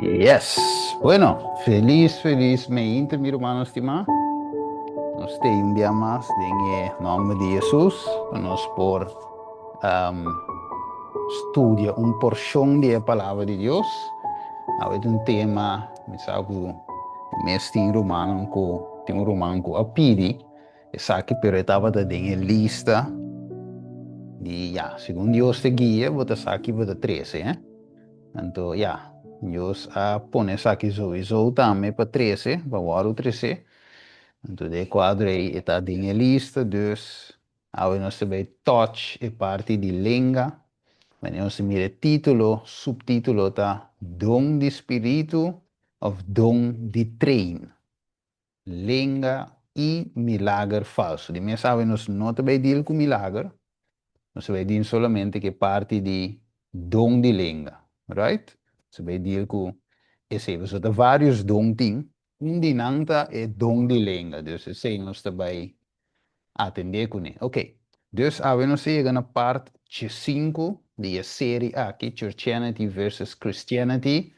Yes. Bueno, feliz me inter, mi hermano estimado. Nos tem un día más en el nombre de Jesús. Nos por um, estudia un porción de la palabra de Dios. Ahora un tema, me sabe, mes tem romano tem um romano com a pidi. Essa que pero estava da dengue lista de segundo Deus te guia, você sabe você 13, eh? Então, Deus a pone essa aqui sowieso também para 13, para o ano 13. Então, de quadro aí está dengue lista, dus agora nós também touch e parte de língua. Mas nós mira título, subtítulo tá dom de espírito of dom de treino. Língua e milagre falso. De mim sabe, nós não também deal com milagre. Nós vai dizer somente que parte de dom de língua, right? Você vai dizer que esse, você tem vários dom tem, um de nanta é dom de língua. Então, sei nós também atender com ele. Ok. Dus, a nós chegamos na parte 5 da série aqui, Churchianity versus Christianity,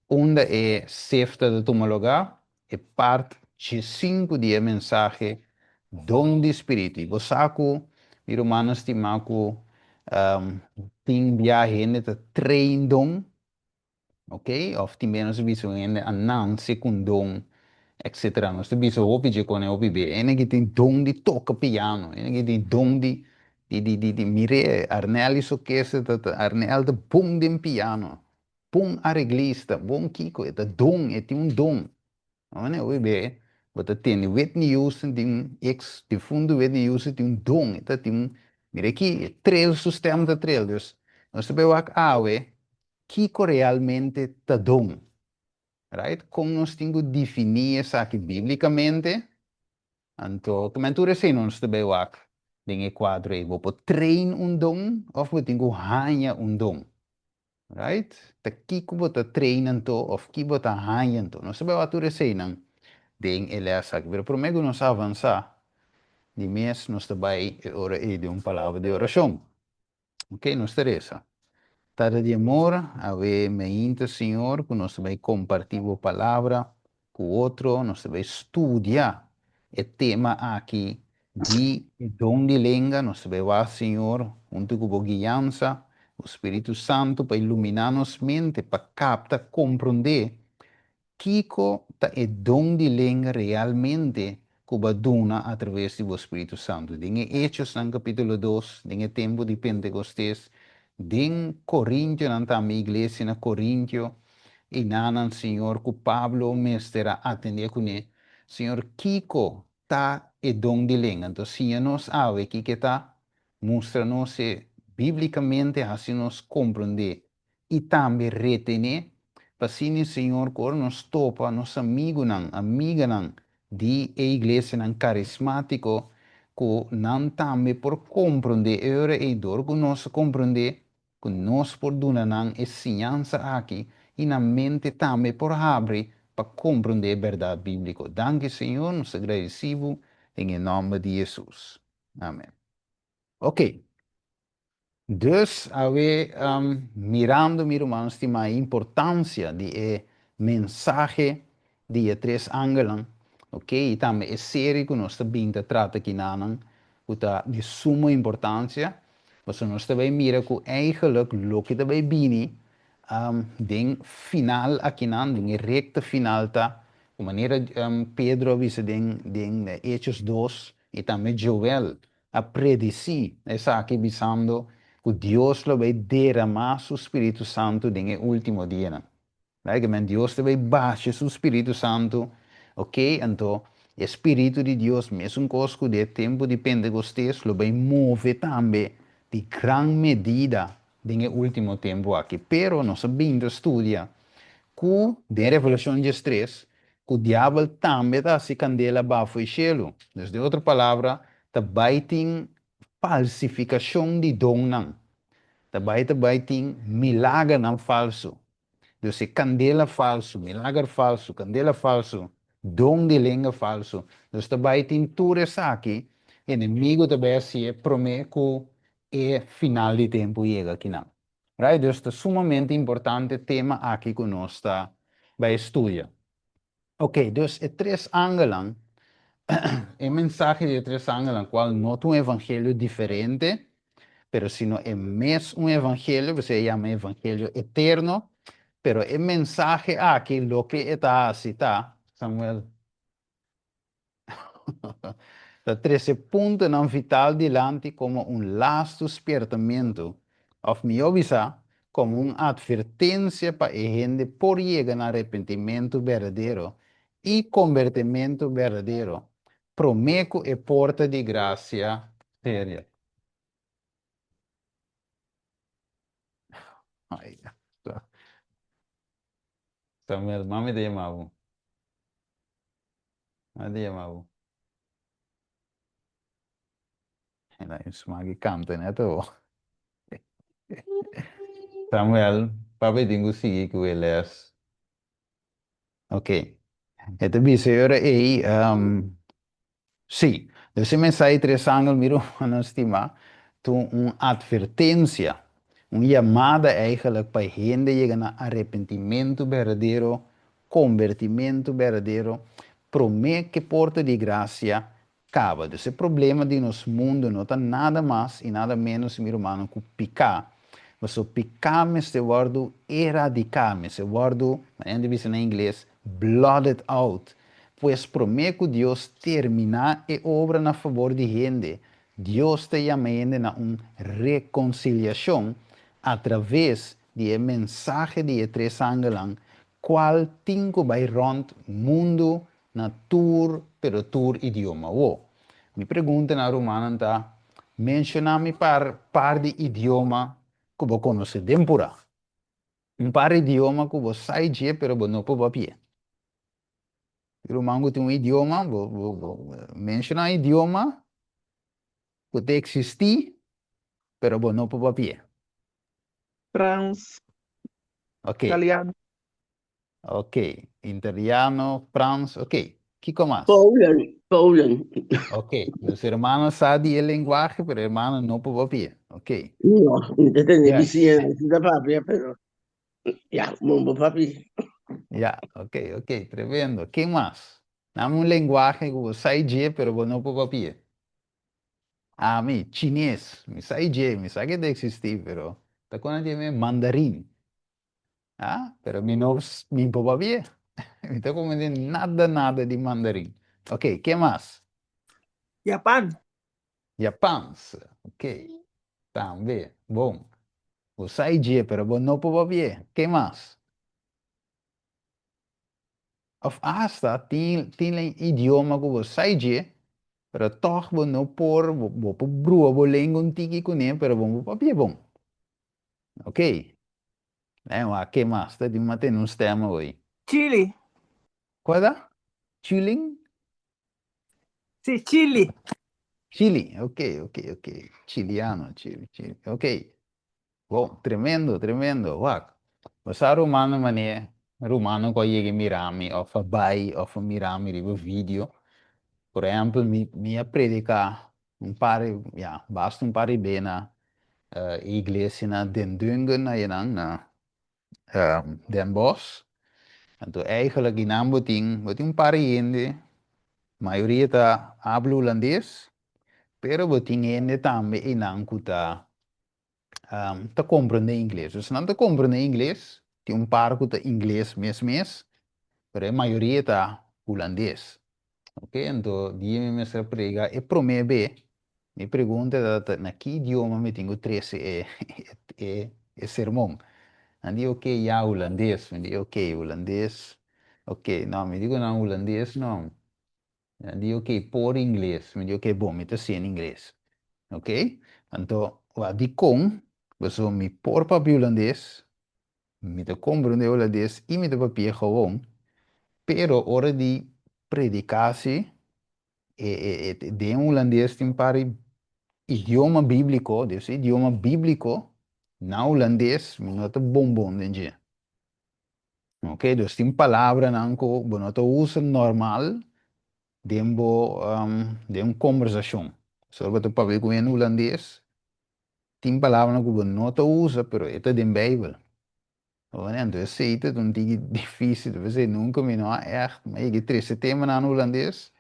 onde é sexta de tomologia, é parte 5 da mensagem dom de espírito. E você sabe, meu irmão estimado, tem viagem de treino, ok? Of tem menos visão em anan, secundom, etc. Nós temos visto o PG com o PB. Ele que tem dom de tocar piano, ele que tem dom de mire, Arnel isso que é, Arnel de bom de piano, bom arreglista, bom kiko, é dom, é tem um dom. Não é o PB. Você tem Whitney Houston, tem ex, de fundo Whitney Houston tem um dom, é tem um, mire aqui, trail, sistema de trail, dus, nós temos que kiko realmente tá dom. Right? Como nós temos que definir isso aqui biblicamente, então, como tu recém nós também wak, em quadro aí, vou trein um dom, ou vou ter que ganhar um dom, right? Tá aqui que vou trein então, ou que vou ganhar então, nós também wak tu recém não, den ele é aqui, mas primeiro nós avançar, de mês nós também ora aí de uma palavra de oração, ok? Nós teresa. Tarde de amor, a ver, me inta, Senhor, que nós vai compartilhar a palavra com o outro, nós vai estudar o tema aqui de dom de língua, nós vai lá, Senhor, junto com a guiança, o Espírito Santo, para iluminar nossa mente, para captar, compreender Kiko ta é dom de língua realmente que va dona através do Espírito Santo. Em Hechos, no capítulo 2, em tempo de Pentecostés, em Coríntio, na também igreja na Coríntio, e nanan Senhor, que Pablo mestra atender com ele. Senhor, Kiko ta é dom de língua. Então, Senhor, nos sabe que está mostra-nos biblicamente, assim nos compreender e também retener Pasini, Senhor, cor nos topa, nos amiga não, de a igreja não carismático, que não também por compreender, era e dor que nós compreender, que nós por dona não ensinança aqui, e na mente também por abrir, para compreender a verdade bíblica. Danke, Senhor, nos agradecemos, em nome de Jesus. Amém. Ok. Dus, mirando, mi hermano, a importância de mensagem de três ângulos, ok? E também é série que nós também trata aqui na que de suma importância, mas nós também mira que eigenlijk o que também bini, den final aqui den recta final tá, de maneira Pedro avisa den Hechos 2 e também Joel a predecir, essa aqui visando que Deus lo vai derramar su Espírito Santo no último dia. Né? Que Deus vai baixar su Espírito Santo, ok? Então, o Espírito de Deus, mesmo coisa que de tempo de Pentecostés, lo vai mover também de grande medida no último tempo aqui. Pero nós sabemos estudia que, de Revelação 3, que o diabo também está se candela baixo o cielo. Então, de outra palavra, também tem falsificação de dom não. Também tem milagre não falso. Então, se candela falso, milagre falso, candela falso, dom de língua falso. Então, também tem tudo isso aqui. inimigo também se prometo e final de tempo chega aqui não. Right? Dus é sumamente importante tema aqui que nós está vai estudar. Ok, dus é três ângulos, é mensagem de três ângulos, qual não é um evangelho diferente, pero sino é mesmo um evangelho, você chama evangelho eterno, pero é mensagem aqui, lo que está assim, tá, Samuel? Da 13 puntos não vital dilante como um lasto despertamento, of me avisa como uma advertência para a gente por chegar no arrependimento verdadeiro e convertimento verdadeiro. Prometo é porta de graça séria. Ai, Samuel, mami de chamava. Mami de chamava. Ela é canta, né? Samuel, papai tenho que seguir com ele. Ok. Então, senhora, aí, sim, esse mensagem três anos, miro, não estima, tu uma advertência, uma chamada eigenlijk para a gente chegar no arrependimento verdadeiro, convertimento verdadeiro, promete que porta de graça acaba. Esse problema de nosso mundo não está nada mais e nada menos, meu irmão, que picar. Mas o picar se word erradicar, se word, ainda diz em inglês, blotted out. Pues prometo Deus terminar a obra na favor de gente. Deus te chama a uma reconciliação através de mensagem de três ângulos, qual tinko vai rond mundo na tour, pero tour idioma. Wo. Me pergunta na romana tá, menciona-me par de idioma que você conhece tempura. Um par de idioma que você sai de, pero você não pode papia. O romango tem um idioma, menciona idioma que existe, pero você não pode papia. France, Ok, italiano. ok. Italiano, francês, ok. Que mais? Poland. Ok. Os irmãos sabem a linguagem, pero irmãos não podem papia. Ok. No, intende Yes. vicino da patria, però. Ja, mambo papi. Ya, ok, ok. Tremendo. Que mais? Dá uma linguagem que você sai de, pero você não pode papia. Ah, mi chinês, mi sai je, mi sa que de existir, pero te conoce mandarín. Ah, pero mi no, mi papá bien. Mi te conoce nada, nada de mandarín. Ok, ¿qué más? Japan. Japão. Ok, también. Bom. O sai je, pero vos no papá bien. ¿Qué más? Of hasta tem idioma que vos sai je, pero toch vos no por brua, vos lengo un tiki con él, pero vos papá bien, bom. Ok. Mas que mais? Tá de manter uns temas aí. Chile. Qual é? Chilling? Sì, Chile. Chile. Ok, ok, ok. Chiliano, Chile, Chile. Ok. Bom, tremendo, tremendo. Wak. Basta romano mané. Romano ko yegi mirami of a bai of a mirami ribo video. Por exemplo, minha predica um pare, ja, basta um pare bena igreja na Den Dungen na yenang na Den Bosch. Então, eigenlijk in aanboding, wat een paar gente, maioria tá habla holandês, pero botin gente também em ancuta tá compreende inglês. Se não tá compreende inglês, tem um par que tá inglês mês, pero a maioria tá holandês. Ok? Então, dia me mestra prega e promete, me pergunta na que idioma me tenho 13 sermão. Andi ok, ja, holandês. Me diz ok, holandês. Ok, não, me digo não, holandês não. Andi ok, por inglês. Me diz ok, bom, me tá em inglês. Ok? Então, o di com, você me por papel holandês, me tá compreende holandês e me tá papel gewoon. Pero, hora de predicar-se, de holandês tem para idioma bíblico, desse idioma bíblico, na holandês, me nota bombom, entende? Ok, dus tem palavra não que você usa normal de uma conversação. Só que para ver com o holandês, tem palavras que você não usa, pero é da Bijbel. Olha, então, aceita, não tem difícil, você nunca me não é, mas eu três temas na holandês,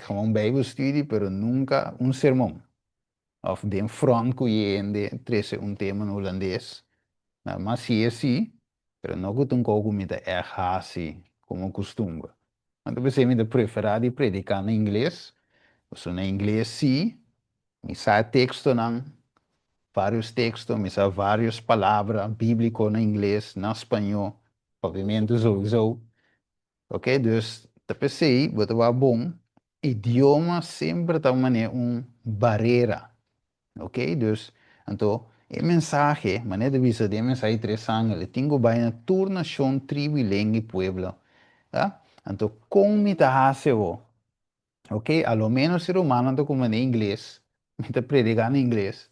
gewoon Bijbelstudie, pero nunca um sermão. Of den front que je en de trece tema no holandês. Mas sim é sim, pero não que um pouco me da errar assim, como costume. Então você me da preferir de predicar em inglês, ou na inglês sim, me sai texto não, vários textos, me sai várias palavras bíblicas na inglês, na espanhol, obviamente sowieso. Ok, dus dat per se, wat é bom, idioma sempre tá uma barreira. Ok, dus, então, a mensagem, maneira de vista de mensagem interessante, ele tem que vai na tua nação, tribo, língua e pueblo. Tá? Então, como está fazendo? Ok, a lo menos ser humano está como em inglês, me está predicando em inglês,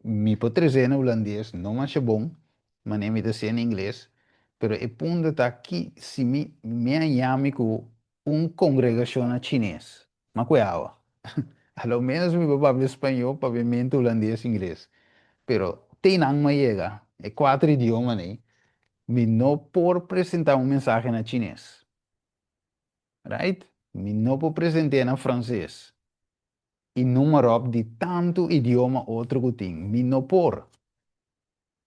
me pode trazer em holandês, não acho bom, mas nem me está em inglês, pero o ponto está aqui, se me chame com uma congregação chinês, mas cuidado, a lo menos me vou falar espanhol, paviamento holandês e inglês. Pero tem não chega, é quatro idiomas, né? Me não por apresentar um mensagem na chinês, right? Me não por apresentar na francês. E número de tanto idioma outro que tem. Me não por,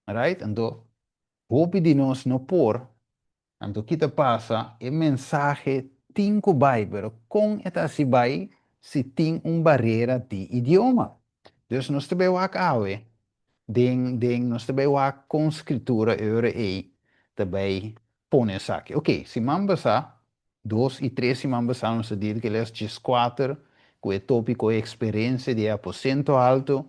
right? Então, hope de nós não por. Então, o que te passa é mensagem tem que vai, pero com esta se vai, se tem uma barreira de idioma. Então, nós também acaba. Nós também com escritura euro e também põe aqui. Ok, se mambasa, 2 e 3 se mambasa, nós diz que eles diz 4, que é tópico experiência de aposento alto,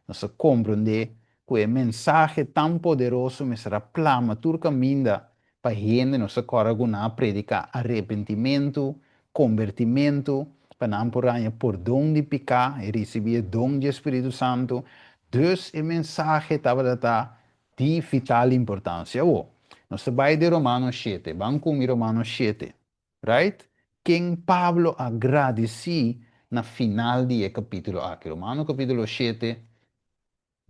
nós compreende que é mensagem tão poderoso, mas será plama, turca minda, para gente, nós agora guna predicar arrependimento, convertimento, para não por dom de picar e receber dom de Espírito Santo. Dus a mensagem estava de vital importância. Oh, nós vai de Romanos 7, vamos com Romanos 7, right? Quem Pablo agradeci na final do capítulo aqui. Romanos capítulo 7,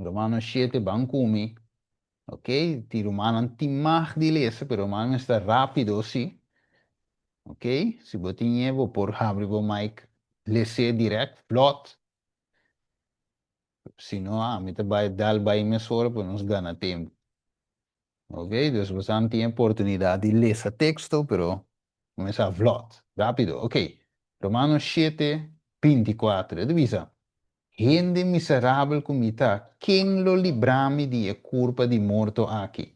Romanos 7, vamos com ok? Ti Romanos tem mais de ler, mas Romanos está rápido, sim. Ok? Se você tem, vou por abrir o mic, ler direto, plot. Se não, me vai dar bem mais hora para nos ganhar tempo. Ok, dus we gaan die oportunidad de leer texto, pero comienza a vlot, rápido. Ok, Romanos 7, 24, divisa. Gente miserável como está, quem lo librame de culpa de morto aqui?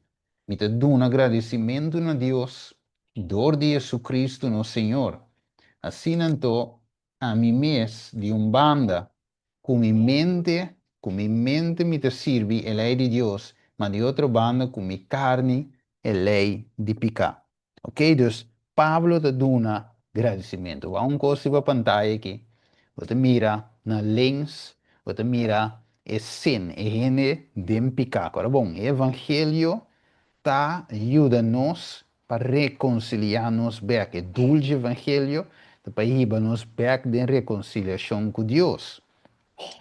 Me te dá um agradecimento a Deus, dor de Jesus Cristo, nosso Senhor. Assim, então, a mim mesmo, de banda, com mi mente me te sirve a lei de Deus, mas de outra banda, com mi carne, a lei de pecar. Ok? Dus, Pablo te dá um agradecimento. Há coisa para a pantalla aqui. Você mira na lens, você mira a sin, a gente de pecar. Agora, bom, o evangelho tá ajuda-nos para reconciliar-nos bem. É dulce evangelho para ir-nos bem de reconciliação com Deus.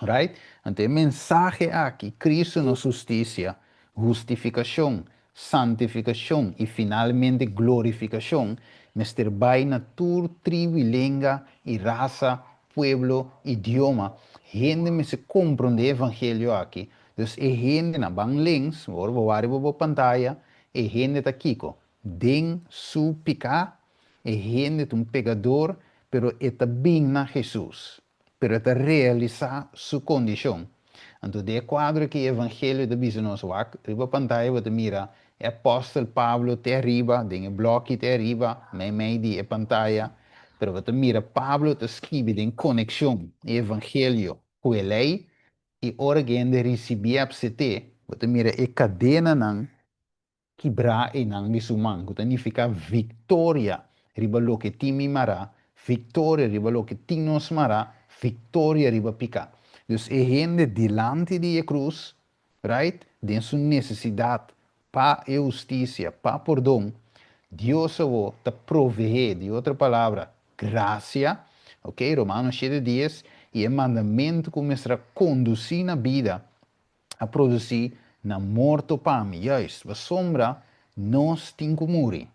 Right? Então, a mensagem aqui, Cristo na justiça, justificação, santificação e finalmente glorificação, mas vai na tua tribo, língua e raça, pueblo, idioma. Gente me se compreende o evangelho aqui. Então, é gente na bang links, agora vou abrir a pantalla, é gente tá aqui, den su picar, é gente um pecador, pero está bem na Jesus pero para realizar sua condição. Então, de quadro que o Evangelho de Bisnos wak, riba pantalla você mira, o apóstolo Pablo te arriba, tem bloco te arriba, meio de pantalla, pero você mira, Pablo te escreve em conexão, o Evangelho com a lei, e ora que ele recebia a você mira, a cadena não, quebrar e não bisumang, que significa vitória, riba lo que ti mara, vitória riba lo que ti nos mara, vitória riba pica. Dus é gente delante de a cruz, right? De sua necessidade para a justiça, para perdão. Deus te provee, de outra palavra, graça, ok? Romanos 7:10, E o mandamento começa a conduzir na vida, a produzir na morte para mim. Juist, a sombra nós tem que morrer.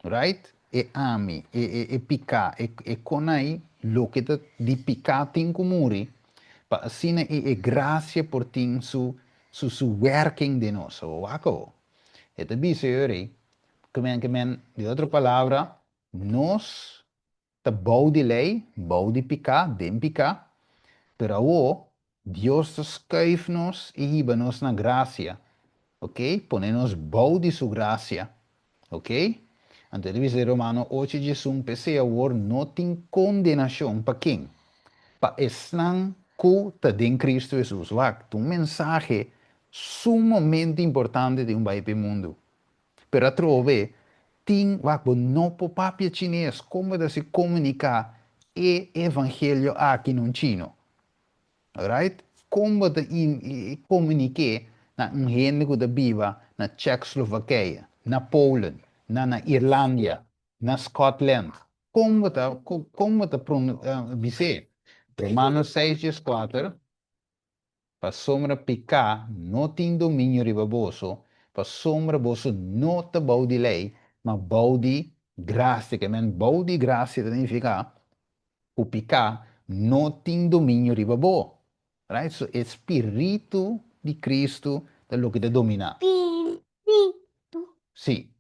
Right? E ami, e picar, e conai, lo que de picar tem que morrer. Para assim, e graça por tem su working de nós. O waco. E também se que men, de outra palavra, nós, te bouw de lei, bouw de picar, den picar, pero o Dios te schuift nos e hiba nos na gracia, ok? Pone-nos bouw de su gracia, ok? Então, dice Romano 8, Jesus, PC a word, não tem condenação para quem? Para esnan que está em Cristo Jesus. Wacht, um mensagem sumamente importante de um país mundo. Pero trove, tem, não por papel chinês, como de se comunicar e evangelho aqui no chino. Alright? Como de comunicar na um reino que viva na Tchecoslovaquia, na Poland, na Irlanda, na Scotland. Como de dizer? Romanos 6:4 para sombra picar, não tem domínio riba bolso, para sombra bolso não te bau de lei, mas bau de graça, que men bau de graça significa o picar não tem domínio riba bo. Right? So, Espírito de Cristo é o que te domina. Sim.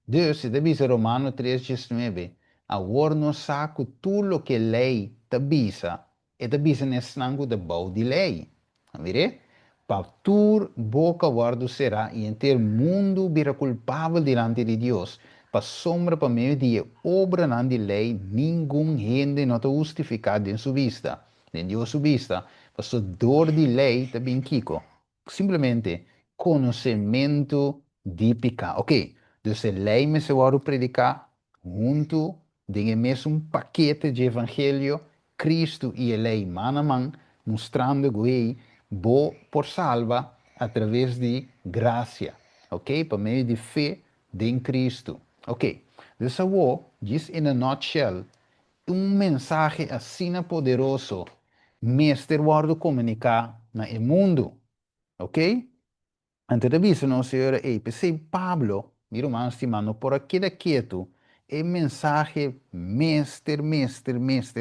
Dus, se dice Romano 3:19, agora não saco tudo o que lei te bisa, e te bisa nesse nango de bau de lei. Mire? Pastor boca guardo será e inteiro mundo vira culpável diante de Deus. Pa sombra pa meio de obra não de lei, nenhum gente não está justificado em sua vista. Em Deus sua vista, pa dor de lei também kiko. Simplesmente conhecimento de pecado. Ok, então a lei me se vai predicar junto de mesmo paquete de evangelho, Cristo e a lei mano a mano, mostrando que bo por salva através de graça, ok? Por meio de fé em Cristo, ok? Então, eu diz in a nutshell, mensagem assim poderoso, mestre guardo comunicar no mundo, ok? Antes de aviso, no senhor, pensei, Pablo, mi hermano estimado, por aqui da quieto, é mensagem mestre,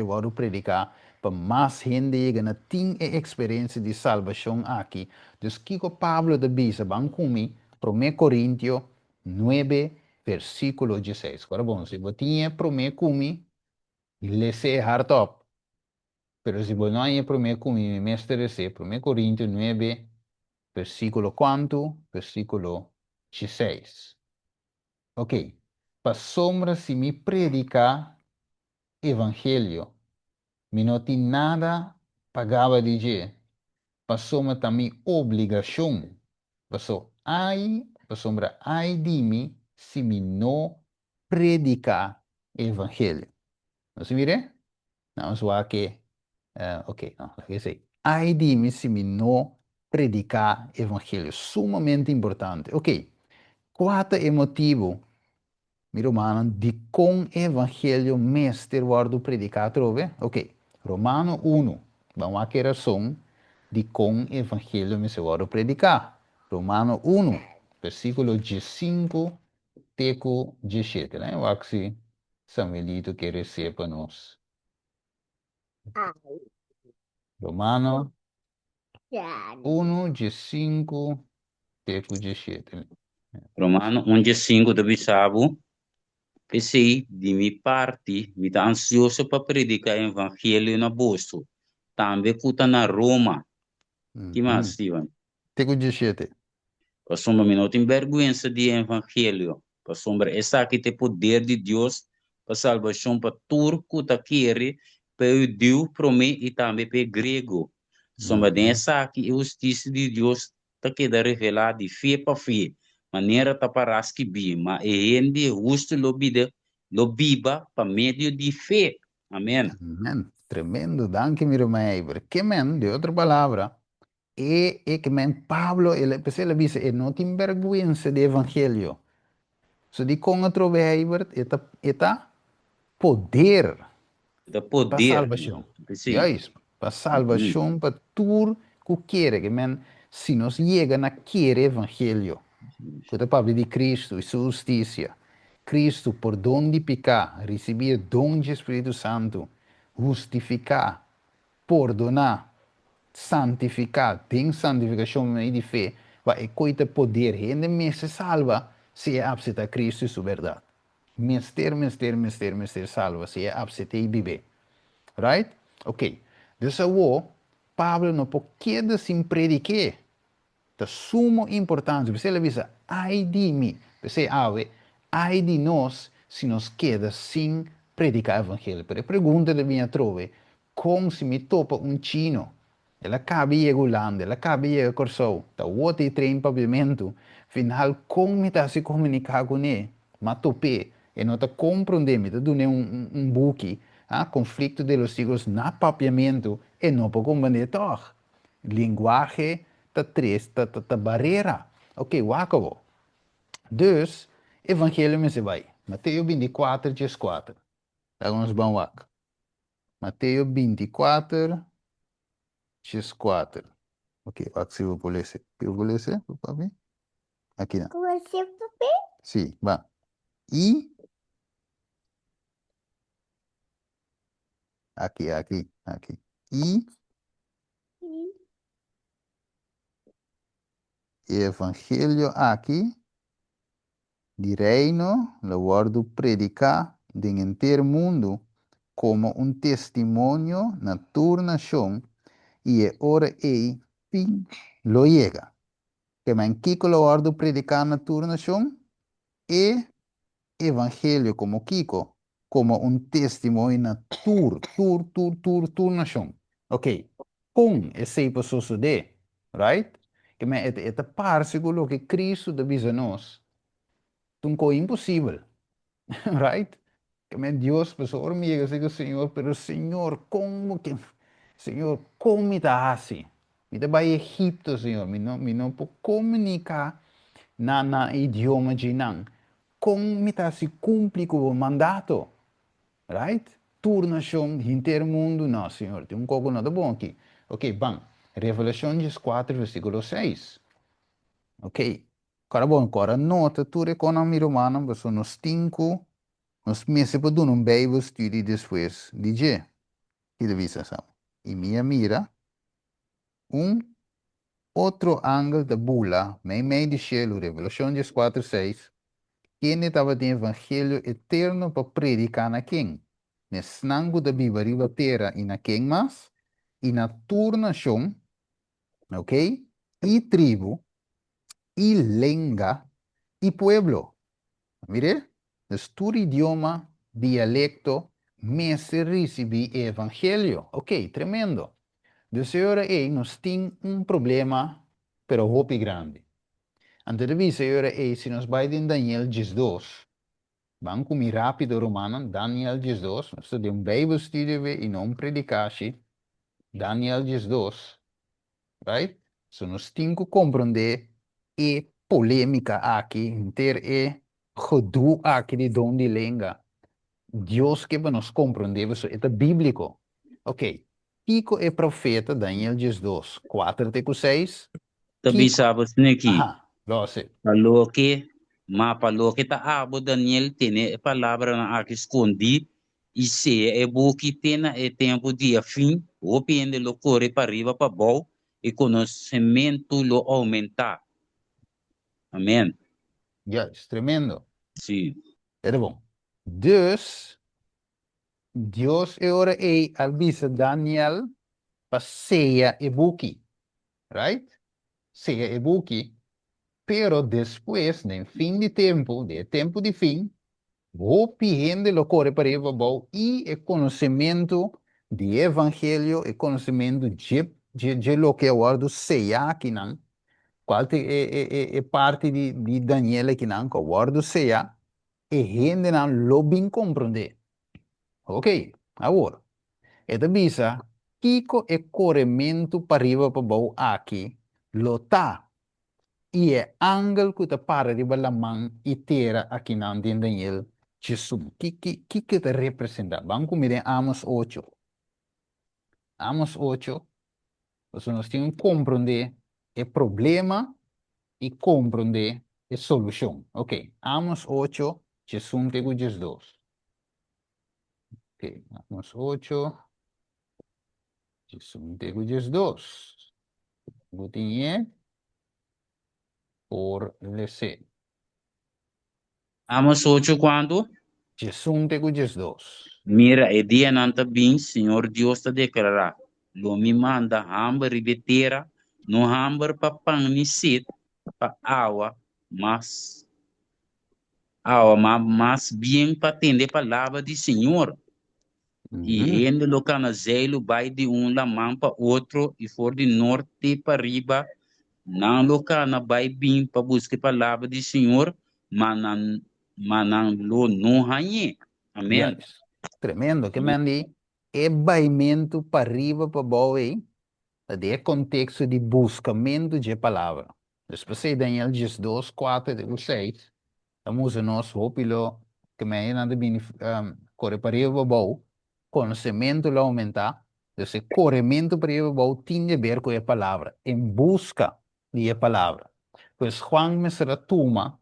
vou predicar para mais gente chegar na tem experiência de salvação aqui. Então, Kiko Pablo de Bisa, vamos comigo, para 1 Coríntios 9, versículo 16. Agora, bom, se você tinha para 1 comigo, lê se hard top. Pero se você não é para 1 comigo, mestre, se 1 Coríntios 9, versículo quanto? Versículo 16. Ok. Para sombra se me predica evangelho, me não tem nada pagava de dizer. Para sombra também obrigação. Para sombra, ai de mim se me não predicar evangelho. Não se mire? Não, só que, ok, não, que sei. Ai de mim se me não predicar evangelho. Sumamente importante. Ok. Quatro é motivo, meu irmão, de com evangelho mestre guardo predicar trove? Ok. Romano 1. Vamos a que razão de com evangelho mestre guardo predicar. Romano 1, versículo 15, teco 17. Né? Eu acho que Samuelito quer receber para nós. Romano 1, 15, teco 17. Romano 11:5 dove sabe, pensei de minha parte, me está ansioso para predicar o evangelho na bolso. Também cuta na Roma. Que mais, Steven? Teco 17. Para sombra, me não tem vergonha de evangelho. Para sombra, essa aqui tem poder de Deus para salvação para turco, tá querer, para o Deus promete e também para o grego. Sombra, dessa aqui, a justiça de Deus tá queda revelada de fé para fé. Maneira tá para que bi, mas é gente justo lo biba para meio de fé. Amém. Amén. Tremendo, danke mi romei. Porque, men, de outra palavra, que men, Pablo, ele, ele dice, não tem vergüenza de evangelho. So, di com outro behavior, eta poder Da para poder. salvação. Sim. Yes, para salvação, para tudo que quer, que men, se nos chega na querer evangelho, que é Pablo de Cristo e sua justiça, Cristo, por dom de pecar, receber dom de Espírito Santo, justificar, perdonar, santificar, tem santificação meio de fé, vai coita poder, ainda me se salva, se é apto a Cristo e sua verdade. Mister, salva, se é apto e viver. Right? Ok. Dus Pablo não pode sem predicar. De suma importância. Você avisa, ai de mim. Você ave, ai de nós se nos queda sem predicar o evangelho. Pero pergunta de minha trove, como se me topa um chino, ela cabe ir a Holanda, ela cabe ir a Corsou, tá outro e trem pavimento, final como me tá se comunicar com ele, mas topé, e não tá compreender, me tá dando um buque, conflito de los siglos na papiamento, e não pode compreender toch. Linguagem tá três, tá barreira. Ok, wakabo. Dus, evangelho me se vai. Mateus 24, 4. Alguns vão wak. Mateus 24, 4. Ok, wak se eu vou ler. Eu vou ler, papi? Aqui não. Você, papai? Sim, va. E, aqui. E, evangelho aqui, de reino, lo guardo predicar en entero mundo como un testimonio na tua nação e é hora e fim lo llega. Que man Kiko lo guardo predicar na tua nação e evangelho como Kiko, como un testimonio na tua nação. Ok, com esse processo de, right? Que man é parsículo que Cristo avisa nós, tunco impossível. Right? Que me Dios, pues ahora me llega digo, Señor, pero Señor, ¿cómo que, Señor, cómo me da así? Me da para Egipto, Señor, me no puedo comunicar na idioma de nan. Como me da se cumpre com o mandato? Right? Turnação, intermundo, não, Senhor, tem coco nada bom aqui. Ok, bom. Revelação 4, versículo 6. Ok. Agora, bom, agora nota, tu economia romana, mas nos 5 nos meses para dar breve estudo depois de dia. Que devia ser. E minha mira, um outro ângulo da bula, meio de cielo, Revelação 4, 6, quem estava de evangelho eterno para predicar na quem? Nesse nango da Bíblia, riba terra e na quem mais? E na tua nação, ok? E tribo, e lenga, e pueblo. Mire, es tu idioma, dialecto, me se recibe evangelho. Ok, tremendo. De senhora aí nós tem problema, pero hope grande. Antes de senhora aí, se nós vai em Daniel 12, vamos comer rápido romano, Daniel 12, nós temos Bible study e não predicasse, Daniel 12, right? So nós temos que compreender e polêmica aqui, ter e gedoe aqui de onde lenga. Deus que nos compreender, isso é bíblico. Ok. Kiko é profeta, Daniel 12, 4 até 6. Tabi Kiko, sabes niki. aha, lo sé. Paloke, ma paloke ta abo Daniel tene palavra na aqui escondi e se é que tena é tempo de fim, o pende lo corre para riba para bom e conhecimento lo aumentar. Amém. Yes, tremendo. Sim. Era bom. Dus, Deus é ora e avisa Daniel para ceia e buki. Right? Ceia e buki. Pero depois, no fim de tempo de fim, vou pedindo lo corre para riba bom e o conhecimento de evangelho e conhecimento de lo que eu guardo ceia aqui não. Qual é parte de Daniel aqui não, que eu guardo ceia e gente não lo bem compreender. Ok, agora, esta visa, Kiko é corremento para riba para baixo aqui, lo tá, e é ângulo que está para riba la mão e terra aqui não tem Daniel, Jesus, que te representa? Vamos comer em Amos 8. Amos 8, pues nós temos que compreender o problema e compreender a solução. Ok, Amos 8, Jesus tego Jesus. Ok, Amos 8, Jesus tego Jesus. Botinha por lecer. Amos 8 quando? Jesus tego Jesus. Mira, e dia nanta bin, Senhor Deus te declarar. Lo me manda hambre ribetera, no hambre pa pang ni sit, pa mas bien pa tende palavra de Senhor. E ele lo canazelo vai de lamão para outro e for de norte para riba, não lo cana vai bem para buscar a palavra do Senhor, mas não lo não hanye. Amém. Yes. Tremendo. Que mandi é baimento para arriba, para baixo, é contexto de buscamento de palavra. Depois, Daniel 2, 4, 6, estamos nós, hopilo, que me ainda bem, corre para arriba, para baixo, conhecimento lá aumentar, esse corremento para arriba, para baixo, tem a ver com a palavra, em busca de a palavra. Pois Juan me será tuma,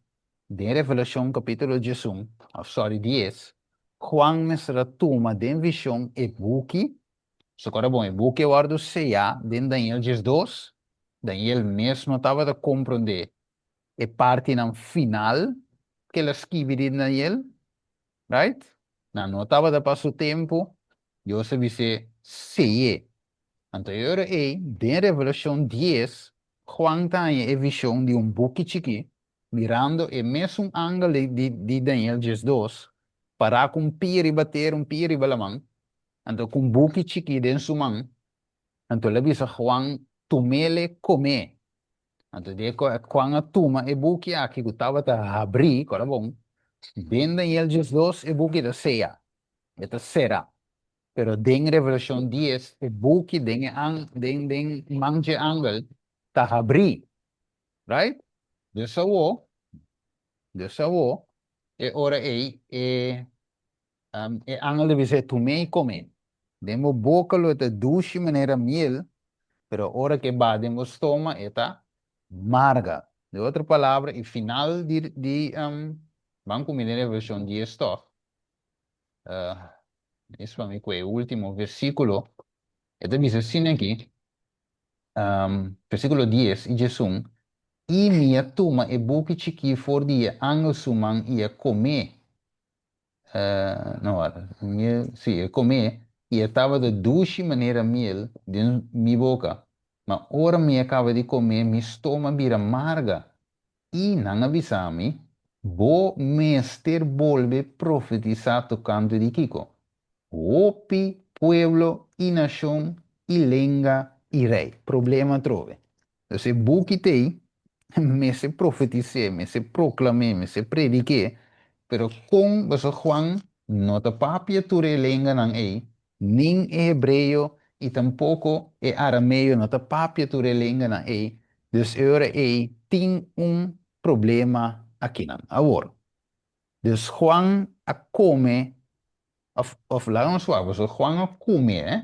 de Revelação capítulo 11, sorry, 10, Juan me será tuma de visão e buque. So, agora, bom, o buque eu ardo ceia dentro Daniel 2, Daniel mesmo estava a compreender e parte na final que ele escreve de Daniel, right? Não estava a passar o tempo, eu sabia se ceia. Então, eu aí, de Revelação 10, Juan tem a visão de buque chique, mirando o mesmo ângulo de Daniel 2, para cumprir e bater pia e balamang. Então, com buque chique dentro sua mão, então ele bisa Juan tumele come. Então, Juan a tuma e buque aqui que estava a abrir, cara bom, dentro Daniel 2, e buque da ceia, é da será. Pero den Revelación 10, el buki den manje angel tahabri, right? Dessa wo, e ora e angel deve ser tu me come. Demo boca lo eta dushi maneira miel, pero ora que va demo stoma eta marga. De outra palavra, e final banco me Revelación 10 toch. Isso para mim é o último versículo. Então diz assim aqui, versículo 10, e Jesus, e minha turma e buque chiqui for dia, angel suman ia comer, não, sim, ia comer, e estava de duche maneira miel de minha boca, mas ora me acaba de comer, meu estômago vira amarga, e não avisar-me, vou mester volve profetizar tocando de Kiko. Opi, pueblo y nación y lenga y rey. Problema trove. Entonces, buquitei, me se profeticé, me se proclamé, me se prediqué, pero con eso Juan no te papia tu lenga nan ei, nin hebreo y tampoco arameo no te papia tu lenga nan ei. Dus ahora ei, tin un problema aquí nan. Ahora, dus Juan a come of laat ons waar, we zo gewoon come, hè?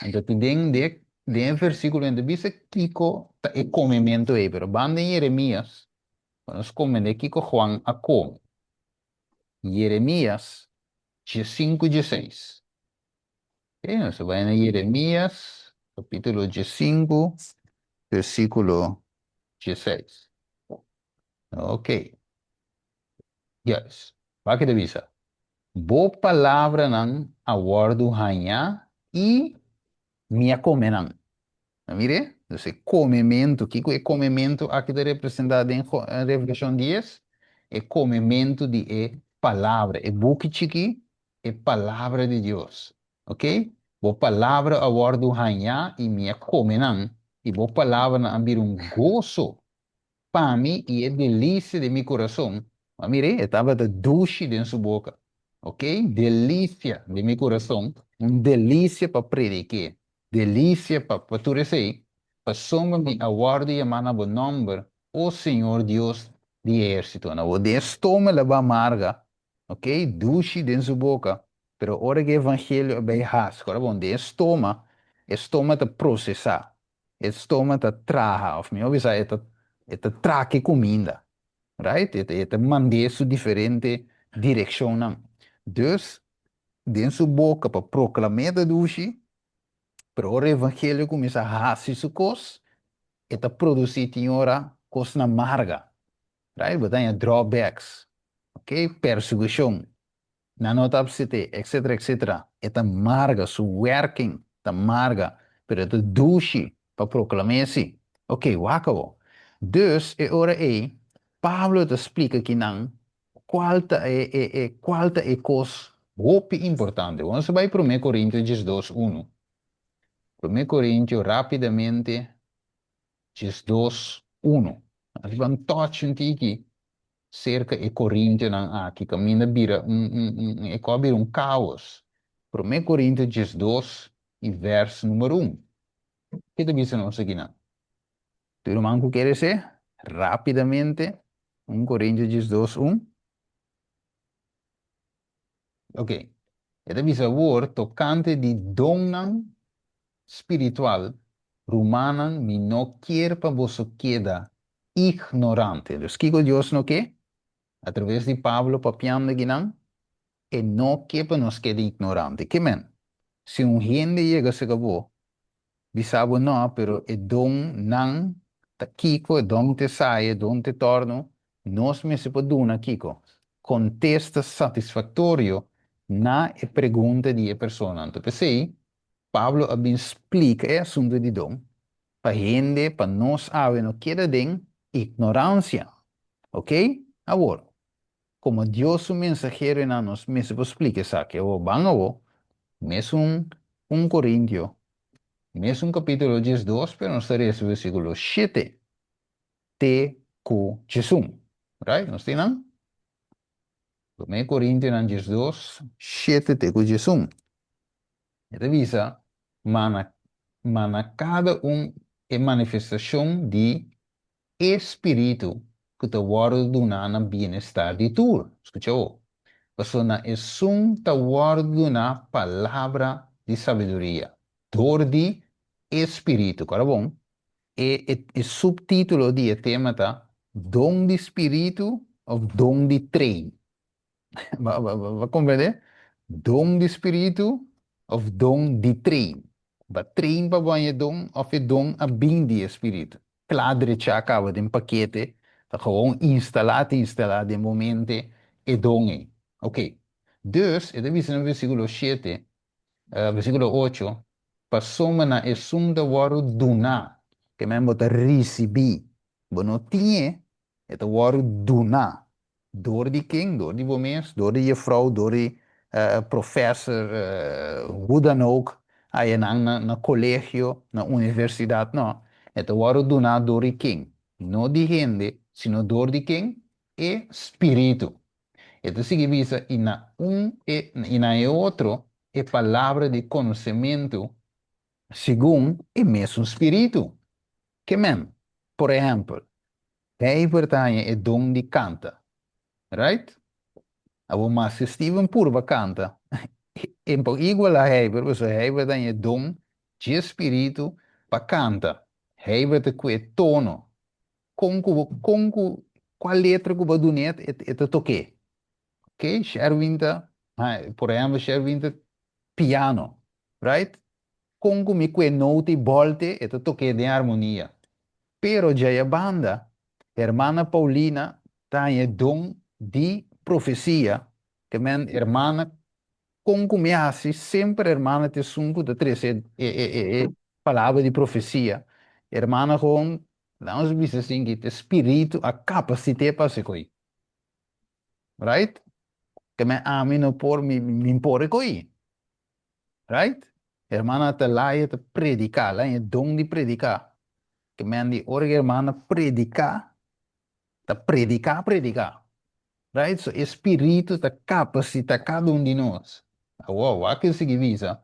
En dat tu de versículo en de bisa kiko ta e comimento e pero bande Jeremías, nos come de kiko Juan a come. Jeremías 5, 16. Ok, nos vai en Jeremías, capítulo 5, versículo 16. Ok, yes. Vai que de bisa. Bo palavra nan awardu hanya e minha comenan. Mire, entonces comimento, ¿qué es comimento aquí está representado en Revelación 10? Es comimento de palabra, es buque chiqui, es palabra de Dios, ¿ok? Vos palabra ahora do hanha y minha comenan, y vos palabra na ambir un gozo para mí y es delicia de mi corazón. Mire, estaba de dulce en su boca, ¿ok? Delicia de mi corazón, un delicia para predicar, delicia para tu receber, para somos mi aguardo y amar o nombre, oh Señor Dios de ejército. No, de estômago la va amarga, ¿ok? Dulce en su boca, pero ahora que evangelio vai has, agora bom, de estômago, estômago te processar, estômago te traga, of melhor dizer, te traque comida, right? Te mande su diferente direção, não. Dus, dentro sua boca para proclamar da dushi, para o evangelho começa a raci su cos, e te produzir tinhora cos na marga, right? Botanha drawbacks, ok? Perseguição, na nota absete, etc, etc. Eta marga, su working, ta marga, pero eta dushi, pa proclamesi. Ok, wakabo. Dus, ora Pablo te explica que não, qual é cos hopi importante. Vamos vai para 1 Coríntios 2, 1. 1 Coríntios, rapidamente, 2, 1. Nós vamos touch um tiki cerca e Coríntios aqui caminha vira é cobre caos. 1 Coríntios 2 e verso número 1. Que te diz não aqui não? Tu irmão quer dizer rapidamente 1 Coríntios 2, 1. Ok. Ele diz o word tocante de donan espiritual rumanan mi no quer para você queda ignorante. Dus que Deus não quer? Através de Pablo papiando aqui não? E não que para nos quede ignorante. Que men? Se um gente chega a se acabou, bisabo não, pero e dom não, ta kiko, e dom te sai, e dom te torno, nós me se poduna kiko. Contesta satisfatório na e pergunta de a persona. Então, pensei, Pablo abin explica o assunto de dom, para gente, para nós, não queda den ignorância. Ok? Agora, como Deus o mensageiro en nos me se explica que o van o mes un Corintio, mes un capítulo 2, pero no estaría ese versículo 7, te cu Jesús, right? ¿No tienen? 1 Corintios 2, 7 te cu Jesús. Revisa, mana cada manifestação de espírito que te guarda do na bem-estar de tu. Escuchou? Persona es un guarda na palavra de sabedoria, dor de espírito, cara bom? E subtítulo de tema tá dom de espírito ou dom de trem. Vai compreender? Dom de espírito ou dom de trem. Ba trem para banho dom ou é dom a bem de espírito. Cladre já acaba de paquete, tá gewoon instalar de momento e dom é. Ok. Dus, e dice no versículo 7, versículo 8, passou na esum da waru duna, que mesmo te recebi. Bueno, tinha, é o waru duna. Door die king, door die bomeers, door die juffrouw, door die professor, hoe dan ook. Hij na collegio, na universidade, não. É o waru duna door die king. Não de gente, sino door die king e espírito. Esto significa ina e outro é palavra de conhecimento segundo o mesmo espírito. Que men, por exemplo, hij pertence é dom de canta, right? Abo mas Steven Purva canta. E por igual a hij, so hij pertence é dom de espírito para canta. Hij pertence que tono. Qual letra que vai donet é toque. Ok? Sherwinta, por exemplo, Sherwinta piano, right? Congo mi que note volte e toque de harmonia. Pero já a banda, hermana Paulina, tem dom de profecia, que men hermana Congo me hace sempre hermana te sungo de três palavra de profecia. Hermana gewoon, vamos dizer assim, que espírito, a capacidade para se coi, right? Que me ami no por me impor coi. Right? Hermana te laia te predicar, lá é dom de predicar. Que me andi ora hermana predicar, te predicar. Right? So espírito te capacita cada um de nós. Wow, aqui significa,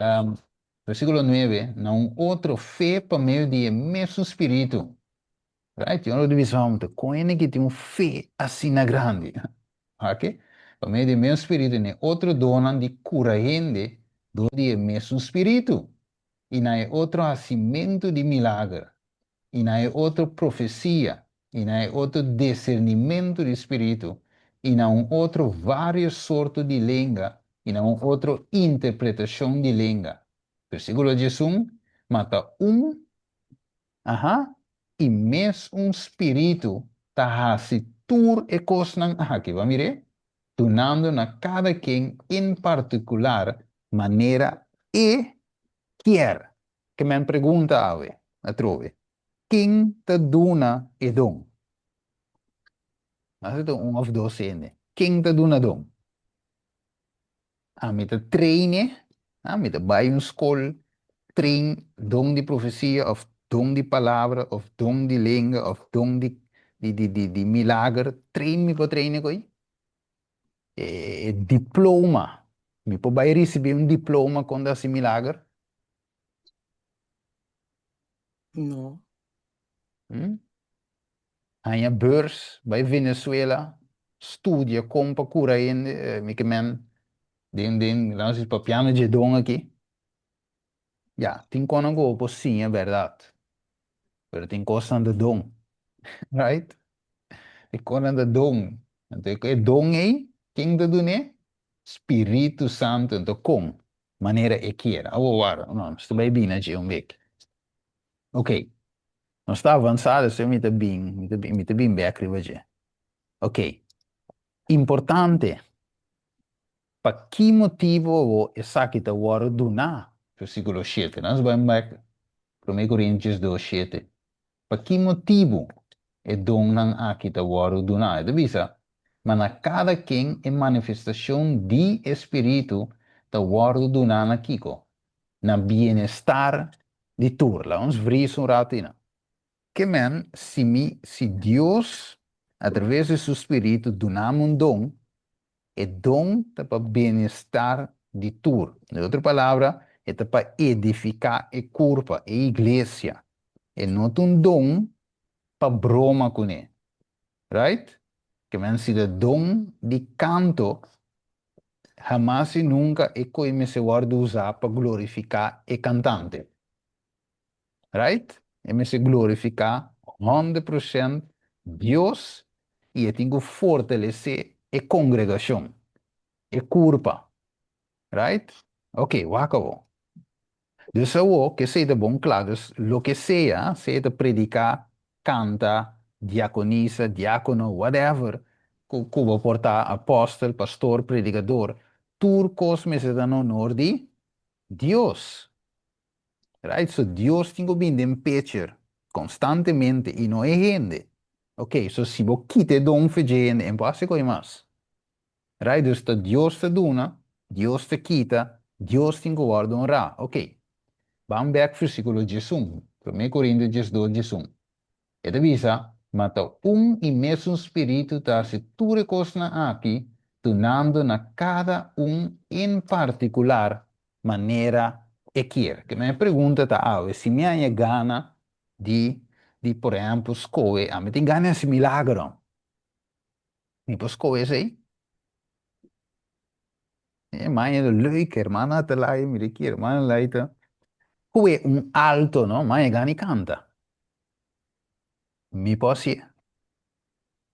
um, versículo 9, não outro fé para meio de mesmo espírito. Right? Eu não devia falar, coene que tem um fé assim na grande. Ok? Para meio de mesmo espírito, né? Outro dona de cura gente, do de mesmo espírito. e na outro nascimento de milagre, e na outra profecia, e na outro discernimento de espírito, e na outro várias sortes de língua, e na outra interpretação de língua. Versículo 11, mata aha, e mes espírito ta hasi tur e cosnan aqui, vamos ver? Tunando na cada quem em particular maneira e quer. Que me pergunta a trove. Quem te dona e dom? Mas é um of docente. Quem te dona dom? A me te treine, a me te bij een school, train, dom de profecia, of dom de palavra, of dom de língua, of dom de milagre. Train me para treinar coi. Diploma. Me para receber um diploma quando é milagre. No. Hm? Há beurs bij Venezuela. Studia, compa, cura in, mica men. Nós is papiano de dom aqui. Ja, tem quando go por sim, é verdade. Pero tem coisa de dom, right? E quando de dom. Então, é dom aí, quem te dá, né? Espírito Santo, então como? Maneira é que era. Não, estou bem bem aqui um week. Ok, não está avançado, se eu me te bem back hoje. Ok, importante. Para que motivo o exakita waro duna? Versículo 7. Nós vamos back 1 Coríntios 2, 7. Para que motivo é dom não akita waro duna? É visa? Mas na cada quem é manifestação de espírito da waro duna na kiko. Na bem-estar de turla. Ons vries um ratina. Que men, se Deus, através de seu espírito, dona um dom, é dom para bem-estar de tur. Em outra palavra, é para edificar a corpo, a igreja. É não um dom para broma com ele. Right? Que men se dom de canto, jamais e nunca é como se guarda usar para glorificar o cantante. Right? E me se glorificar 100% Deus e eu tenho que fortalecer a congregação, a curva. Right? Ok, acabou. Dus eu que seja bom, claro, lo que seja predicar, canta, diaconisa, diácono, whatever, como portar apóstolo, pastor, predicador, turcos me se dan honor de Deus. Right? So Dios tengo bien en picture constantemente y no hay gente. Ok, so si vos quite don fe gente, en pase con más. Right? Dus dat Dios te dona, Dios te quita, Dios tengo guarda honra. Ok, vamos back versículo 11. 1 Coríntios 12, 11. E avisa, mata e mesmo espírito está se tudo coisa aqui, tunando na cada em particular maneira e quer. Que me pergunta tá, se me há gana por exemplo, escolher, me tem gana esse milagre. Me posso escolher sei? Mas é leuk, hermana, te lai, me requiere, hermana, leita. Hoe alto, no? Mas é gana e canta. Me posso ir.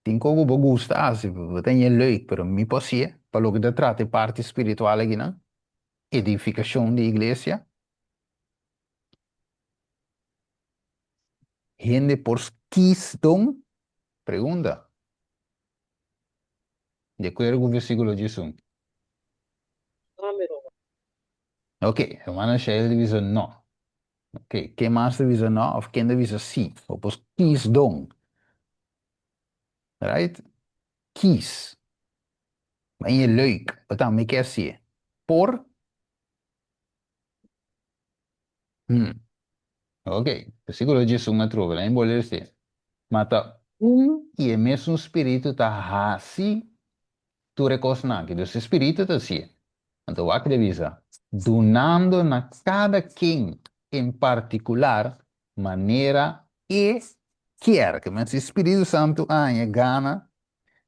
Tem como vou gostar, se tem é leuk, pero me posso ir. Para o que trata de parte espiritual aqui, não? Edificação de igreja. Gente por quis dom? Pergunta. De acordo com o versículo 11. Ok, hermana Sheila dice no. Ok, quem mais dice no? Of quem dice sim? Ou por quis dom? Right? Quis. Maar je leuk. Wat dan? Me quer ser. Por? Ok, versículo 11 me trova, lá em bolher mata e é mesmo espírito tá assim tu recosna que dos espírito tá assim então aqui devisa donando na cada quem em particular maneira e quer que mas Espírito Santo é gana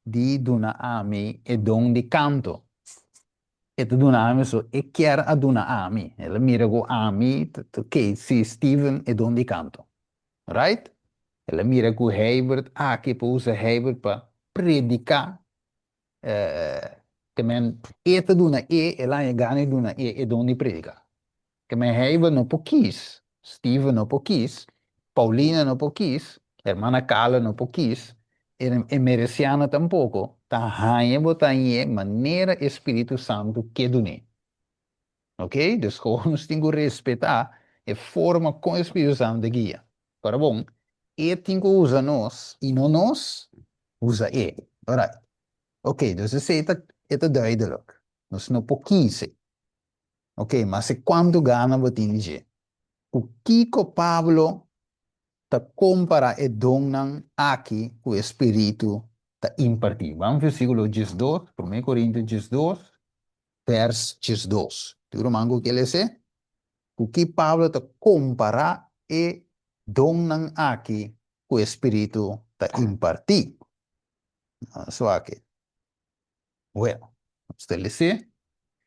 de donar a mim e dom de canto Ito duna ami so, e quer a duna ami. Ela mira go ami, Casey, Steven e don di canto. Right? Ela mira go Herbert, aqui pa usa Herbert pa predicar. Que men ete duna ela e gane duna e don di predica. Que men Herbert no po kies. Steven no po kies. Paulina no po kies. Hermana Carla no po kies. E Mereciana tampoco. Ta hanye botanye maneira Espírito Santo que dune. Ok? Dus gewoon nos tenho que respeitar a forma como o Espírito Santo guia. Agora, bom, ele tem que usar nós e não nós usa ele. Alright. Ok, dus isso é duidelijk. Nós não podemos. Ok, mas se quando gana, vou te dizer. O que que Pablo te compara e donan aqui com o Espírito te impartir. Vamos versículo 12, 1 Coríntios 12, vers 12. Tu romango que ele é? O que Pablo te compara e donan aqui o Espírito te impartir. Só aqui. Well, você lê,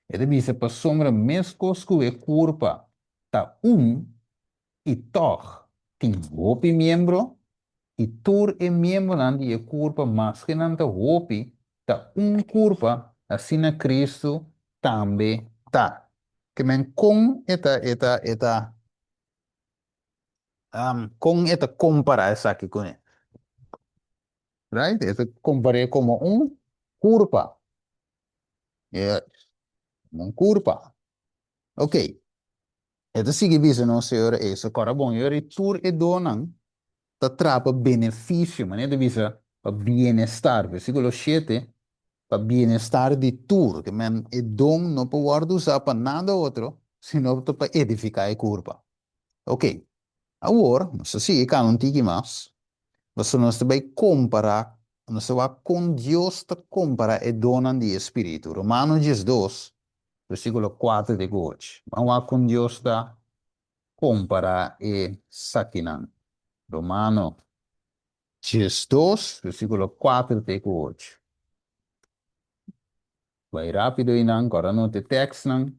ele diz para sombra mescos que é culpa ta e toch tem hopi membro e tur é membro nan die culpa mas que não ta hopi ta culpa assim na Cristo também tá. Que men com con esta compara essa aqui com ele, right? Esta comparei como curva, é curva. Ok. Esta sigue visa não senhor essa cara bom, eu tur e donan, ta trapa benefício, mas não visa para bem-estar, versículo 7, para bem-estar de tur, que men e don não pode usar para nada outro, senão para edificar a curva. Ok. Agora, não sei se é não tem mais. Você não vai comparar, você vai com Deus te comparar e dona de Espírito. Romanos 12, versículo 4 de hoje. Vamos com Deus te comparar e saquinan. Romanos 12, versículo 4 de hoje. Vai rápido e não, agora não te texto não.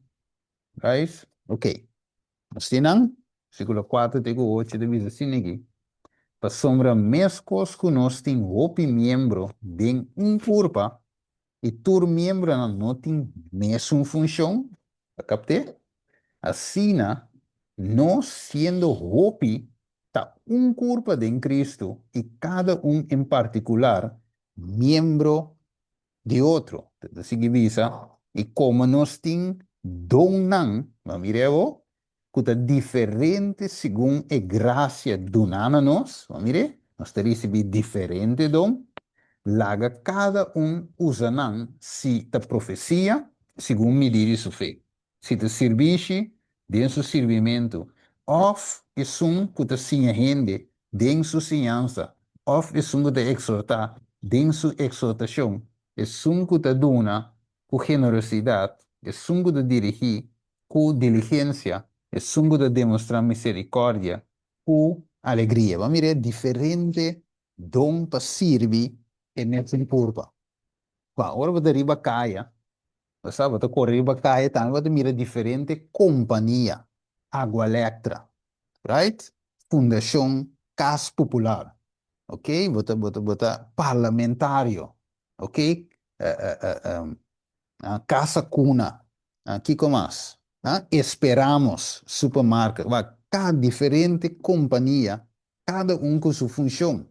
Guys, ok. Nós temos, versículo 4 de hoje, de assim aqui. Para sombra mescos que nós temos hopi membro de corpo, e todo membro não tem mesma função, capte? Assim, nós sendo hopi, tá corpo de Cristo e cada em particular membro de outro. Significa, e como nós temos donan, mireu, que é diferente segundo a graça donada a nós, mire, nós recebemos diferente dom, laga cada usa nan se ta profecia, segundo medir sua fé. Se ta serviço, den seu servimento, of é que ta sinha rende, den sua sinhança, of é que ta exortar, den sua exortação, é que ta dona com generosidade, é que ta dirigir com diligência, é que ta demonstrar misericórdia com alegria. Vamos ver diferente dom para servir e nessa curva. Qua, ora você riba caia, você vai correr riba caia, então você mira diferente companhia, Água Electra, right? Fundação Cas Popular, ok? Você parlamentário, ok? Casa Cuna, aqui como mais? Esperamos supermercado, cada diferente companhia, cada com sua função.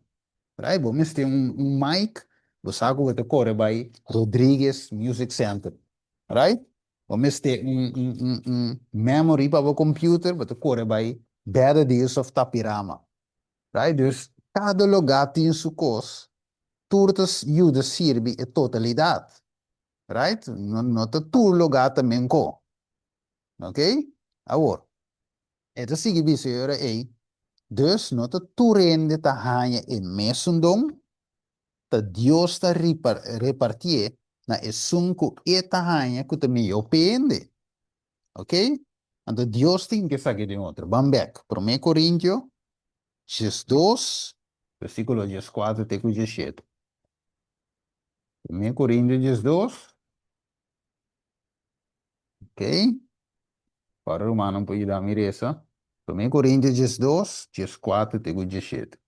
Right? Vamos ter mic, você sabe que corre by Rodrigues Music Center. Right? Vamos ter memory para o computer, você corre by Better Days of Tapirama. Right? Dus cada lugar tem sua coisa. Todas ajuda serve a totalidade. Right? Não está todo lugar também com. Ok? Agora, essa significa é, dus não está tudo rende tá hanha e mesmo dom, ta Dios ta repartir na esunku eta hanya que também eu pende. Ok? Então Deus tem que fazer de outro. Vamos back. 1 Coríntios 2, versículo 14 até 17. 1 Coríntios 2, Ok? Para Romano pode dar mireza. 1 Coríntios 12, 14 até 17.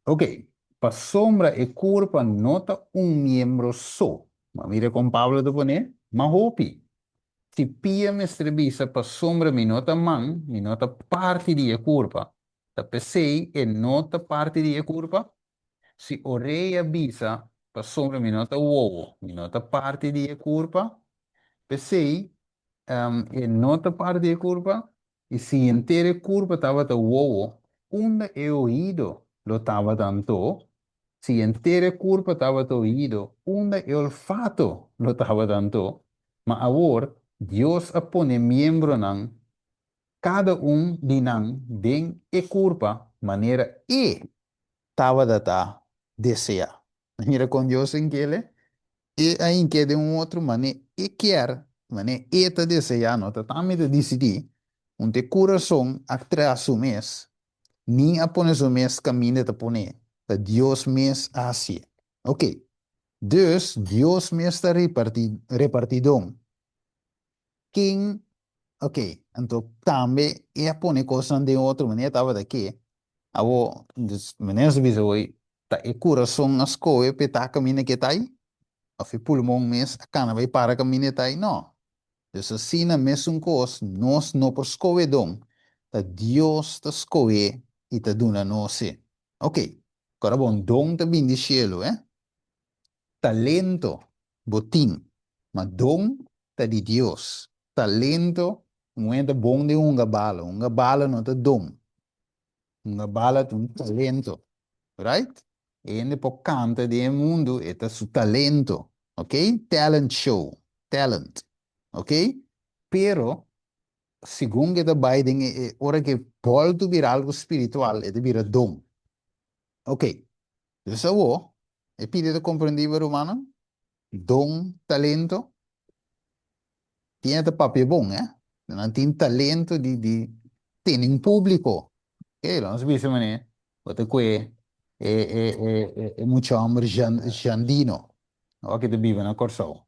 Ok. Para sombra e corpo nota um membro só. Mas mira com Pablo de poner. Mas hopi. Se pia me estrebisa para sombra mi nota man, mi nota parte di curva. Da pensei e nota parte di curva. Se oreia bisa para sombra mi nota uovo, mi nota parte di curva. Pensei e nota parte di curva. E se inteira curva estava da uovo, onde é ouído lo estava tanto. Se inteira curva estava da ouído, onde é olfato lo estava tanto. Mas agora, Deus pone miembro nan, cada de nan, den e curva, maneira e estava da deseja. Mira com Deus em que ele, e aí que de outro maneira e quer, maneira e te deseja, não, tá também te decidir, te coração atrás o mês, nem a pone o mês caminho te pone, que Deus mês assim. Ok. Dus Deus me está repartido. Quem, ok, então também ia pôr coisas de outra maneira, estava daqui. Abo, dus meneer se bisa hoy, ta e coração as coe pe ta camina que tá aí. Of e pulmão mes, a cana vai para camina tá aí, não. Dus assim na mesma coisa, nós não por escoe dom, ta Deus ta escoe e ta duna nós. Ok, agora bom, dom ta vem de cielo, talento, botín, mas dom tá de Deus. Talento não é bom de uma bala não é dom. Uma bala tem um talento, right? E ainda por canta de mundo é su talento, ok? Talent show, talent, ok? Pero, segundo que Biden, ora que volta vir algo espiritual, é de vir dom. Ok, então, é pedido compreender, humano? Dom, talento, tiene de papel bom, não tem talento tem um público. Que não se vê mané, outra coisa é muito homem jandino, o que te vive na Corsão,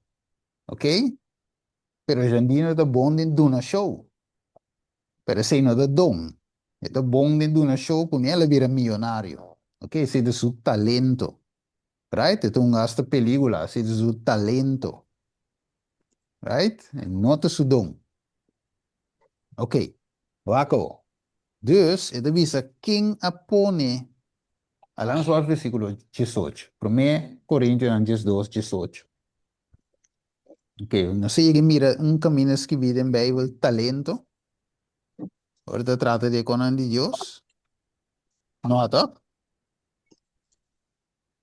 ok? Pero jandino é bom de uma show, pero se não é dom, é bom de uma show com ele vira milionário, ok? Se de seu talento, right? É um gasto película, se de seu talento, right? Não é seu dom. Ok, Waco. Dus, het visa quem apone, alans o versículo 18, 1 Coríntios 12, 18. Ok, não sei que mira um caminho escrito em Bíblia, talento, ahorita trata de economia de Deus, nota,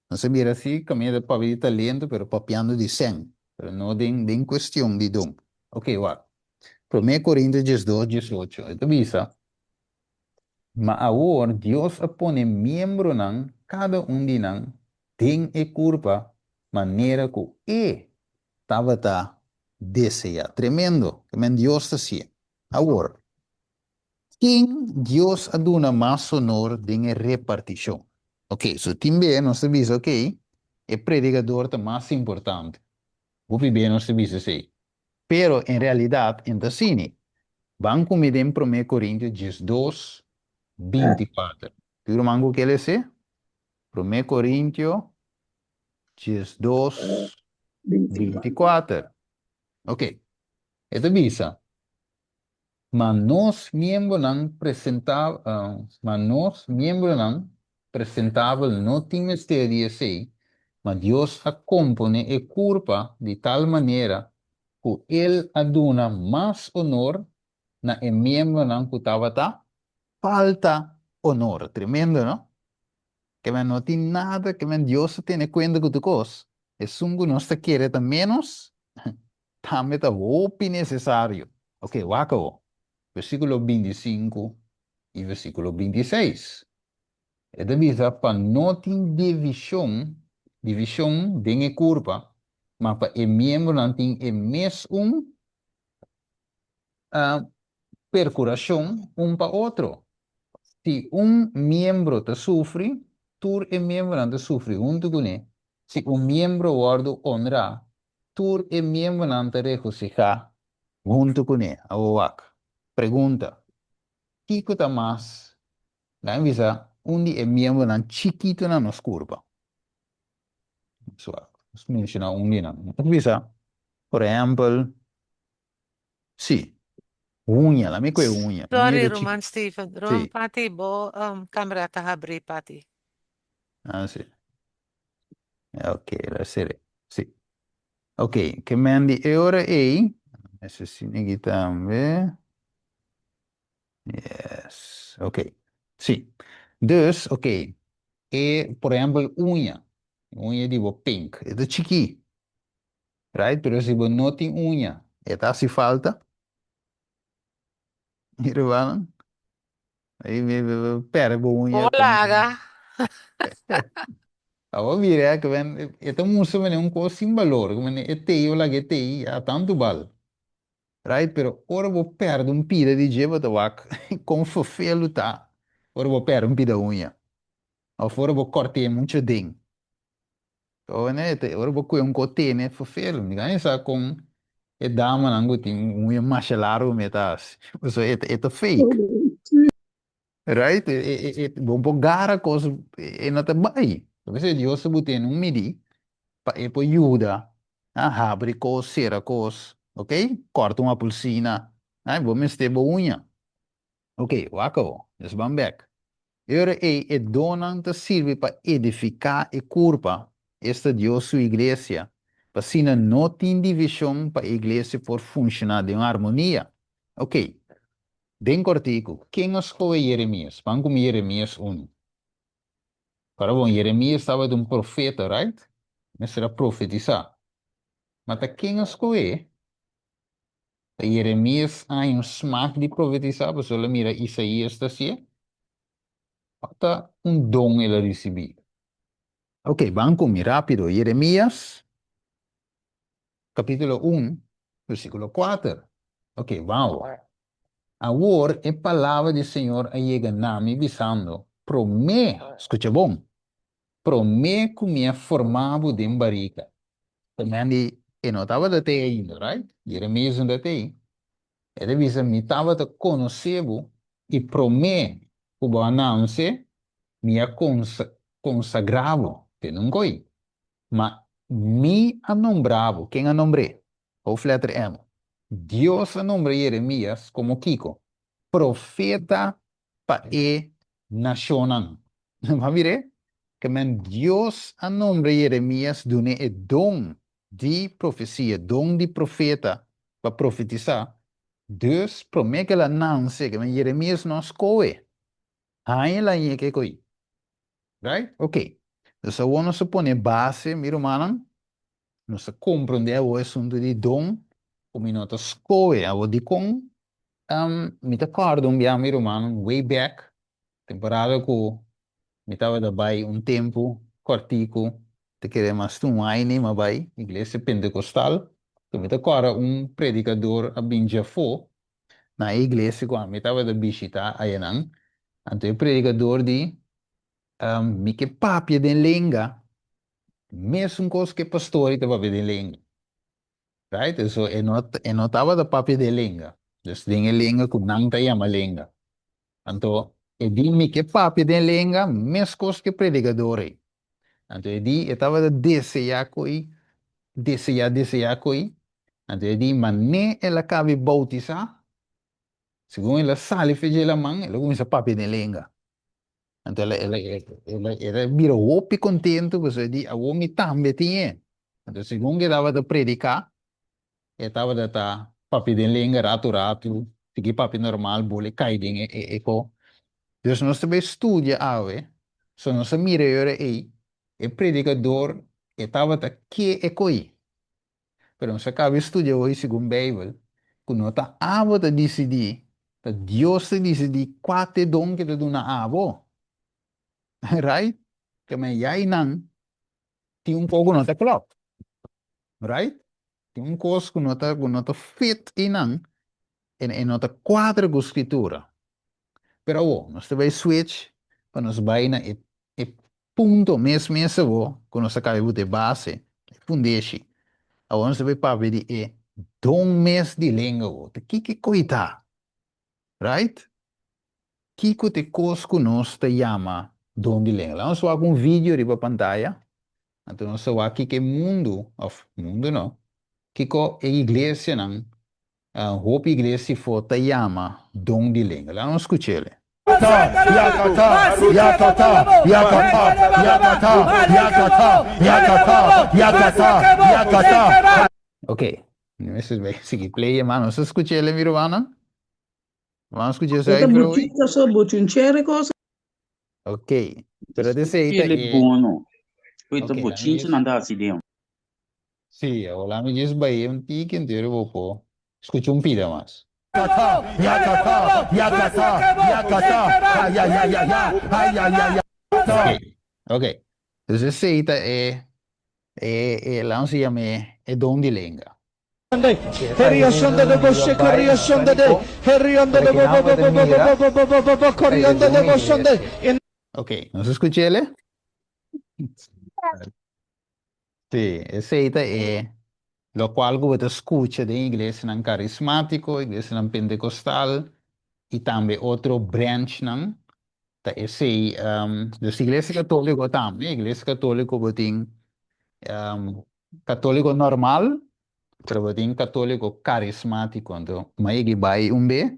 não se mira assim, caminho de papel de talento, pero papiando de 100, pero não de questão de dom. Ok, wa. 1 Coríntios 12, 18, het visa. Mas agora Deus pone membro ng cada de nang tem e curva maneira que e estava deseja. Tremendo. Que Deus assim. Agora, quem Deus aduna mais honor em repartição? Ok, so também nós sabemos, ok, é predicador é mais importante. O bem nós sabemos assim. Pero, em realidade, em cine, vamos comer em 1 Coríntios 12, 24. Puro mango que ele sei? 1 Coríntios 12, 24. 24. Ok. Ito bisa. Manos miembro ng presentable, manos miembro ng presentable no tem misterio sei, mas Dios acompone e curva de tal manera que Él aduna más honor na e miembro ng kutawata falta honor. Tremendo, ¿no? Que no tiene nada, que Dios tiene cuenta con tu cosa. Es un no te quiere tan menos, también te opi necesario. Ok, wako. Versículo 25 y versículo 26. Es de visa para no tener división de curva, mas para el miembro no tiene el mes percuración un para otro. Si un miembro te sufre, tú el miembro no te sufre junto con Si un miembro guarda honra, tú el miembro no te regocija junto com ele, a OAC. Pergunta, Kiko está mais, lá visa, onde é membro nan chiquito na nos curva. So, menciona onde não. Visa, por exemplo, sim, unha, lá me coi unha, unha Sorry, de Roman chiquito. Stephen. Roman Sim, pati bo camera kahabri pati. ah, sim. Ok, la serie. Sì. Ok, che mandi e ora E. Adesso si neghi tambe. Yes. Ok. Sì. Dus, ok. E, por exemplo, unha. Unha digo pink. É de chiqui. Right? Pero se você não tem unha, é tá se falta. Irvana. Aí pera, bo unha com. Olaga. Ava vira que vem. É tão musa, mas é um coisa sem valor. Como é teio lá que teio, há tanto bal. Right? Pero ora vou perder um pida de jeba da wak, com fofelo tá. Ora vou perder um pida unha. Ou fora vou cortar muito ding. Ou né, ora vou comer um cote, né, fofelo. Ninguém sabe com é dama não tem unha machelaro metas. Isso é fake. Right? Vou gara coisa é não tá bem. Você Deus se botar um midi para é para ajuda. Ah, abre coisa, cera coisa, ok? Corta uma pulsina. Aí vou mexer a unha. Ok, wako, dus van back. Ora e donante sirve para edificar e curva esta Dios sua igreja, para sina não tem divisão para a igreja por funcionar de uma harmonia. Ok, bem cortico, quem escolhe Jeremias? Vamos com Jeremias 1. Para bom, Jeremias estava de um profeta, right? Mas era profetizar. Mas a quem escolhe? A Jeremias há um smack de profetizar, você mira Isaías está assim, há um dom ele recebeu. Ok, vamos comigo rápido. Jeremías, capítulo 1, versículo 4. Ok, vamos. Agora, a palavra do Senhor chega a mim, dizendo: Promê, escuta bom, promê que me formava de barica. Também, eu não estava até ainda, right? Jeremias não está aí. Ele diz: me estava a conhecer e promê que o anúncio me consagrava. Tem um coi. Mas me anombrava, quem anombrei? O letra M. Dios anombrou Jeremias como Kiko, profeta para e nacional. Vamos ver? Que men Dios anombrou Jeremias dune e dom de profecia, dom de profeta para profetizar. Deus promete que ela não se que men Jeremias não escolhe. Aí ela é que coi. Right? Ok. Então, vamos supor base, meu irmão, nós compreendemos o assunto de dom, como nós escolhemos de com, me recordo um dia, meu irmão, way back, temporada que me estava da bai um tempo, cortico, te queremos um ano, mas bai, igreja pentecostal, que me recordo um predicador a Binjafo, na igreja, quando me estava da visitar, aí não, então o predicador de, me que papia de língua, mesmo coisa que pastor estava de língua. Right? So, notava da papi de lenga. Dus dinge lenga ku nang tayama lenga. Anto, e di mi che papi de lenga, mes cos che predicadore. Anto, e di, e tava da desse ya coi. Anto, e di, ma ne e la cavi bautisa, secondo la sali fece la man, e lo comincia papi de lenga. Anto, ela vira opi contento, perché di, a uomi tambe tinha. Anto, secondo che dava da predicar, e tava da ta papi den lenga rato, tiki papi normal bole kai ding eko. Dus nós também estudia ave, so nós mira ora e predicador e tava ta que ekoi. Pero nós acaba estudia hoje segundo Bible, quando ta avo ta decidi, ta Dios te decidi quate don que te dona avo, right? Que me yai nang ti un pouco nota clock, right? Ti un cos con nota fit inang en nota quadra com escritura. Pero nós também switch para nos vai na e ponto mesmo esse vou quando nós acabamos de base fundeixe. Agora nós vai para ver Dom mes di lenga o. Te kiki koita. Right? Kiko te cosco nos te llama don di lenga. Vamos a ver un vídeo riba pantalla. Então nós vamos aqui que mundo, of mundo não, que a igreja não, a roupa igreja for te llama don di lenga. Lá não escute ele. Ok, esse vai seguir play, mano. Você escute ele, meu irmão? Vamos escutar isso aí, Esta bro. botita só botinchera cosa. Ok, pero desse aí Ele é... bono. Kuita Ok, lá me bochinche diz... nanda acidente. Sim, lá me diz bem, um tique inteiro, vou pôr. Escute um pida mais. Ok, ok. Dus de seta lá se chama é dom de lenga. Herionda de Bosche, Corionda de Herionda de Corionda de Bosche. Ok, nós escute ele? Sim, essa é lo qual você escuta de igreja não carismático, igreja não pentecostal e também outro branch não. Tá, esse dus igreja católica também, igreja católica botin católico normal, pero botin católico carismático, então, mas ele vai B,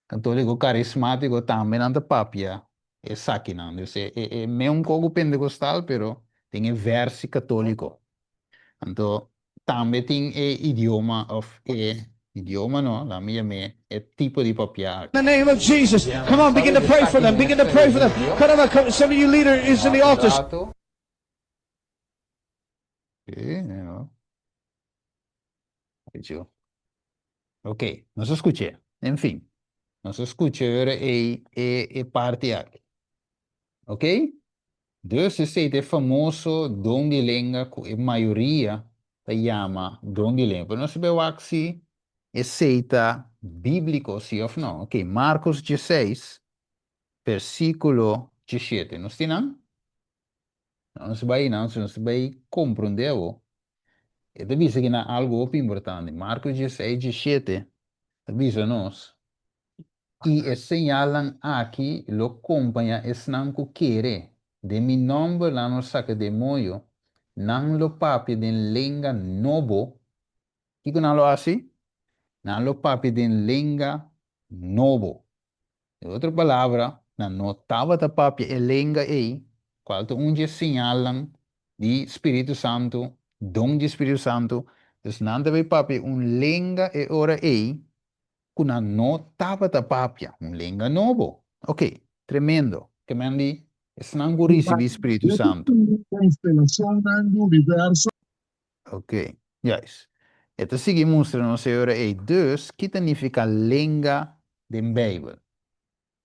católico carismático também não te papia, é saki não, dus é mesmo como pentecostal, pero tem versi católico. Então, também tem idioma, idioma não, lá me é tipo de papiar. In the name of Jesus, come on, begin to pray for them. Begin to pray for them. Some of you leaders in the altars. Não. Ok, não se escute. Enfim, não se escute agora e parte aqui. Ok? Dus esse é famoso dom de língua que a maioria te chama dom de língua. Não sabemos se é seita bíblico, sim ou não. Ok, Marcos 16, versículo 17. Não está não? Não se vai não, não se vai compreender. E te dice que há algo importante. Marcos 16, 17. Te dice nós. E señalan aqui, lo acompanha, es não que quere. De mi nombre, la no saca demonio. Não lo papi den lenga novo. Que não lo hace? Não lo papi den lenga novo. Em outra palavra, não notava da papi e lenga aí, qual te onde señalan de Espírito Santo, dom de Espírito Santo. Dus não deve papi lenga e ora aí, kuna no tava da papia, lenga novo. Ok, tremendo. Que mandi, snangu recebi Espírito Santo. Constelação do universo. Ok, yes. Então seguimos mostrando, senhora, e dus, que significa lenga de Bijbel.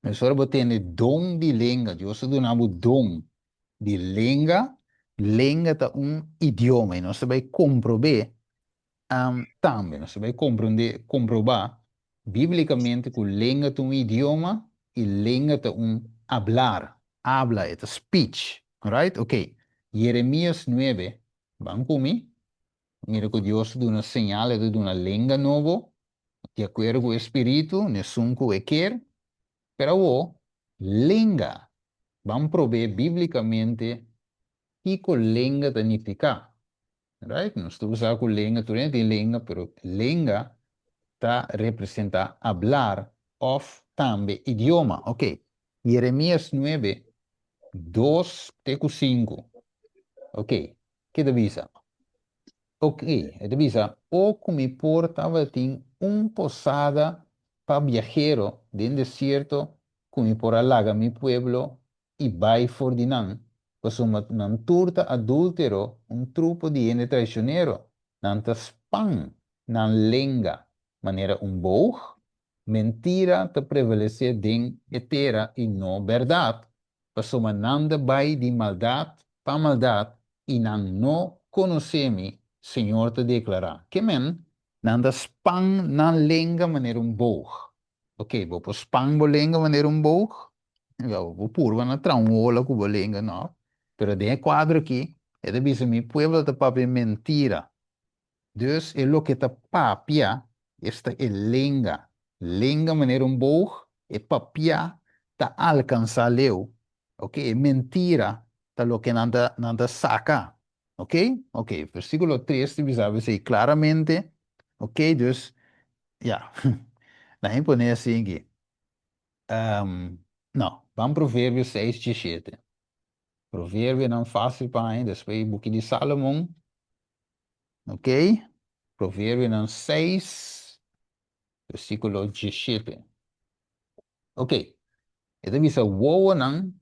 Nós só temos dom de lenga, eu só donavo dom de lenga, lenga é idioma, e nós vai comprovar também, nós vai comprovar biblicamente que língua é idioma e língua é hablar, habla, é speech, right? Ok. Jeremias 9, vamos comigo? Mira que Deus dá uma señal, de uma língua nova, de acordo com o Espírito, nessun que quer, pero língua, vamos prover biblicamente que língua significa, right? Não estou usando com língua, tu não tem língua, pero língua está representa hablar of também idioma, ok? Jeremias 9, 2 até 5, ok? Que divisa? Ok, divisa, o como portava tem posada para viajero del desierto, como por alaga mi pueblo y vai fordinan, pues una turta adúltero, un trupo de gente traicionero, nanta span, nan lenga, manera boog, mentira te prevalecer den etera y no verdad, pues nanda vai de maldad pa maldad y nan no conocemi, Senhor te declara, que men, nanda spang nan lenga maneira boog. Ok, vou pôr spang bo lenga maneira boog. Vou purva na tranwola com bo lenga, não. Pero de quadro aqui, é de bisa mi pueblo te papi mentira. Dus é lo que tá papia, esta é lenga. Lenga maneira um boog, é papia, tá alcançar leu. Ok? É mentira, tá lo que nanda saca. Ok? Ok, versículo 3 divisava aí claramente. Ok, dus, ja. Na gente põe assim aqui. Não, vamos Provérbios 6, 17. Provérbio não fácil para ainda, depois book de Salomão. Ok? Provérbio não 6, versículo 17. Ok. Ito bisa wowo ng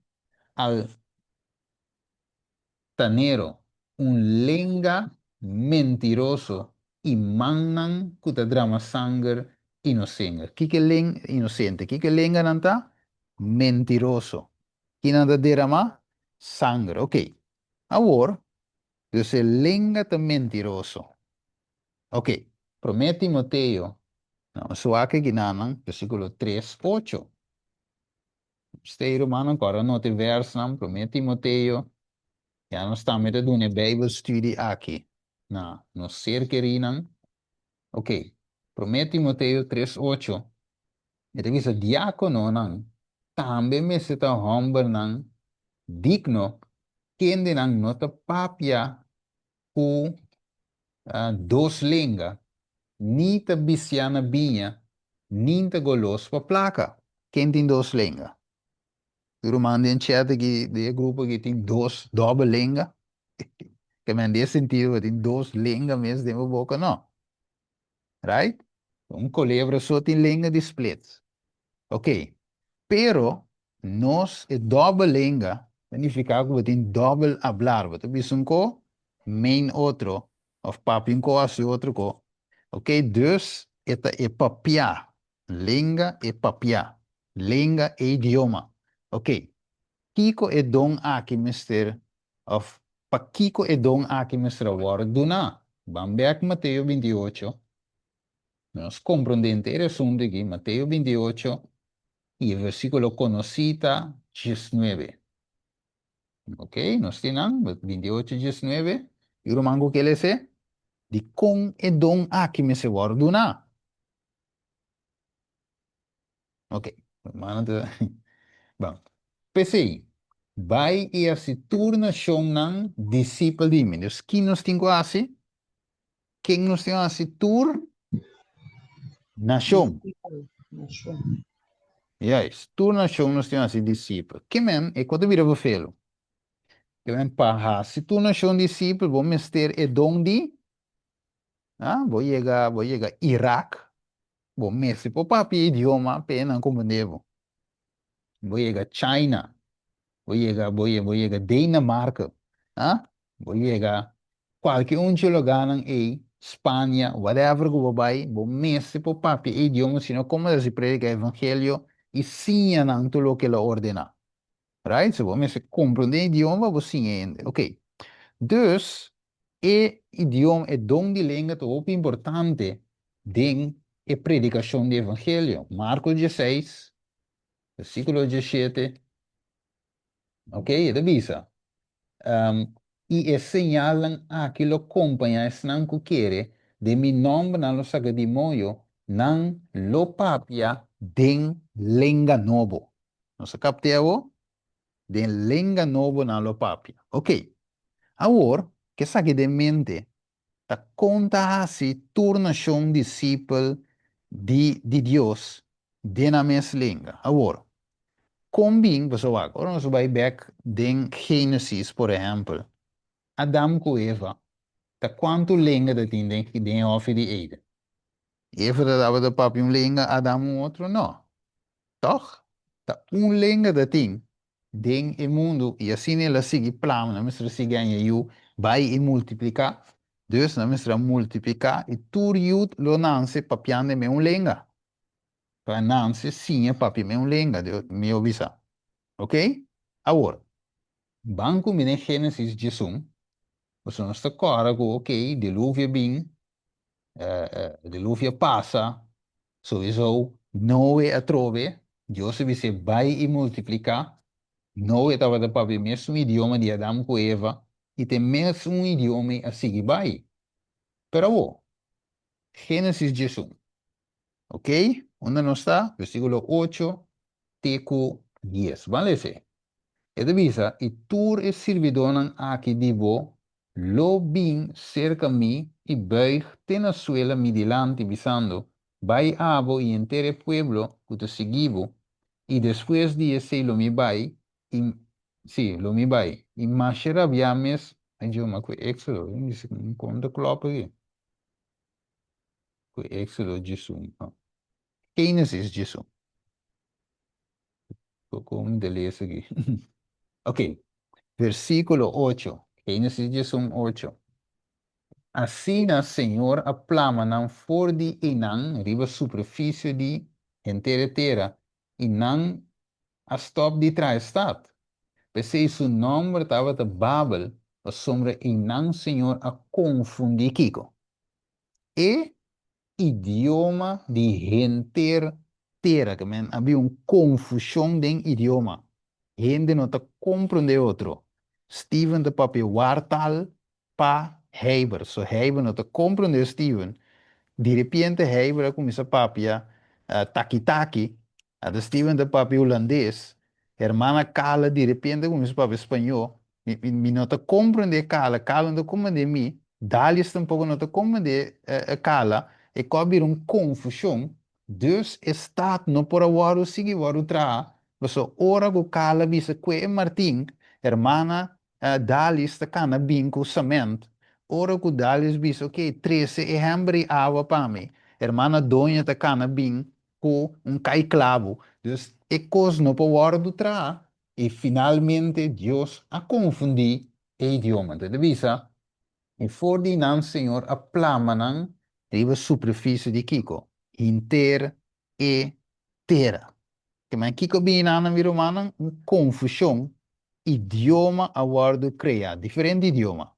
altanero, un lenga mentiroso y manang kutadrama sanger inocente. Kike leng inocente. Kike lenga nanta mentiroso. Kinanda derama sangre. Ok. Ahora, dus el lenga te mentiroso. Ok. Promete Timoteo. No, suake ginanang, versículo 3, 8. Stay romano ancora note vers nam promete Timoteo. Ja, non sta met doen een bijbelstudie aqui. Nou, no cerquerinan. Ok. Promete Timoteo 3:8. Het is een diacono nan. Tambe me seta homber nan. Digno. Kende nan nota papia. Ku dos lenga. Nita bisiana binha. Ninta golos pa placa. Kende dos lenga. Romano in chat que de grupo que tem dois double lenga. Que me dê sentido, tem dois lenga mesmo dentro da boca, não. Right? Um culebra só tem lenga de splits. Ok. Pero, nós é double lenga, significa que tem double hablar. Você bisa um co, main outro, of papi um co, assim outro co. Ok? Dus, esta é papia. Lenga é papia. Lenga é idioma. Ok. Kiko e dong aki mister of pa Kiko e dong aki mister award duna. Bambeak Mateo 28. Nos comprendente el asunto aquí, Mateo 28 y el versículo conocida 19. Ok, nos tienen 28, 19. Y lo mango que le sé. Di con e don aki mister award duna. Ok, mano de... Bom. PCI. Vai e a se turna shonang disciple di me. Dus quem nos tem quase? Quem nos tem assim tur na shon. Yes, tur na shon nos tem assim disciple. Que men e quando vira vo felo. Que men pa se tur na shon disciple, vou mester e dom di. Ah, vou chegar Iraque. Vou mester po papi idioma pena compreendebo. Vou chegar China. Vou chegar Dinamarca. Ah, vou chegar qualquer lugar em Espanha, whatever que vou vai, vou mestre por papi idioma, sino como se predica o evangelho e sim não tudo o que ele ordena. Right? So, vou mestre compreender idioma, vou sim ainda. Ok. Dus, idioma é dom de língua muito importante em a predicação do evangelho. Marcos 16, versículo 17. Ok, é da visa. E señalan a que lo compañías nan quiere de mi nombre nan lo saca de moyo nan lo papia den lenga novo. ¿No se capteo? Den lenga novo nan lo papia. Ok. Ahora, que saque de mente, ta conta si turnación disciple de Dios de na mes lenga. Ahora, combin, pues ahora nos vai back den Genesis, por ejemplo. Adam com Eva, tá quanto lenga da tem den off de Eden. Eva da dava da papi lenga, Adam outro não. Toch? Tá lenga da tem den e mundo e assim ela sigue plano, na mestra sigue ganha you, vai e multiplicar. Dus na mestra multiplicar e tur yut lo nanse papiande me lenga. Para nanse sim papi me lenga, de me obisa. Ok? Agora, banco mine Gênesis 1. Você não está claro, ok, dilúvio bem, dilúvio passa, sowieso, Noé a trove, Deus se vai e multiplicar, Noé estava da para o mesmo idioma de Adão com Eva, e tem mesmo idioma a seguir vai. Pero, Génesis 18. ¿Ok? ¿Dónde no está? Versículo 8, teco 10. ¿Vale? Sí. E divisa, e tur e servidonan aqui divo, lo bin cerca mi, e buig tena suela mi delante visando, vai abo y entere pueblo, que te seguivo, y después de ese lo mi vai, y, sí, lo mi vai, y mashera viames, ay yo me acuerdo, Éxodo, quando kloppen aqui? Éxodo, Jesus, Gênesis, Jesus, como de ler isso aqui. Ok, versículo 8, Gênesis 18. Assim, o Senhor aplama não for de Enan, riba superfície de inteira terra, e não a stop de trás está. Pensei, seu nome estava de Babel, a sombra Enan, Senhor, a confundir Kiko. E idioma de gente terra, que man, havia uma confusão de idioma. Gente não te compreende outro. Steven de papel wartal pa Heiber. So Heiber não te compreende Steven. De repente Heiber começa papia taki-taki. De Steven de papel holandês. Hermana Kala de repente começa papel espanhol. Mi não te compreende Kala. Kala não te compreende mi. Dali tampouco não te compreende Kala. E cobre confusão. Dus staat no por agora seguir o tra. So ora go Kala bisa que Martin, hermana Dali está cana binco cement. Ora ku dalis bis, ok, 13 e hambri awa pami. Hermana Donha ta cana bin com cai clavo. Dus e cos no po do tra. E finalmente Deus a confundi e idioma. Te visa? E for di nam Senhor a plamanan riva superfície de Kiko. Inter e terra. Que man Kiko binana viromanan confusão. Idioma a wardo crea. Diferente idioma.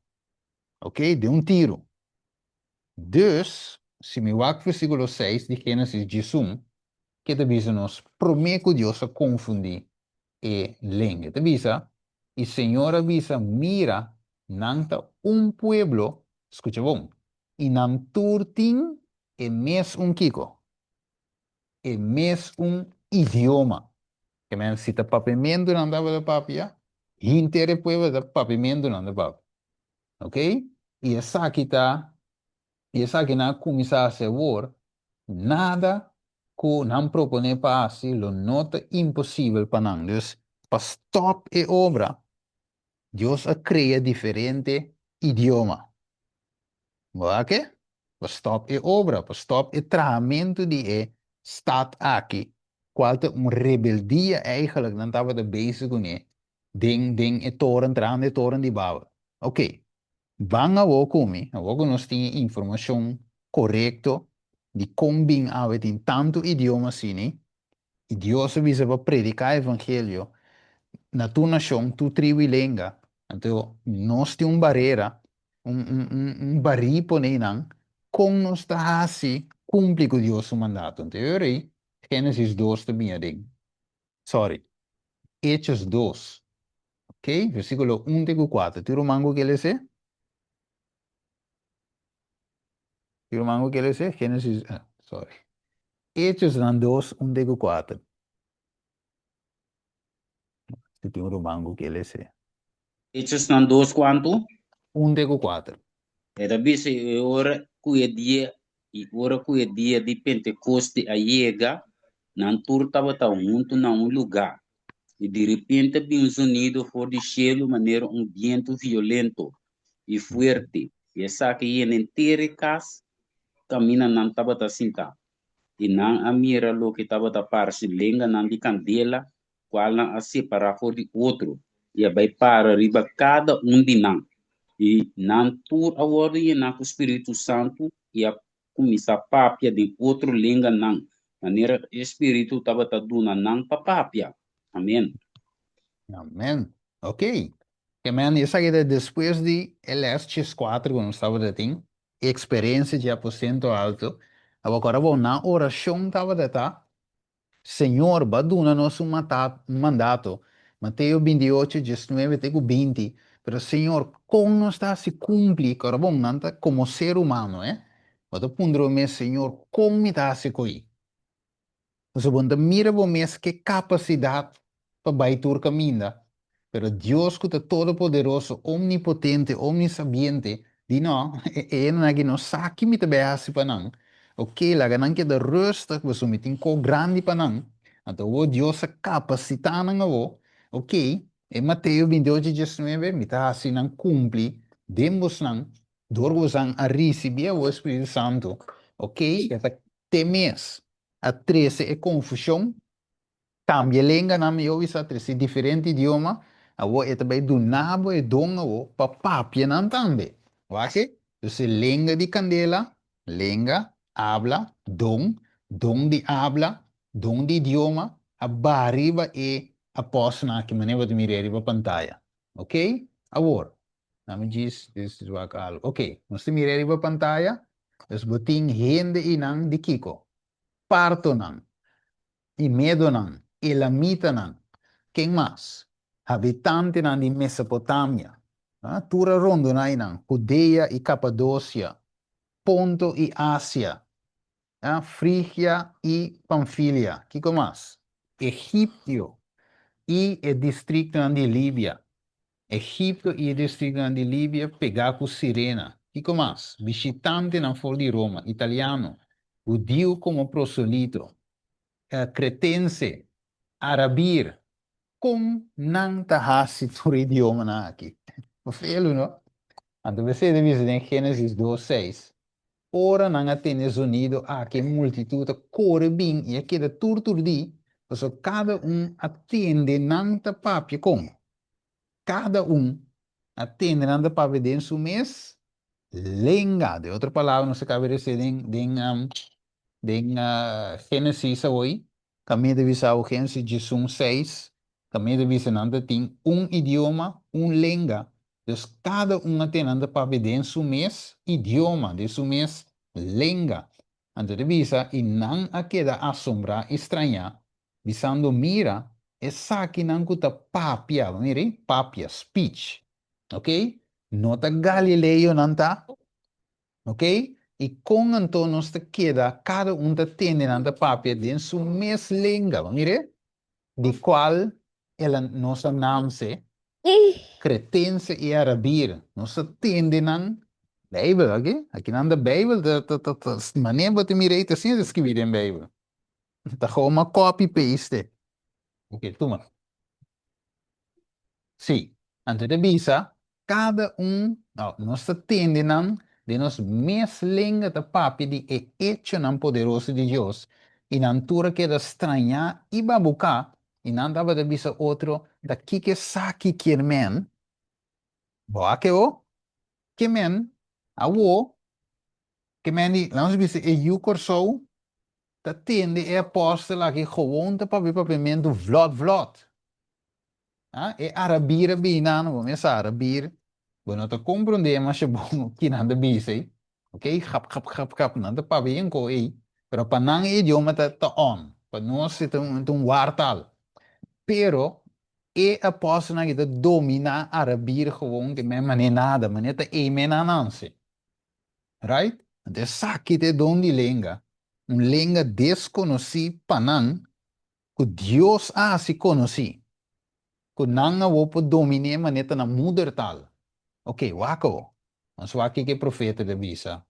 Ok? De tiro. Dus, se me wak versículo 6 de Gênesis 18, que te visa nos prometo Deus a confundir e lenge. Te visa, e Senhor avisa, mira, nanta pueblo, escucha bom, e nam turtin e mes kiko, e mes idioma. Que men cita papimento não dava da papia, intere pueblo da papimento não da papia. Ok? E essa aqui está. E essa que na começar a ser nada que não propõe para si, lo nota impossível para nós. Dus, para stop e obra, Deus a cria diferente idioma. Wat que? Para stop e obra, para stop e tratamento de staat aqui. Qual é uma rebeldia eigenlijk, dan estava de bezig com ding e toren de bouwen. Ok. Van a kumi, a nós tem informação correta de como bem em tanto idioma assim, e Deus avisa para predicar o evangelho na tua nação, tu tribo e língua. Então, nós temos barreira, barri não, como nós está assim, cumprir com Deus o mandato. Então, eu rei, Gênesis 2 também é sorry, Hechos 2, ok? Versículo 1 e 4. Tu romango que ele sei? Firmango que ele dice, Génesis, sorry. Hechos dan 2, 1 de 4. Este tem um romango que ele dice. Hechos nan dos quanto? 1 de 4. Era bise ora cuia dia de Pentecoste a chega, nan tur tava ta junto na lugar. E de repente vi sonido for de cielo maneira vento violento e forte. E essa que ia inteira casa, camina nan tava ta sinta. E nan a mira lo que tava ta parse lenga nan de candela, qual nan a separar for de outro. E a vai para riba cada de nan. E nan tur a ordem na com o Espírito Santo e a começar papia de outro lenga nan. Maneira Espírito tava ta duna nan pa papia. Amém. Amém. Ok. Que man, essa aqui é depois de Elestes 4, quando estava de tem, experiência de aposento alto. Agora, bom, na oração estava de tá. Senhor, baduna-nos mandato. Mateus 28, 19, até 20. Pero, Senhor, como está se cumpre? Agora, bom, nanta como ser humano, Wat pondro mes, Senhor, como me dá se coi? Você bota mira bo mes que capacidade para baitur caminda. Pero Dios que é todo poderoso, omnipotente, omnisabiente, di no, não é que não sabe me te beasi para não. Ok, lá que da rustig, você me tem co grande para não. Então, o Deus é capacitado na o, ok, em Mateus 28:19, me tá assim não cumpre, demos não, dormos a receber o Espírito Santo, ok, essa temes a 13 é confusão, cambia língua na minha visa 13 diferente idioma, a wo é também do nabo e donga wo pa papia nan tambe. Ok? Então, língua de candela, língua, habla, dom de habla, dom de idioma, a bariba e a posna que maneira de mirar a pantalla. Ok? Agora, nome diz, this is what I ok, nós mirar a pantalla, nós botin rende inang de Kiko. Parto nan, e medo nan, elamita nan. Quem mais? Habitante nan de Mesopotâmia. Tura rondo nan, Judeia e Capadócia, Ponto e Ásia, Frígia e Panfilia. Que mais? Egipto e o distrito nan de Líbia. Egipto e o distrito nan de Líbia pegar com Sirena. Que mais? Visitante nan for de Roma, italiano. Judeu como prosélito. Cretense, Arabir, com não tahasi por idioma na aqui. Felo, não? Então você deve ver em Gênesis 2:6. Ora não atenes unido a que multitude corre bem e aqui da turturdi, porque cada atende nanta papia com. Cada atende nanta papia dentro do mês, lenga. De outra palavra, não se cabe dizer Gênesis hoje, caminho de visão Gênesis 16, caminho de visão nanda tem idioma, língua. Então, cada tem nanda para ver su mês idioma, de su mês língua. Então, de visa, e não a queda assombrar, estranhar, visando mira, essa que não cuta papia, mire, papia, speech, ok? Nota Galileu não tá, ok? E com então nós queda cada tem na papel dentro sua mesma língua, mire, de qual ela nossa nome se cretense e arabir, nós tende na Bíblia, ok? Aqui na Bíblia, maneira que mire, tá assim escrever em Bíblia, tá com uma copy paste, ok? Toma. Sim, antes de visa, cada nós tende de nós mesma língua de papi de hecho não poderoso de Deus, e na altura que da estranhar e babucar, e não dava de visa outro, daqui que saque que men, boa que men, a wo, que men, vamos dizer, e o corso, da tende é apóstola que gewoon de papimento vlot. E arabir binano, começa a arabir. Bueno, te compreender, mas é bom que nada bise, ok? Rap, nada para bem com aí. Pero para não idioma tá on, para nós se tem wartal. Pero a persona que domina arabir gewoon que me mane nada, mane tá menananse, right? Então saque de donde língua, língua desconhecida para não, que Deus se conhece. Que não o domine maneta na mothertaal. Ok, wako. Mas waki que profeta de visa.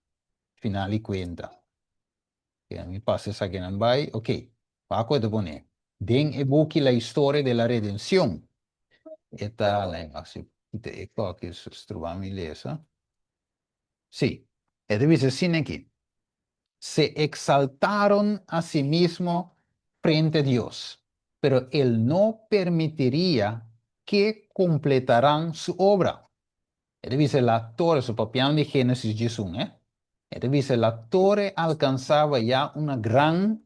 Final e conta. Que me passa essa aqui não vai. Ok. Wako de boné. Den e boki la história de la redención. Eta la assim. Ite que struvami lesa. Sí. E de visa sin aqui. Se exaltaron a sí mismo frente a Dios, pero él no permitiría que completaran su obra. Dice la torre, su papiano de Génesis 11, dice la torre alcanzaba ya una gran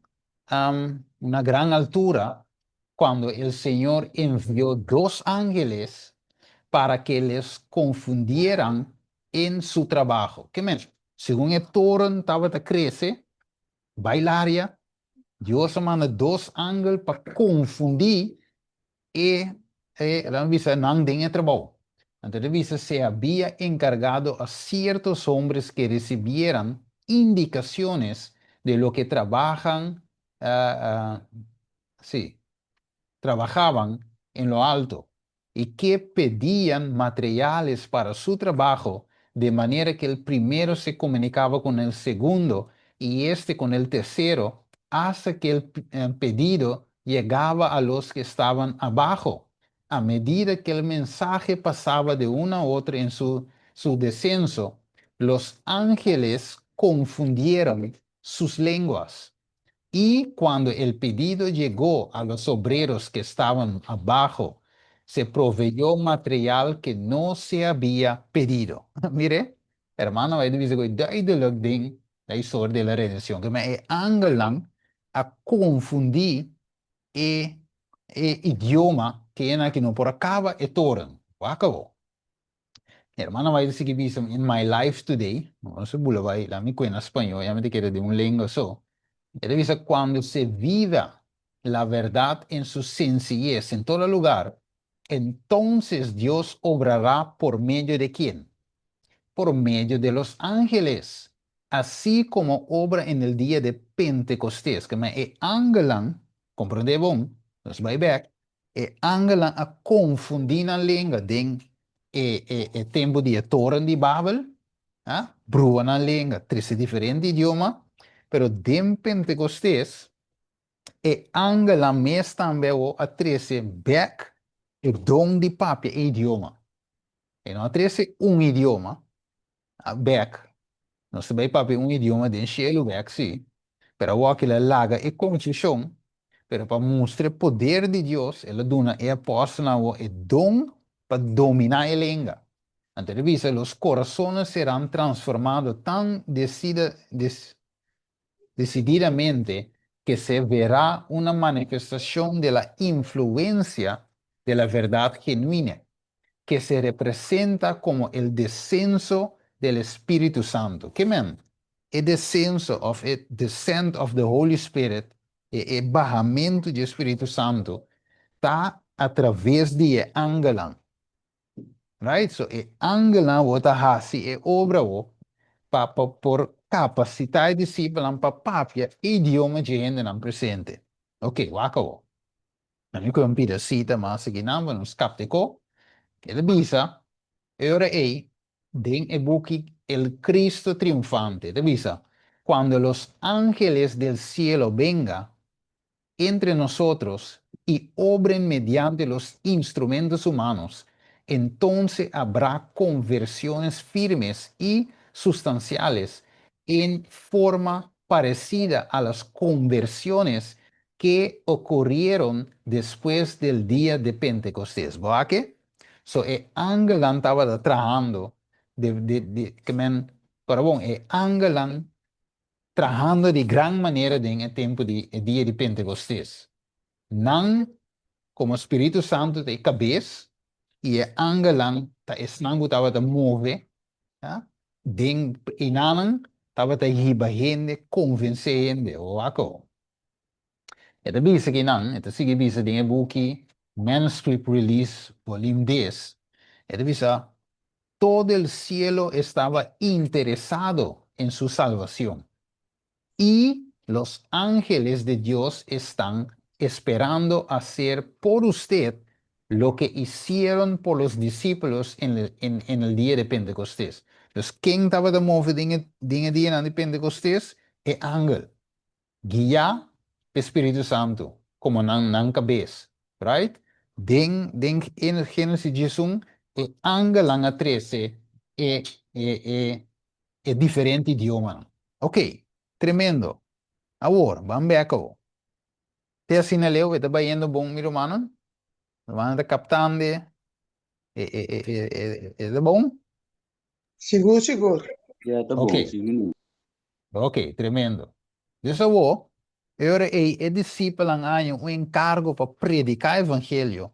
altura cuando el Señor envió 2 ángeles para que les confundieran en su trabajo. ¿Qué menos? Según el torre estaba de crecer, bailaria, Dios manda 2 ángeles para confundir y la visa no tiene trabajo. Entonces se había encargado a ciertos hombres que recibieran indicaciones de lo que sí, trabajaban en lo alto y que pedían materiales para su trabajo, de manera que el primero se comunicaba con el segundo y este con el tercero, hasta que el pedido llegaba a los que estaban abajo. A medida que el mensaje pasaba de una a otra en su descenso, los ángeles confundieron sus lenguas. Y cuando el pedido llegó a los obreros que estaban abajo, se proveyó material que no se había pedido. Mire, hermano, hij is een duidelijk ding, hij soort de la redención, que me angelang a confundir idioma que en que no por acaba e toren. Acabou. Hermano, vai dizer que in my life today, no se bula vai, la mi cuena español, ya me te quiere de un lengua so. Él dice, cuando se viva la verdad en su sencillez en todo lugar, entonces Dios obrará por medio de quién? Por medio de los ángeles, así como obra en el día de Pentecostés, que me angelan, comprende bom, nos vai back, angelan a confundir a língua, den tempo de toren de Babel, bruan a língua, três diferentes idiomas, pero den Pentecostés, angelan mes também o a trece back, e dom de papia idioma. E não a trece idioma, back. Nós também papi idioma de cielo back, sim. Pero o aquela laga e concessão, pero para mostrar o poder de Deus, ela dona e aposta o dom para dominar a língua. Então, os corações serão transformados tão decididamente que se verá una manifestación de la influencia de la verdad genuina, que se representa como el descenso del Espíritu Santo. ¿Qué men? El descenso of it, descent of the Holy Spirit, el bajamento del Espíritu Santo, está a través de angelan. Right? So, angelan wota hasi obra por capacitar discípulos para papia idioma de gente não presente. Ok, wakawo. Na mi ko yung pedacito mas sige naman nos kaptiko. Ele bisa, ora den e buki el Cristo triunfante. Te bisa, cuando los ángeles del cielo venga entre nosotros y obren mediante los instrumentos humanos, entonces habrá conversiones firmes y sustanciales en forma parecida a las conversiones que ocurrieron después del día de Pentecostés. ¿Va que? So, Angelan estaba trabajando que men, pero bueno, Angelan trabajando de gran manera en el tiempo de día de Pentecostés. Não como Espírito Santo de cabeça e angelang ta esnangu tava ta move, ja? Ding inanan tava ta hibahende, convencende o ako. Ito bisa kinan, ito sige bisa dinge buki Manuscript Release Volume 10. Ito bisa, todo el cielo estaba interesado en su salvación. Y los ángeles de Dios están esperando hacer por usted lo que hicieron por los discípulos en el día de Pentecostés. Dus quem estava de mover dingen de Pentecostés? É ángel. Guia o Espírito Santo, como nan cabeça. Right? In Gênesis 1, é ángel a 13, é diferente idioma. Ok. Tremendo. Agora, vamos ver aqui. Te assinaleu, está bem bom, meu irmão? Vamos estar captando. É bom? Seguro, seguro. Ja, tá Ok. bom, sim. Ok, tremendo. Dus agora, é discípulo um encargo para predicar o evangelho.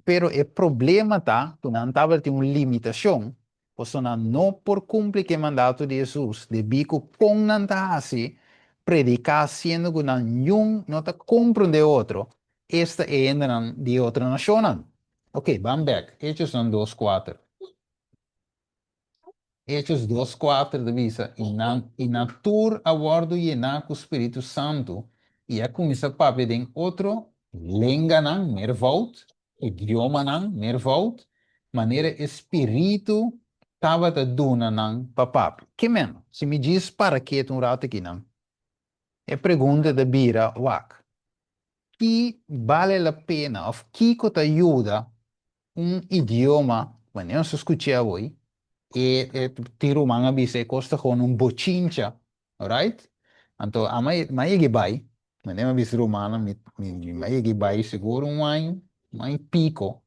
Pero o problema tá, que não estava tendo uma limitação, pois não por cumprir o mandato de Jesus, de bico com não tá assim, predicar sendo que nenhum não está compreende outro, esta é de outra nação. Ok, vamos back. Hechos 2:4. Hechos 2:4 divisa, e na tour abordo llenar com o Espírito Santo, e a começa a den outro, lenga não, mervout, idioma não, mervout, maneira espírito, tava da duna não, papap. Que menos? Se me diz para que um rato aqui não? É pergunta da Bira, wak. Que vale a pena, ou que te ajuda idioma, quando eu escutei hoje, tiro manga bise costa con un bochincha, alright? Então, a mai bai, mas nem bis romana, mai bai seguro um pico,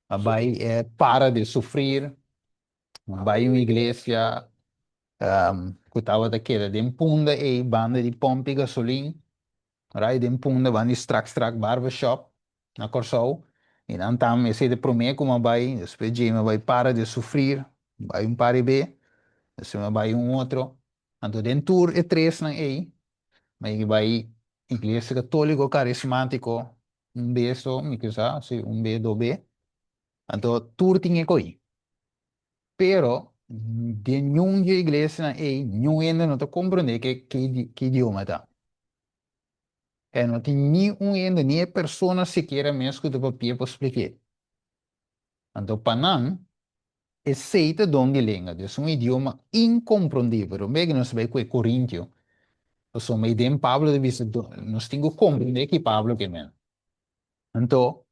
a bai para de sofrer, bai uma igreja, que estava daquela, de punda e banda de pompa e gasolina, right? De punda, van die strak barbershop, na Corsou, e dan tam, esse de prometer como bai, depois de bai para de sofrer, bai pare be, se vai outro. Então, dentro é três na aí, mas vai igreja católico carismático, B só, me quiser, se B, 2B. Então, tudo tinha que ir. Pero, de nenhuma igreja na aí, nenhum ainda não está compreendendo que idioma tá. Não tem nenhum ainda, nem a pessoa sequer mesmo que o papel para explicar. Então, para não, aceita donde língua, é um idioma incompreendível. Bem que nós vai com o Coríntios. So, may din Pablo de vista, nós temos que compreender que Pablo que men. Então,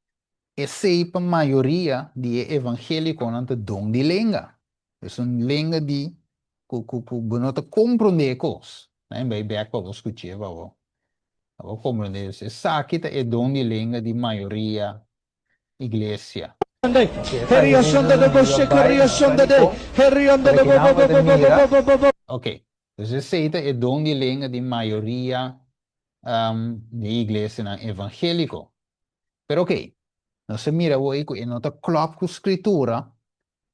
essa é a maioria de evangélicos não tem dom de língua. É uma língua de que não compreender coisas. Né? Bem, back para você escutar, vou compreender. Essa aqui é dom de língua de maioria igreja. Ok. Então, essa é dom de língua de maioria de igreja evangélico. Pero ok, não se mira hoje que não está claro com a escritura,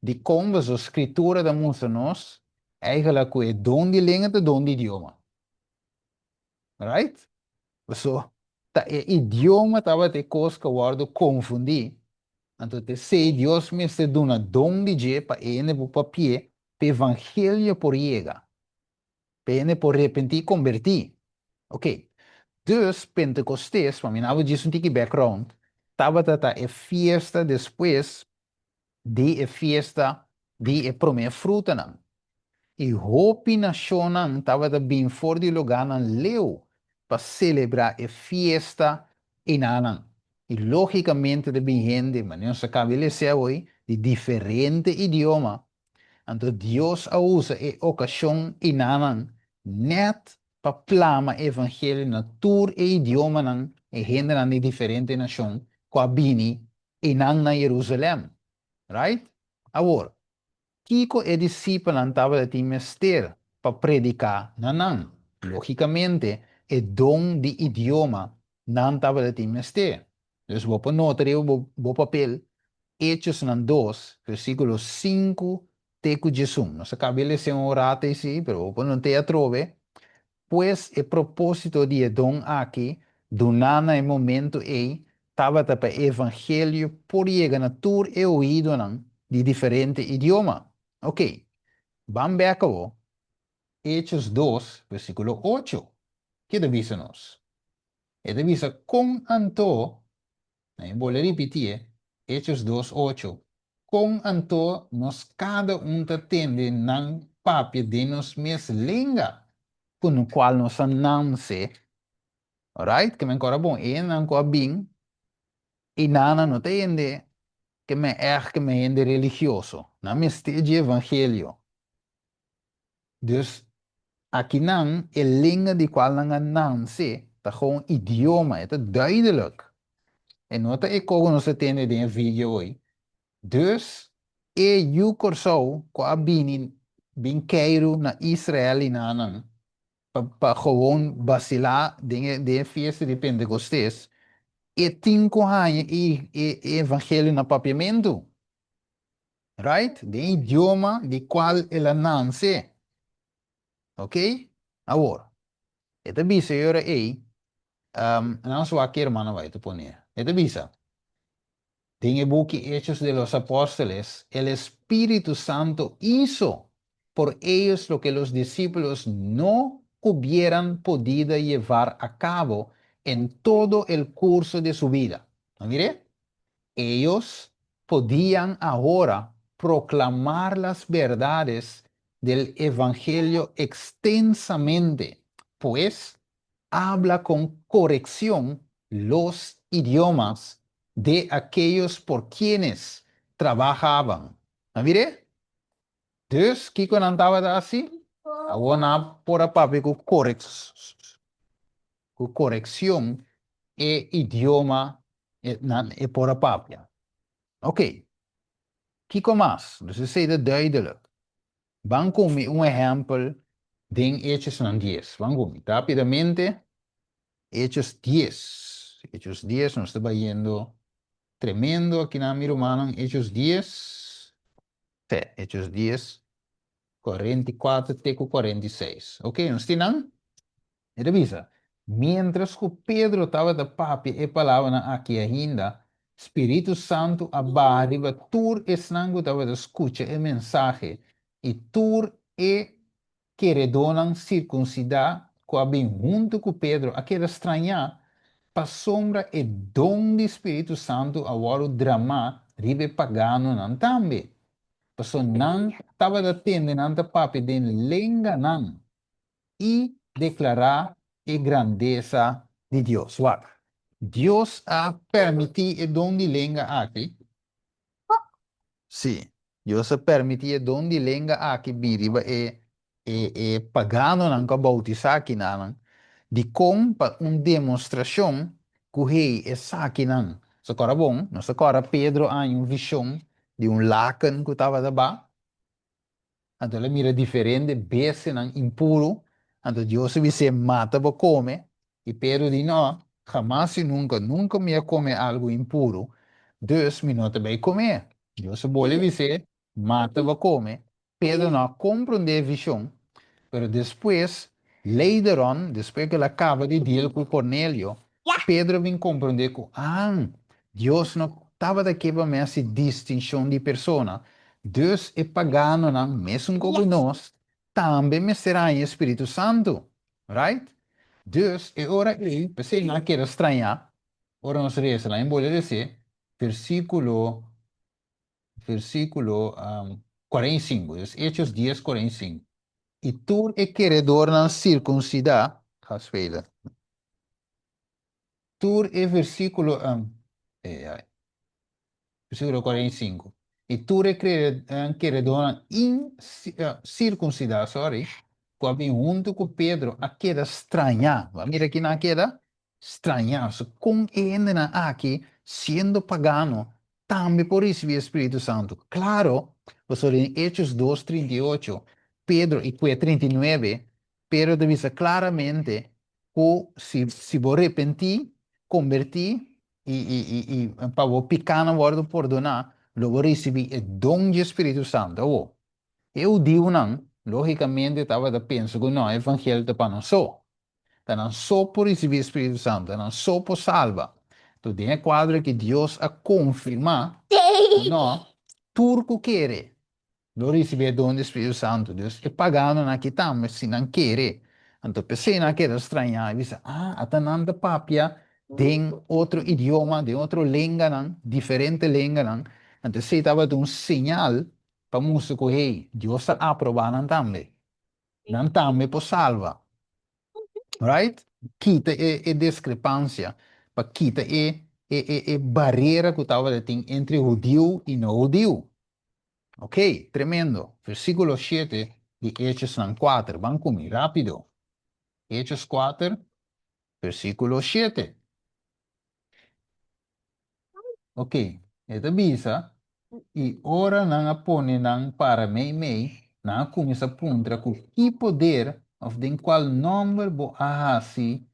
de como a escritura da música nós, eigenlijk que é dom de língua e dom de idioma. Right? So, tá, idioma estava te coisa que eu guardo confundir. Então, se Deus me está dando dom de je para ele por papel, para evangelho por chega, para ele por repentir convertir. Ok. Dus Pentecostés, para mim, não disso um tique background, estava a fiesta depois de a fiesta de a primeira fruta, não. E hopi nação não estava bem fora de lugar não leu para celebrar a fiesta e não. E logicamente de bem gente, mas não se estabelecer hoje de diferente idioma. Então Deus usa a ocasião e não net para plama evangelho na tur e idioma nan e gente nan de diferente nação com a bini e nan na Jerusalém, right? Agora, Kiko é discípulo nan tava de mester para predicar nan. Logicamente, é dom de idioma nan tava de mester. Dus vou para nota vou papel Hechos 2, versículo 5 teco Jesus. Não se acaba de ser um orate assim, pero vou não te atrove. Pues el propósito de don aqui, donana em momento estava para evangelho por llegar na tur e ouído de diferente idioma. Ok, vamos ver acabou. Hechos 2, versículo 8. Que divisa-nos? E divisa com anto, vou repetir, Hechos 2, 8. Com anto, nos cada te atende nan papi de nos mes língua, com o qual nós nasce, alright? Que me ancora bom, e não ancora bem, e nada não tem que me que me ende religioso, não me esteja evangelho. Dus, aqui não, é língua de qual não nasce, tá gewoon idioma, é duidelijk. E nota é como nós temos de vídeo hoje. Dus, eu corso, com a bin Cairo na Israel e na para gewoon vacilar de fiesta de Pentecostés e 5 anos e evangelho na papiamento, right? De idioma de qual ela nasce, ok? Agora, esta bisa era aí, não só aqui hermano vai te poner, esta bisa, tem o book Hechos de los Apóstoles, el Espíritu Santo hizo por ellos lo que los discípulos no hubieran podido llevar a cabo en todo el curso de su vida. ¿No mire? Ellos podían ahora proclamar las verdades del Evangelio extensamente, pues habla con corrección los idiomas de aquellos por quienes trabajaban. ¿No mire? Dus, kiko andaba assim, agora por a papi com correcção e idioma e por a papi. Ok, kiko mais, dus is het duidelijk. Vamos com um exemplo de Hechos 10. Vamos com rapidamente, Hechos 10. Hechos 10, nos está yendo tremendo aqui na minha mano, Hechos 10. Sí, Hechos 10. 44 teco 46. Ok, nos tienen? Revisa. Mientras que Pedro estava da papi e palavra aqui ainda, Espírito Santo abariva tur esnango estava da escuta e mensagem e tur e que redonan circuncidar com bem junto com Pedro aquela estranha pa sombra e dom do Espírito Santo agora o drama ribe pagano nan tambe. So nan estaba teniendo papi de lenga nan y declarar la grandeza de Dios. What? Dios ha permitido el don de lenga aquí. Sí, Dios ha permitido el don de lenga aquí biriba pagano nan ka bautizar aquí nan de com pa demonstração que rei é aqui nan. So agora bom, nós agora Pedro a visão de lacan que estava da ba. Então, ele mira diferente, bese não impuro. Então, Deus se mata para comer. E Pedro diz, não, jamás e nunca me comer algo impuro. Deus me não vai comer. Deus pode dizer, mata para comer. Pedro não compreende a visão. Mas depois, later on, depois que ele acaba de dizer com Cornélio, Pedro vem compreender que, Deus não estava daqui para essa distinção de pessoa. Deus é pagano, não? Mesmo como nós, também me será em Espírito Santo. Right? Deus é ora ele, pensei não quero estranhar, ora nós reza lá em bolha dizer, versículo 45, Hechos 10, 45. E tu é queredor na circuncidar, raspeira. Tu é versículo, versículo 45. E tu é queredor na circuncidar, sorry, quando junto com Pedro, aquela estranha, mira aqui naquela estranha, com ele aqui, sendo pagano, também por isso o Espírito Santo. Claro, você em Hechos 2, 38, Pedro e 39, Pedro diz claramente que se vou arrepentir, convertir e para o picano guardo perdonar, logo receber o dom do Espírito Santo. Oh, eu digo não, logicamente estava da penso que não, o evangelho está para não só. Está não só por receber o Espírito Santo, está não só por salva. Então tem um quadro que Deus a confirmar, não, turco quer. Lo riceve dom do Espírito Santo, Deus é pagano aqui também, se não quer. Então, pensei naquela estranha, e disse, atananda papia, tem outro idioma, de outro língua, não, diferente língua, não. Então, se estava de sinal para músico, hey, Deus está aprovando também. Não também por salva. Right? Quita a discrepância, para quita a barreira que estava entre judeu e não judeu. Ok, tremendo. Versículo 7 de Hechos 4. Van conmigo, rápido. Hechos 4, versículo 7. Ok, esta bisa. E ora não apone não para mei, não começa a puntra com que poder, of den qual número bo ahasi,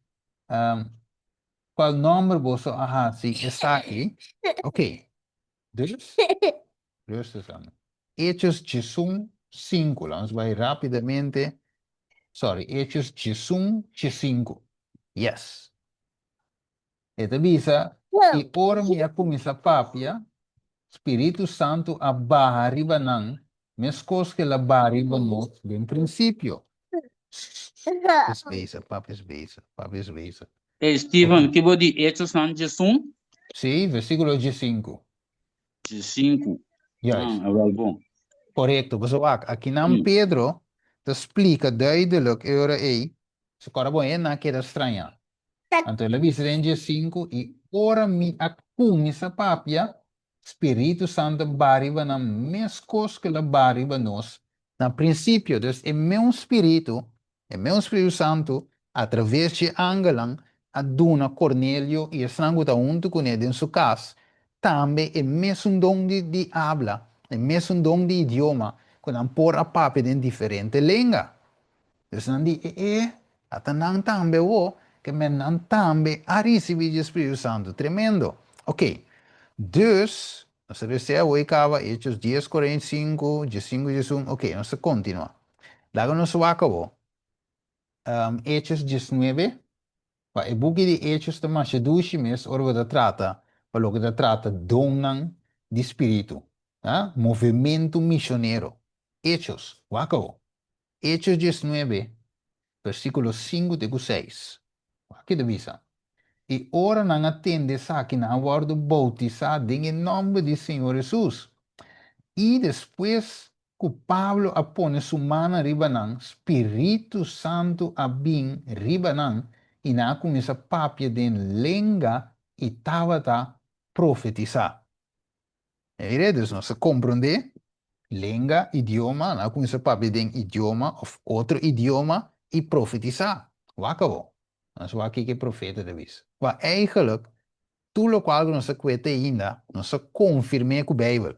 qual número bo so ahasi, está aqui. Ok, dus. Hechos 5, vamos vai rapidamente. Sorry, Hechos 5. Yes. Esta bisa, e ora me começa papia, Espírito Santo abarriba nang, Mes cosas que la bari vamos en principio. Es beza, papi es beza, papi es beza. Steven, que vou de Hechos não de Sí, versículo 15. de 5. Juist. É wel bom. Correcto. Pues aqui não Pedro te explica duidelijk euro se agora bom é na que era estranha. Então ele diz em 15 e ora mi acumi sa papia Espírito Santo bariba na mescos que la bariba nos na princípio. Dus é meu Espírito Santo através de angelang aduna Cornélio e estrango ta junto com ele em sua casa. Também é mesmo dom de habla, é mesmo dom de idioma, quando por a papi em diferente língua. Dus dan die atanang tambe wo, que men nan tambe a receber o Espírito Santo. Tremendo. Ok. Dus, nós recebemos hoje acaba Hechos 10, 45, 15, 16. Ok, nós continua. Lá nós acabou. Hechos 19. O book de Hechos de Macedonia mes ora da trata, para que da trata donan de espírito, movimento missioneiro. Hechos, acabou. Hechos 19, versículo 5 de 6. Aqui divisa. E ora não atende aqui na hora de bautizar em nome do Senhor Jesus. E depois que Pablo apone sua mão ribanang, Espírito Santo abim ribanang, e na começa a papia de língua e estava a profetizar. Então, nós compreendemos? Língua, idioma, na começa a papia de idioma ou outro idioma e profetizar. Acabou. Nós vamos aqui que é profeta de vez. Maar eigenlijk, tudo o qual nós queremos ainda, nós confirmamos com a Bíblia.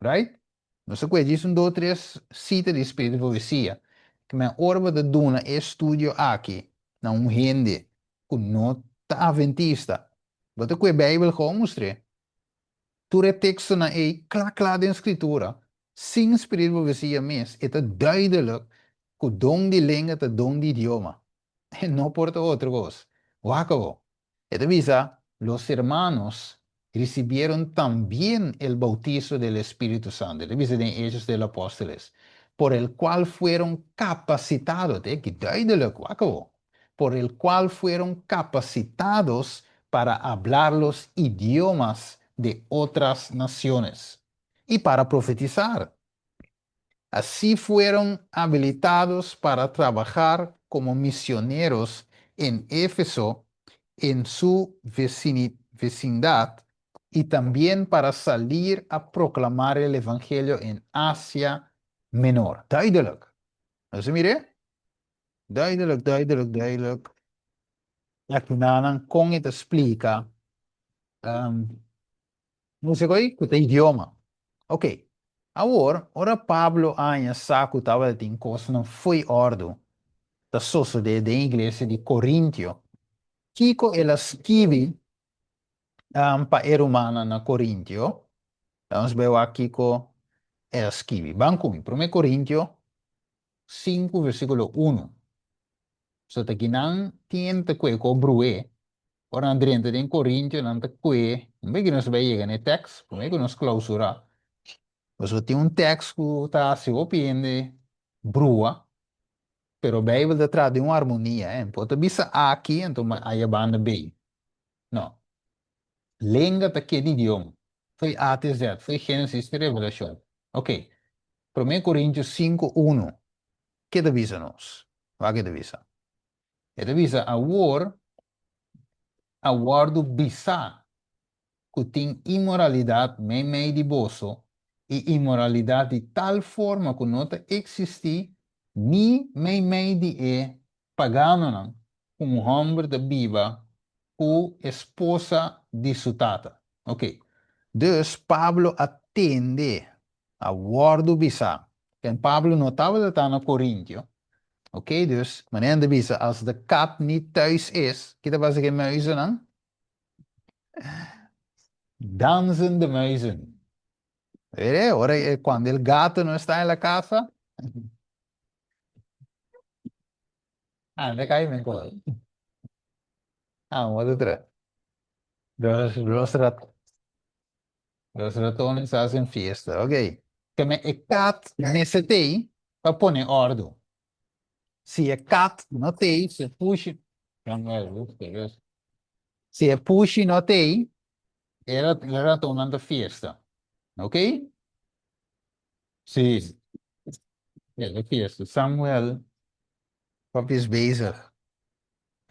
Right? Nós queremos um, dois, três citas de Espírito de Profecia. Que me orba de duna estudio aqui, na gente que não está adventista. Você quer a Bíblia como mostrar? Tu texto na claro de escritura, sem Espírito de Profecia mesmo, é duidelijk que o dom de língua é o dom de idioma. E não porta outra coisa. Acabou. Visa, los hermanos recibieron también el bautizo del Espíritu Santo. Dice en Hechos de los Apóstoles, por el cual fueron capacitados, por el cual fueron capacitados para hablar los idiomas de otras naciones y para profetizar. Así fueron habilitados para trabajar como misioneros en Éfeso, en su vecindad, y también para salir a proclamar el Evangelio en Asia Menor. Duidelijk. Dus mire? Duidelijk. Aquí nanan con het explica. No sé qué, que idioma. Ok. Ora Pablo anya saco tava de coisa não foi ordo da socio de igreja de Corintio. Kiko ela escreve para era humana na Corintio. Vamos ver aqui Kiko ela escreve. Banco, 1 Corintio 5, versículo 1. So te não tem te que co brue. Ora andrente de Corintio não te que. Não que nós vai chegar no texto, como é que nós clausura. Você tem texto que está se opende brua. Pero Bijbel dat trata de uma harmonia, hein? Pode bisa aqui, então aí a banda B. Não. Língua tá aqui de idioma. Foi A até Z, foi Gênesis e Revelação. Ok. 1 Coríntios 5, 1. Que avisa nós? Vai que avisa. Ele avisa a war do bisa, que tem imoralidade meio de bolso, e imoralidade de tal forma que não existe ni meio de pagano não, um homem da Bíblia, ou esposa de sua tata. Ok. Dus Pablo atende a war do bisa. En Pablo não estava na Corinthië. Ok, dus meneer de bisa, als de kat niet thuis is, kita was ik in muizen dan? Dansen de muizen. Vede, ora quando il gatto non sta nella casa, le cae mejor. Wat het er? Los ratones hacen fiesta, ok. que me e cat necessitei para poner ordem. Se é cat não tem, se push, se é push não tem, era tomando festa, ok? Sim, é festa. Samuel, wat is bezig?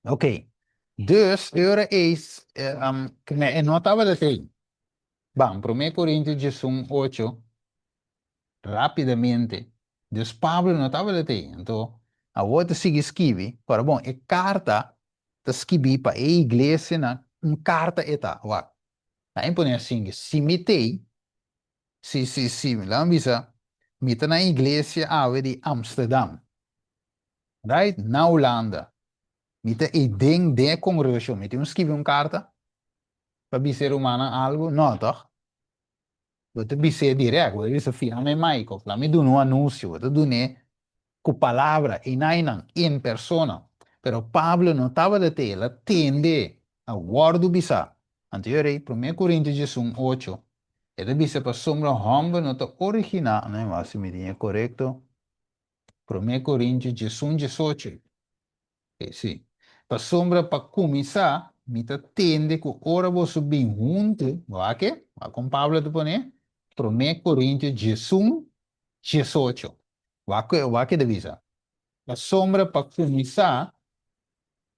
Ok. Dus, er is, que me notava de tem. Bom, 1 Coríntios 18, rapidamente. Dus Pablo notava de tem. Então, a outra sigue escreve. Agora, bom, é carta, tá escrevi para a igreja, na, carta eta. Ó, aí põe assim, se mitei, se, lá me na igreja ave de Amsterdam, right? Na Holanda. Mite e ding de congregação, mite escrever uma carta para ser humana algo, não, toch? Você bisa direto, você bisa fiame maico, lá me dá um anúncio, você dá com palavra e nainan em persona. Pero Pablo não estava de tela, tende a guardo bisa. Anterior, 1 Coríntios 18, ele bisa para sombra homem não está original, né? Mas se me diga correto, 1 Coríntios 18. Sim. Para sombra, para começar, me tende que ora você bem junto, vai que? Vai com Pablo de poner, 1 Coríntios 18, 18. Vai que divisa. A sombra, para começar,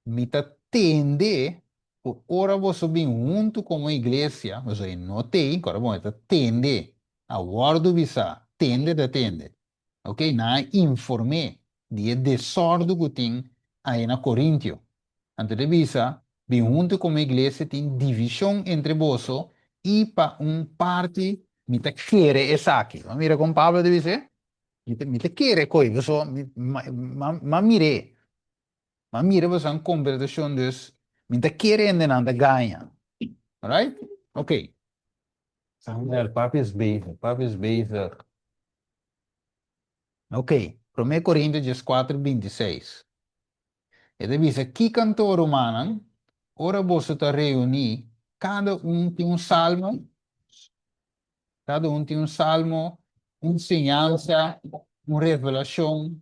me tende que ora você bem junto como igreja, você não tem, agora bom, tende a guardo visa, tende. Ok? Na informe de desordem que tem aí na Coríntio. Ante revisa, bem junto como igreja tem divisão entre vós e para parte me te quer essa aqui. Mira com Pablo deve ser, me te quer coisa, ma mire você uma conversação dus, me te quer ainda não ganha. Alright? Ok. Samuel, papo is bezig. Ok. 1 Coríntios 4, 26. Ele diz, aqui cantor humano, ora você está reunir, cada um tem um salmo, uma ensinança, uma revelação,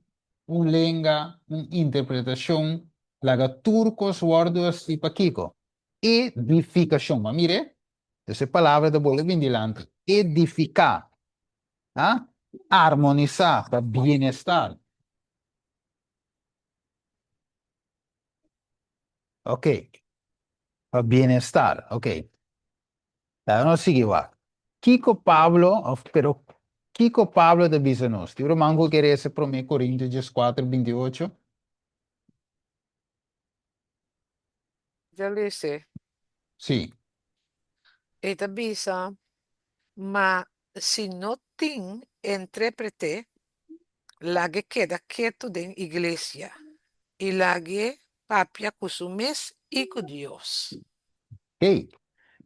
uma lenga, uma interpretação, laga turcos, wordos e paquico. Edificação, mas mire, essa palavra da bola vem delante. Edificar, ah? Harmonizar, para bem-estar. Ok, para bem-estar, ok. Não sigue lá. Kiko Pablo, pero Kiko Pablo de Bisanos. Tiro mango que esse 1 Coríntios 4, 28. Já lese. Sim. Eta bisa, ma se não tem intérprete, lage queda quieto den iglesia. E lage papia cusumes e com Deus. Ok.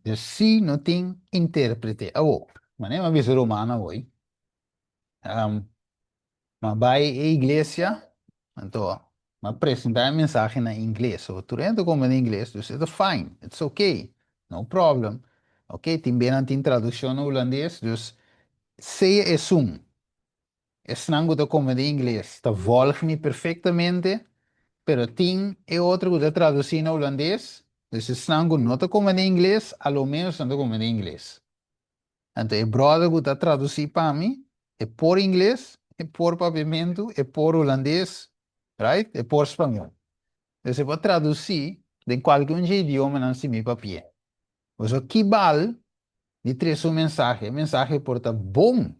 Dus se não tem intérprete. Oh, mas nem uma vez romana hoje. Mas vai à igreja, então, mas apresentar a mensagem em inglês. So, tu rende como em inglês, dus it's fine, it's okay, no problem. Ok, também não tem tradução no holandês, dus seja é um. Es não gusta como em inglês, tá volge-me perfeitamente, pero tem é outro que traduzir no holandês, dus es não gusta como em inglês, a lo menos não como em inglês. Então, o brother que está traduzir para mim, é por inglês, é por pavimento, é por holandês, right? É por espanhol. Então, você pode traduzir de qualquer idioma não se me papel. Mas o que vale de trazer uma mensagem? A mensagem porta bom.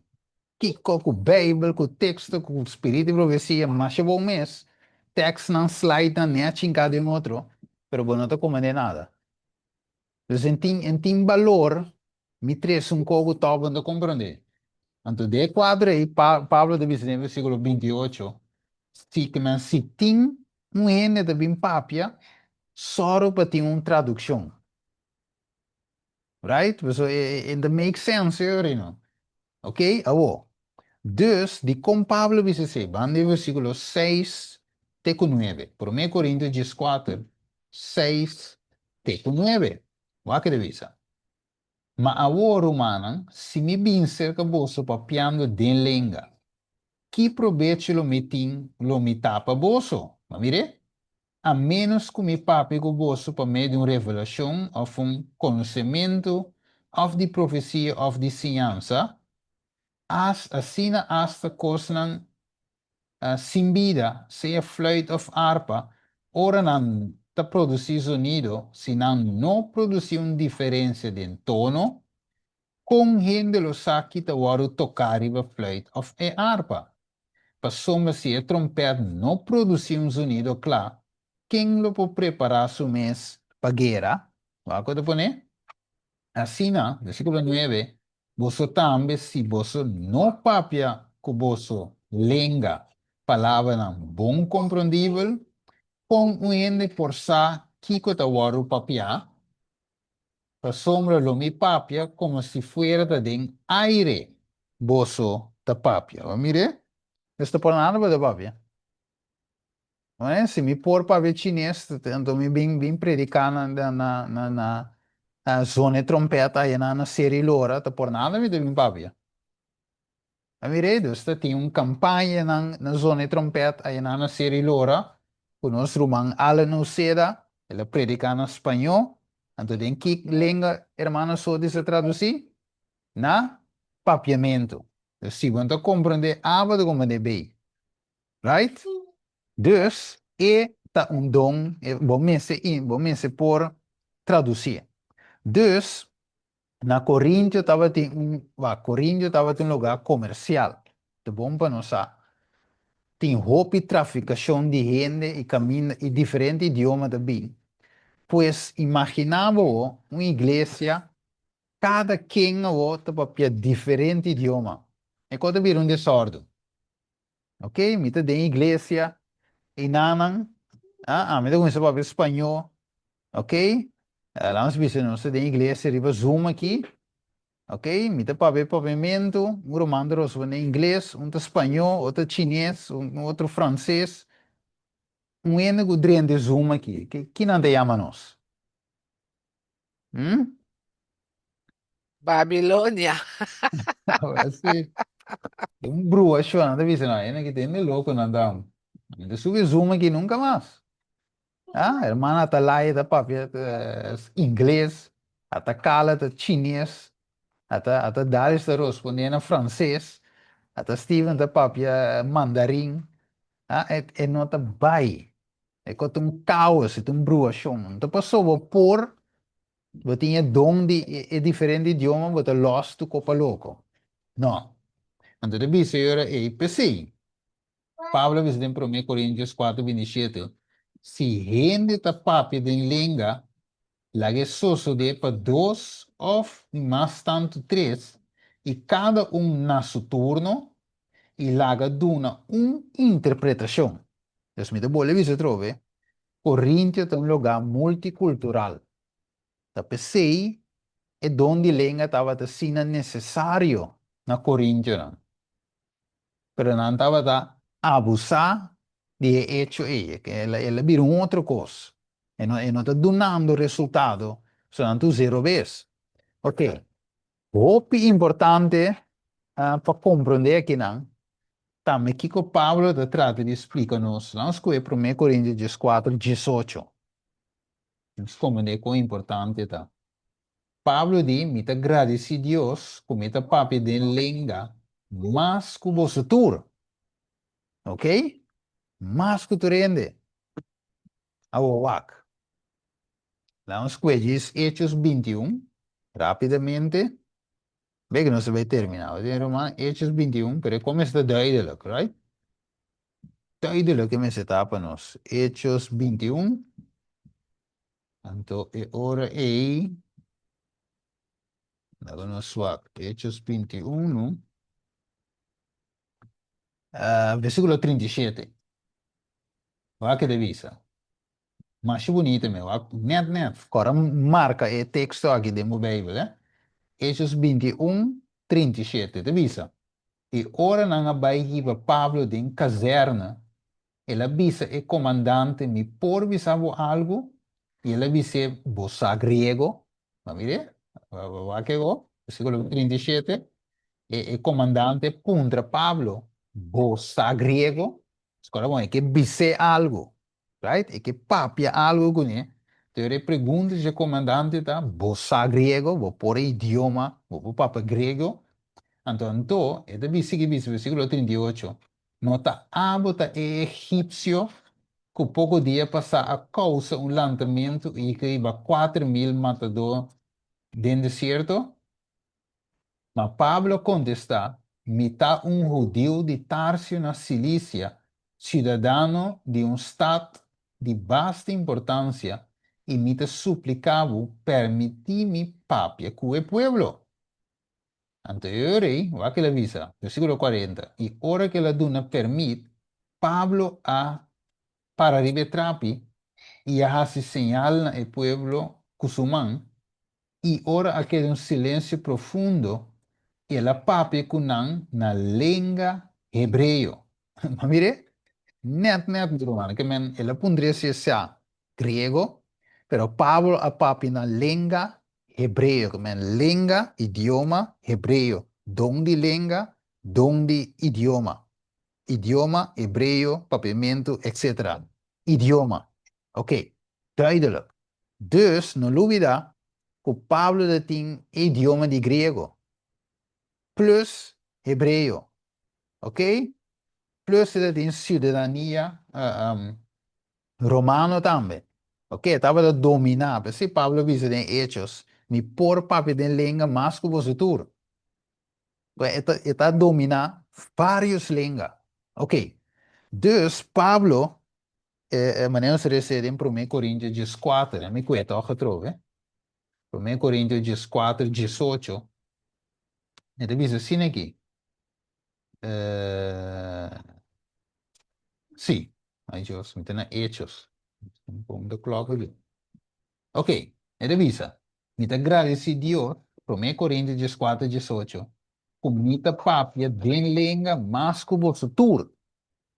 Que com o Bíblia, com o texto, com o Espírito de profecia, mas é bom mês. Texto não slide, nem a chincada em outro, pero não está comendo nada. Então, tem valor, me traz pouco top de compreender. Então, de quadro aí, Pablo deve dizer no versículo 28, se tem um N de bem papia, só para ter uma tradução. Right? So, it makes sense, you know. Ok? Awo. Dus, die kom Pablo dice, van de versículo 6 te 9. 1 Coríntios 4, 6 te 9. Wa que divisa. Ma agora, mano, se me bin cerca bolso papiando den lenga, que provecho lo me tapa bolso? Ma mire? A menos que me pape com bolso para meio de uma revelação ou conhecimento of de profecia of de ciência, as assina hasta cosnan simbida, seja fluit of harpa, ora não ta produzir sonido, se não produzir uma diferença de tono, com gente lo saque ta waru tocar a fluit of e harpa. Para soma se a trompete não produzir um sonido claro, quem lo pode preparar su mês para guerra? Vai acorda pone? Assim, versículo 9, você também, se você não papia com você lenga, palavra não bom compreendível, com um ende por sa, kiko ta waru papia, para sombra lo mi papia, como se fuera da den aire, boso ta papia. Mire, esto por nada de papia. Não é? Se me pôr para ver chinês, então me bem predicando na zona trompeta aí na série Lora, tá por nada me devem papia. A mi redo, sta tem uma campanha na zona trompeta aí na série Lora, o nosso irmão Alan Uceda, ele predica em espanhol, então tem que língua, hermano, só de se traduzir na papiamento. Então, se você compreender, abra como de bem, right? Dus, tá um dom, bom mense por traduzir. Dus, na Coríntia Coríntia estava em um lugar comercial. De bom para nós. Tem roupa e traficação de gente e caminho e diferente idioma também. Pois imaginava uma igreja, cada quem estava diferente idioma. E quando vir um desordem. Ok? Mita de igreja, e nanang, mita com esse espanhol. Ok? Lá nós vimos de igreja, riba Zoom aqui. Ok? Mita pavimento, um romano em inglês, um espanhol, outro chinês, outro francês. Um ene que drende Zoom aqui. Que não te chama nós? Babilônia. Assim, brua chorando, tá vendo? Ene que tem louco, não dá. Ainda sube Zoom aqui nunca mais. Hermana tá lá, tá papel, inglês, até cala, tá chinês, até Darius tá respondendo em francês, até Steven tá papel mandarim, é nota vai. É que tem um caos, tem um bruação. Então, passou por, você tinha dom de diferente idioma, você lost to copa louco. Não. Então, deve ser PC. Pablo diz em 1 Coríntios 4:27, se gente está papi de língua, lá que só de para dois ou mais tanto três, e cada um na seu turno, e lá que duna uma interpretação. Então, me dá você trove, Coríntios é um lugar multicultural. Da PC é onde a língua estava sendo necessário na Coríntios. Pero não estava abusar de hecho que ela virou outra coisa. E não está dando resultado, só zero vez. Ok. O importante para compreender aqui não, também que o Pablo está tratando de explicar-nos, nós que é 1 Coríntios 4:18. Vamos compreender quão importante está. Pablo diz, me agradece a Deus, como está papi de língua, mas que você tur, ok? Mas que tu rende. Awak. Vamos com Hechos 21, rapidamente. Bem que não se vai terminar, Romano, Hechos 21, pero como está duidelijk, right? Duidelijk que me se tapa nos. Hechos 21. Então, é hora aí. Não swak. Hechos 21, versículo 37. Olha que divisa. Mas bonito, meu. Net. Agora marca o texto aqui da Bíblia, né? Hechos 21, 37. Divisa. E ora não vai para Pablo de caserna. Ele avisa o comandante, me por visavo algo. E ele avisa, você grego. Mas mire, Versículo 37. El comandante contra Pablo, vos griego, escuela, bueno, es que dice algo, right? Es que papia algo con él. Entonces, pregunta al comandante, tá? Vos griego, vos por idioma, vos papa griego. Entonces, este versículo 38. Nota, abota egipcio, que pouco dia passar a causa um lançamento e que iba 4.000 matadores dentro do deserto. Mas Pablo contesta, mitad um judeu de Tarso na Cilícia, cidadão de um estado de vasta importância, e me suplicava permitir-me papia com o pueblo. Anterior, o que ele avisa, versículo 40, e ora que la duna permite, Pablo a para ribetrapi, e hace señal al pueblo cusumán, y ora aquel un silencio profundo, y la papi kunan na lengua hebreo. Ma mire, net, romano, que men, ela pondría sea griego, pero Pablo a papi na lengua hebreo, que men, lengua, idioma hebreo, donde lengua, donde idioma. Idioma, hebreo, papiamento, etc. Idioma. Oké, duidelijk. Dus, no olvida que Pablo de tem idioma de griego. Plus hebreo. Oké? Plus de tem cidadania romano também. Ok? Estava de dominar. Se Pablo visa em Hechos, me por papi de língua mais que você tur. Está dominar várias línguas. Ok. Dus Pablo, wanneer ze recebe em 1 Coríntios 14, me cuenta ao retrove, 1 Coríntios 14, 18, e diz assim aqui, sim, aí Deus, me tem Hechos, um pouco da clock ali. Ok, e diz, me tem graça Deus, 1 Coríntios 14, 18, comita papia den lenga mas como futuro.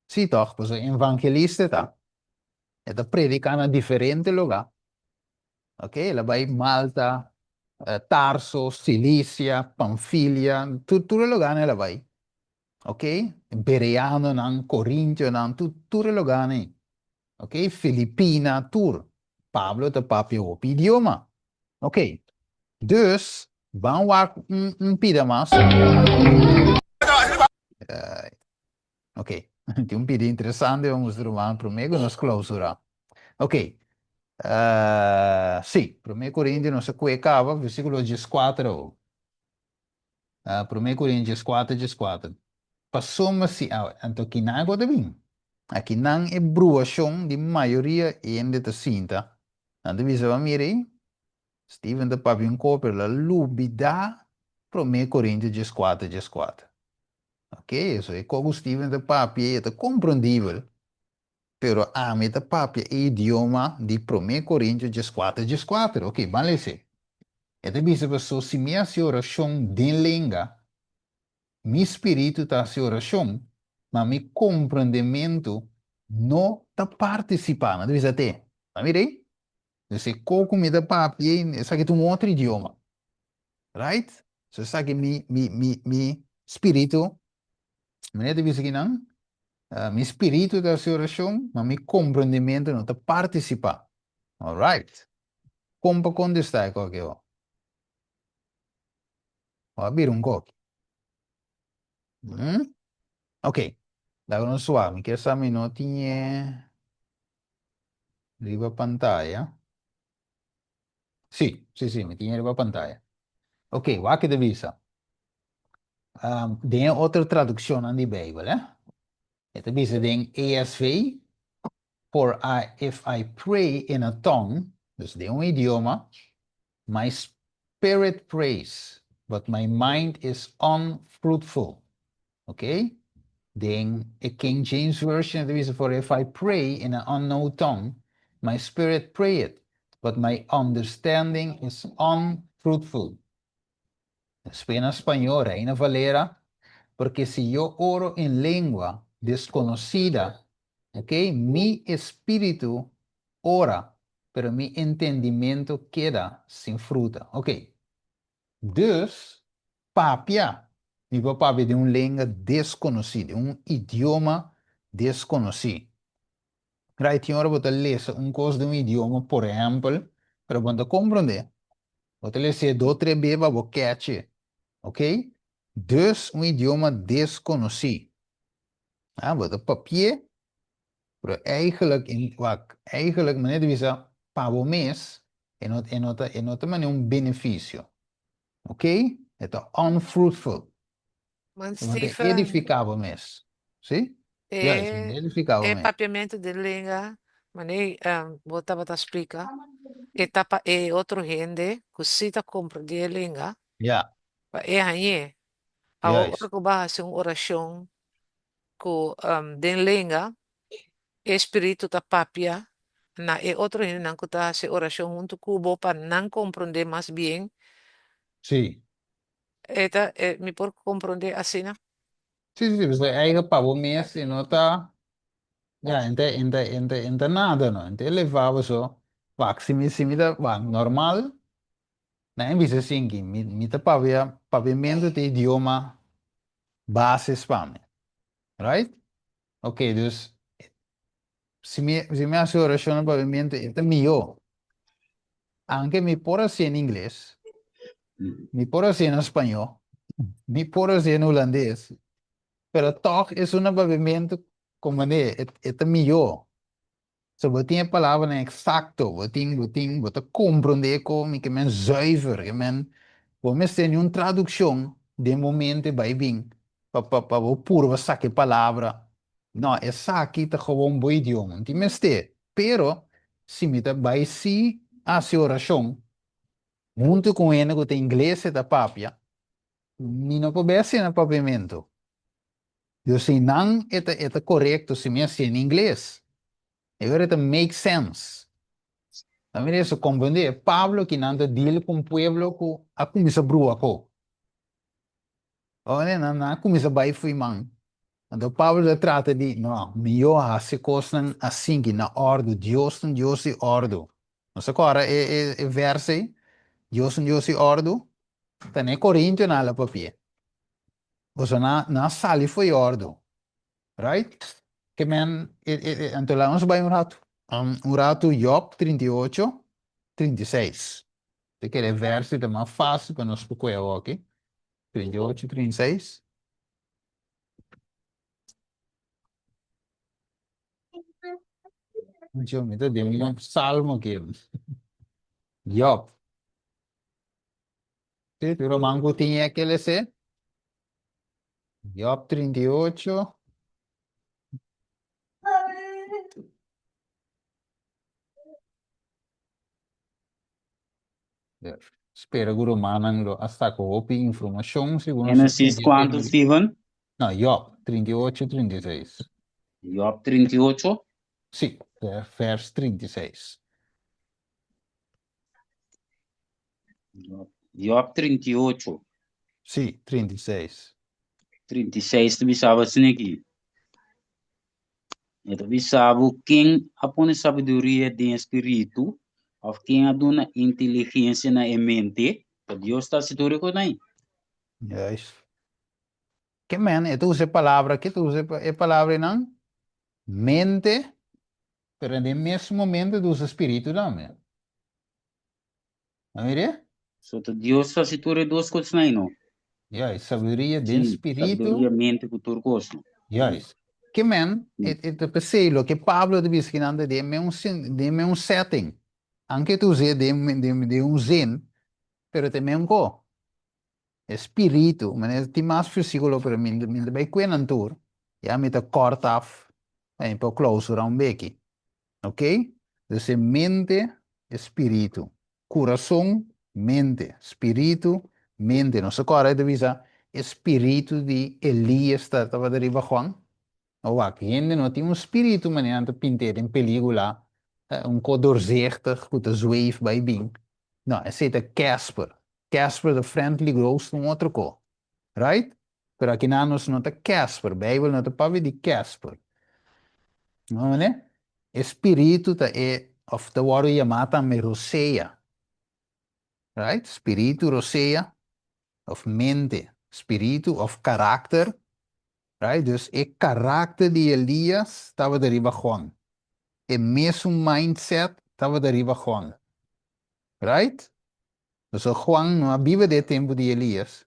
Sim, toch, pois evangelista, tá? E tá predicando em diferente lugar. Ok, ela vai Malta, Tarso, Cilícia, Panfilia, tutti i lugar ela vai. Ok? Bereano, nan, Corintio, nan, tutti i lugar. Ok? Filippina, tur. Pablo te papio op idioma. Ok. Dus, van waar een pida mas. Ok. Tem um pida interessante, vamos trovar primeiro nos clausura. Ok. Sì, 1 Corinti non so qui cava, versículo 14. 1 Coríntios 4, 14. Passou-me se então aqui não agora bem. Aqui não é bruação de maioria ainda da cinta. Ando visa a mire, Steven de Papion Cooper, la lubida, 1 Coríntios 4, 14. Ok, isso é como Steven de Papi é compreendível. Pero a mim de Papi é idioma de 1 Coríntios 4, 14. Ok, vale ser. É de visa pessoa se minha oração de língua, mi espírito está em oração, mas mi compreendimento não está participando. Deve ser até. Tá mirei? Você como me dá papi, sabe que um outro idioma. Right? Você sabe que mi espírito, não deve ser que não? Mi espírito está em oração, mas mi compreendimento não está participando. Alright? Como para contestar qualquer um? Vou abrir um copo. Ok. Dá um suave, que essa minutinha. Arriba pantalla. Sí, me tiene arriba pantalla. Ok, va que divisa. Den otra traducción en la Biblia, ¿eh? Esta dice den ESV, if I pray in a tongue, dus de un idioma, my spirit prays, but my mind is unfruitful. Ok? Den a King James Version, esta dice, for if I pray in an unknown tongue, my spirit prayeth, but my understanding is unfruitful. En español, Reina Valera, porque si yo oro en lengua desconocida, ok, mi espíritu ora, pero mi entendimiento queda sin fruta. Ok, Dus, papia. Mi papá de uma língua desconhecida, um idioma desconhecido. Right, tinha hora você lê um coisa de um idioma, por exemplo, para você compreender. Você lê dois, três vezes para você catch, ok? Dus, um idioma desconhecido. Ah, você papier, pero eigenlijk, meneer de Visa, para o mês, é nota maneira um benefício, ok? É unfruitful. Man, Want é Stephen, edificável mês. Sim? Juist, é, edificável é mês. papiamento de língua, mané, bota explica. Etapa é outro gente, que se tá compreender a língua, Ja, é aí, a hora juist. que vai fazer uma oração, que den língua, espírito tá papia, na é outro gente não que tá fazer oração junto com o para não compreender mais bem, Sim. me por compreender assim, né? Sim, sim, você eigen para o mês e nota. Ja, inte nada, não. Inte levava só. Vak, se me dá, vak, normal. Né? Visa assim, que me dá pavimento de idioma base Espanha. Right? Ok, dus, se me hace oração pavimento, é melhor. Anche me por assim em inglês, me por assim em espanhol, me por assim em holandês. Pero toch é um pavimento como é melhor. So, wat die palavra é exacto, wat compreender como que men zuiver, que men, vamos ter uma tradução de momento vai vir, para o puro saque palavra. Não, é saque tá gewoon um bom idioma, não tem este. Pero, se me tá vai se a sua oração, junto com ele que tem inglês e da papia, me não pode ser no pavimento. Eu sei não é correto se me assim em inglês. Agora, it make sense. Também isso compreender Pablo que não deal com o pueblo que a começa brua ko. Olha, não começa vai fui man. Então Pablo trata de não, melhor a se coisas assim que na ordem Deus e ordem. Não sei qual é verso Deus e ordem. Tá nem Corinto na la papel. Ou seja, na sali foi ordem, right? Que men então lá nós vai um rato Job 38, 36. Aquele verso é mais fácil para nós procurar aqui. 38, 36. Deixa eu ver, tem um salmo aqui. Job. Sí, pero Mango tinha aquele C. Job 38. Yeah. Espera, Guru Manang, hasta que eu informação, segundo se Génesis quanto, Steven? Não, Job 38, 36. Job 38. Sim, verso 36. Job 38. Sim, 36. 36 tu bisava assim aqui. Então bisava quem apone sabedoria de espírito, ou quem aduna inteligência na mente, então Deus está se tudo com aí. Yes. Que man, ito usa palavra, que tu usa palavra não? Mente, pero no mesmo momento tu usa espírito também. Não é? So Deus está se tudo duas coisas aí, não? Yes, sabedoria de Sim, espírito. sabedoria mente com tudo coisa. Yes. Que man, ito pensei que Pablo de biskinanda de me um setting. Anche tu usa de um zen, pero também um co. Espírito, mas tem mais versículo para mim, bem quenantur. Já me tá corta af, bem para close um beque. Ok? Então, mente, espírito. Coração, mente. Espírito, mente. Não se corre de visa. Espírito de Elias estava deriva Juan. Ou aqui, gente não tinha um espírito, mas não pintar em película. Um doorzichtig, goed te zweef bij Bing. Nou, er zit een Casper. Casper, de friendly ghost, um outro co. Right? Pero aqui na nós não tá Casper. Bijbel não tá para ver de Casper. Não, né? Espírito tá of the water chamada me roseia. Right? Espírito roseia. of mente, espírito, of carácter, right? Dus o carácter de Elias estava deriva Juan. O mesmo mindset estava deriva Juan, right? Dus Juan não vive de tempo de Elias.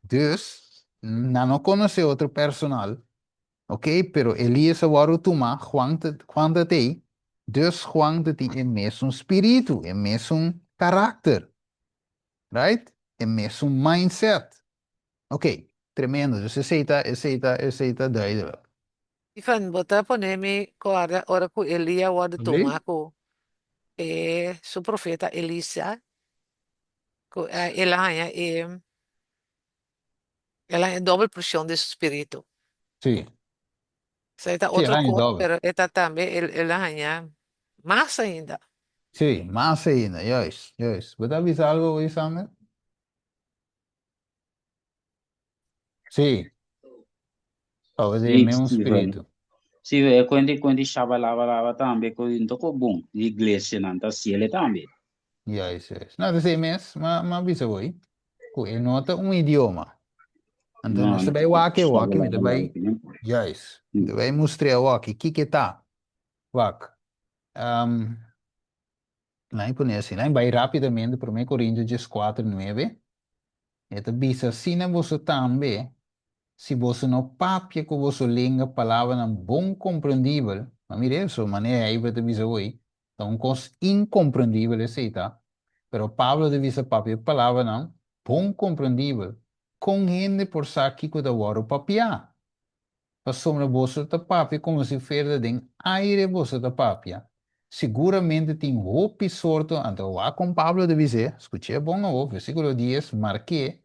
Dus, não conhece outro personal, ok? Pero Elias agora toma Juan te tem. Dus Juan te tem o mesmo espírito, o mesmo carácter, right? O mesmo mindset. Ok, tremendo. Dus aceita duidelijk. Ifan, bota poneme ko ora ko Elia wadu Alsjeblieft. tumako. Su profeta Elisa. Ko ela é doble porção desse espírito. Sí, Isso aí tá sí, outro hij is corpo, dobbel. pero esta também, ela ganha mais ainda. Sí, más ainda, juist, juist. Wat heb je algo, Isamer? Sí, oh, é o Sim, mesmo Steven. espírito. Sim, quando chava lava também, quando tocou bom, de igreja, não tá se ele também. Juist, juist. Nou, dat is mes, maar bisa hoy. Kung nota idioma. Então, nós Não, também wake, chava wake, me lava, também, né? juist. Também mostrar wake, kikita, wak. Lá em Punesi, lá em vai rapidamente, para 1 Coríntios 4:9. Esta bisa, sina você também, se você não papia com você língua, palavra não bom compreendível, mas mire isso, maneira aí para te bisa hoje, então, coisa incompreendível, aceita. Pero Pablo de visa papia palavra não, bom compreendível, com gente por saque que da waro papia. Passou bolsa da papia como se ferde den aire bolsa da papia. Seguramente tem roupa sorto, então lá com Pablo de visa, escutei bom o versículo 10, marquei,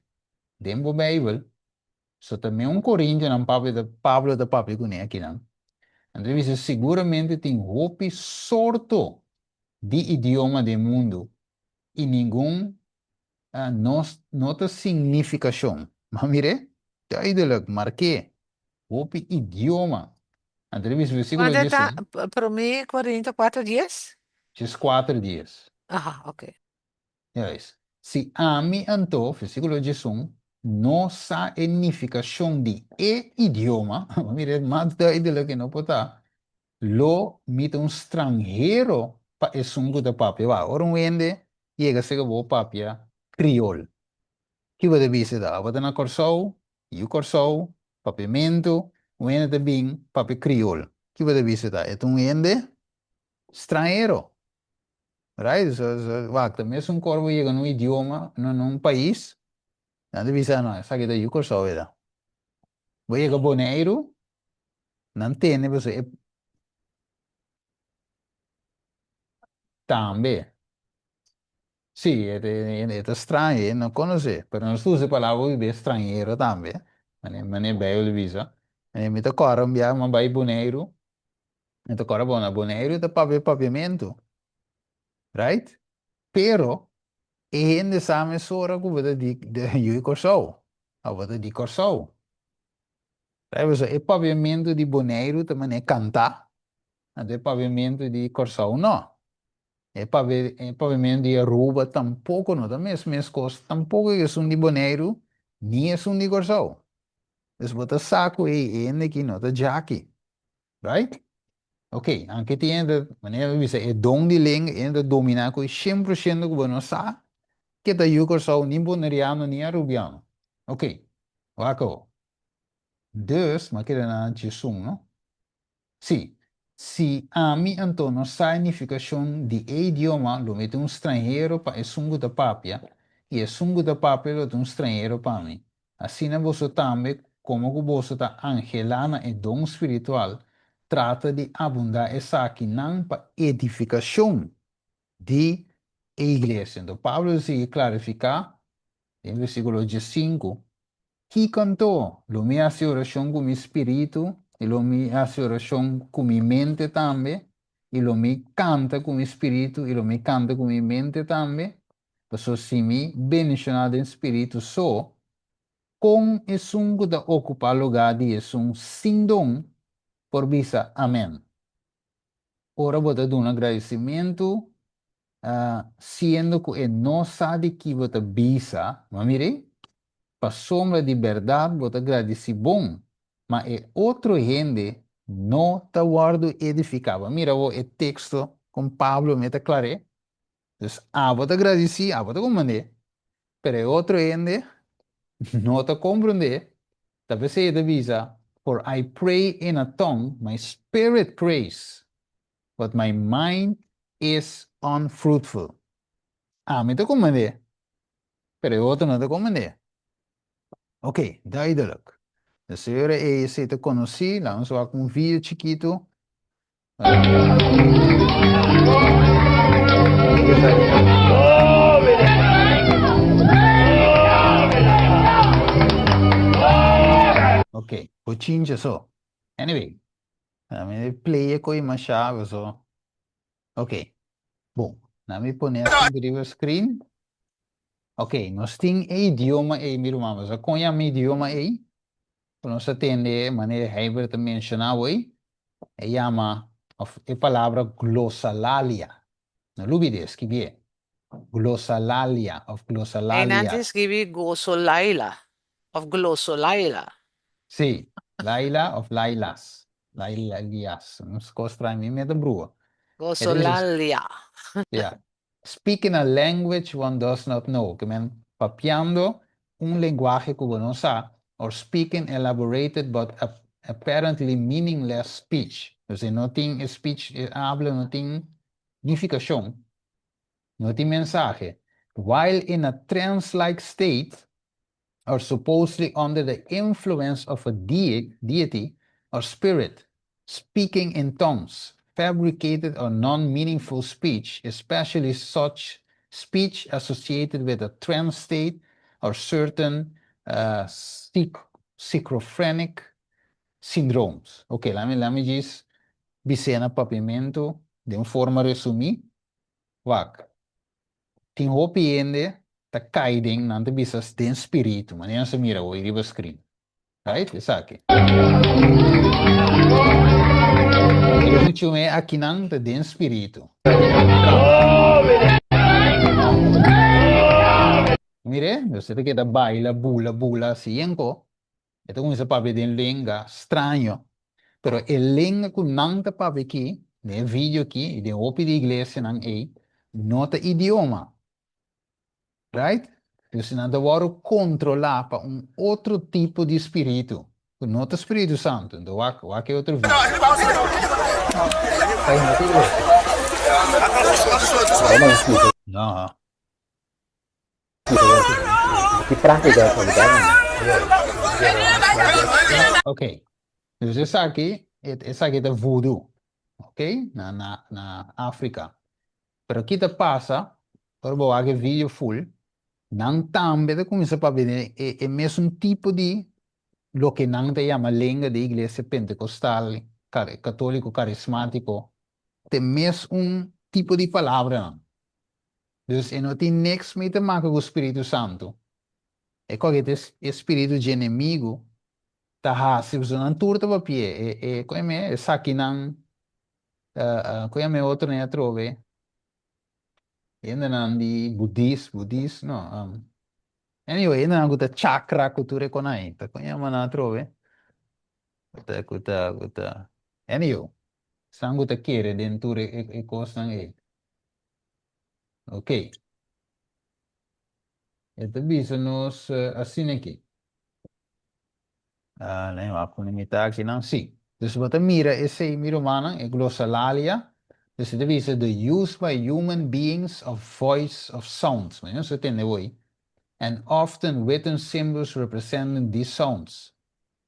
dentro da Bíblia, so também Coríntios, não Pablo da papia com aqui não. Então visa seguramente tem roupa sorto de idioma do mundo e nenhum nota significação. Mas mire, duidelijk, marquei, op idioma. Entrevista, versículo Quando está, 16, para mim, 44 dias? diz 4 dias. Ah, ok. Yes. Se a mim anto, versículo 16, não significação de idioma, mire, mais duidelijk que não pode estar, lo mit um estrangeiro para o sungo da papia. Ora um ende, chega a ser o papia crioulo. Que vai dizer da, vai na Corsou, e o Corsou, papiamento, o ende também, papi crioulo. Que vai dizer da, é um ende estrangeiro, right? Também é corpo chega num idioma, num país, não deve ser não, sabe da o Corsou é da. Vai chegar boneiro, não tem, você é também. Sì, è strano, non conosce, per non stuse parlavo di straniero tambe, ma ne bello il viso. E mi toccò un bai boneiro, mi toccò buona boneiro da papiamento, right? Pero, e gente sabe sora que vada de Yui Corsou, a vada de Corsou. Right? So, e papiamento di boneiro também é cantar, e papiamento di Corsou não. Pavimento de Aruba tampouco não, também as mesmas coisas, tampouco é um de Boneiro, nem é um de Corsol. Então, bota saco e ainda aqui não, tá já aqui, right? Ok, anche tem ainda, maneira de dizer, é dom de língua, ainda dominar com 100% que você sabe, que tá o Corsol, nem Boneriano, nem Arubiano. Ok, waco. Dus, mas que era na Jisung, não? Sim. Se a mim então não significação de idioma, lo mete um estrangeiro para é sungo da papia, e é sungo da papia lo um estrangeiro para mim. Assim, você também, como que você está angelana e dom espiritual, trata de abundar essa aqui não para edificação de igreja. Então, Pablo se clarificar, em versículo 15, que cantou, lo me hace oração com meu espírito, e lo me hace oração com minha mente também, e lo me canta com meu espírito, e lo me canta com minha mente também. Então, se me bendicionado em espírito, só, com o sungo da ocupar lugar de um sindom, por visa, amém. Ora, vou dar um agradecimento, sendo que não sabe que vou dar visa, mas mire, para sombra de verdade, vou te agradecer bom, mas é outro gente não te guardo edificava. Mira, o texto com Pablo me declaré. Então, vou te agradecer, vou te compreender, pero é outro gente não te compreender. Talvez você avisa, for I pray in a tongue, my spirit prays, but my mind is unfruitful. Me te compreender, pero é outro não te compreender. Ok, duidelijk. De senhora é esse te conheci, lá vamos lá com um vídeo chiquito. Ok, pochincha só. Anyway, me play com uma chave só. Ok, bom, me põe assim no screen. Ok, nós temos idioma aí, meu irmão, mas conhece idioma aí? Nós temos maneira Heber te mencionar aí. Chama a palavra glossolalia. Não olvide escrever. Glossolalia of En glossolalia. antes escribí Gosolaila of Glosolaila. Sí, Laila of Lailas. Lailias. Uns costrai mim é da brua. Gosolalia. Yeah. Speaking a language one does not know. Que men papiando linguaje que não sabe. Or speaking elaborated but apparently meaningless speech. Dus não tem speech, habla, não tem significação. Não tem mensagem. While in a trance-like state, or supposedly under the influence of a deity or spirit, speaking in tongues, fabricated or non-meaningful speech, especially such speech associated with a trance state or certain schizophrenic syndromes. Ok, let me just bicena papimento de uma forma resumir. Wak. Tem hopiende ta kaiding nante bisas den spiritu, mas nem se mira o iriba screen. Right? Isso aqui. Ele muito é aqui não te den spiritu. Mire, você tem que dar baila, bula, cienco. Então começa a papi den língua estranho. Pero el língua que não te papi aqui, ne vídeo aqui, e de hopi de igreja não é, nota idioma. Right? Então, se não devora controlar para outro tipo de espírito, não é o Espírito Santo, então é outro vídeo. Não. Ok. Então, essa aqui é voodoo, ok? Na África. Pero aqui te passa, por boa que vídeo full, não também começa a ver é mesmo tipo de lo que não te chama língua de igreja pentecostal, católico, carismático, tem mesmo tipo de palavra. Então, não tem nexo me te marca com o Espírito Santo. É qualquer espírito de inimigo, tá se você não turta para pie, como é, aqui não, como é outro né trove, ainda não de budismo, não. Anyway, não gusta chakra cultura economica, conhece na trove. Guta. Anyway, sang guta querer dentro e coisa aí. Ok. Então, bisa nos assim aqui. Não, a comunidade aqui não, sim. Então, você mira esse mira humana, é glossolalia. Então, você visa the use by human beings of voice of sounds. Mas você tem hoje. And often written symbols representing these sounds.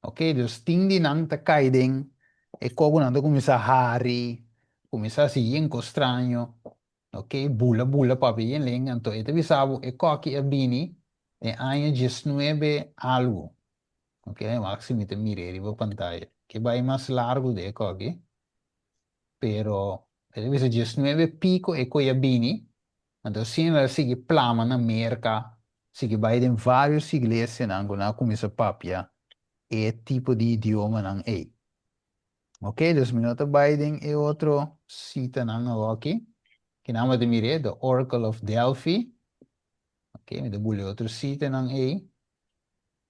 Ok, dus tingdi nang takaiding, e kogo nang começa hari, começa assim, enco estranho, ok, bula papi yen ling, anto ete bisabo, e koki abini, e año 19 algo, ok, máximo te mireri pa pantalla, que vai mais largo de koki, pero, ete bisa 19 pico e koi abini, anto sim la sigi plama na merca, sigi vai den vários igrejas nango na começa papia, e tipo de idioma nang e. Ok, dus minuto Biden e outro cita nang aqui, que nama de mire, the Oracle of Delphi. Ok, me debulhe outro cita nang e.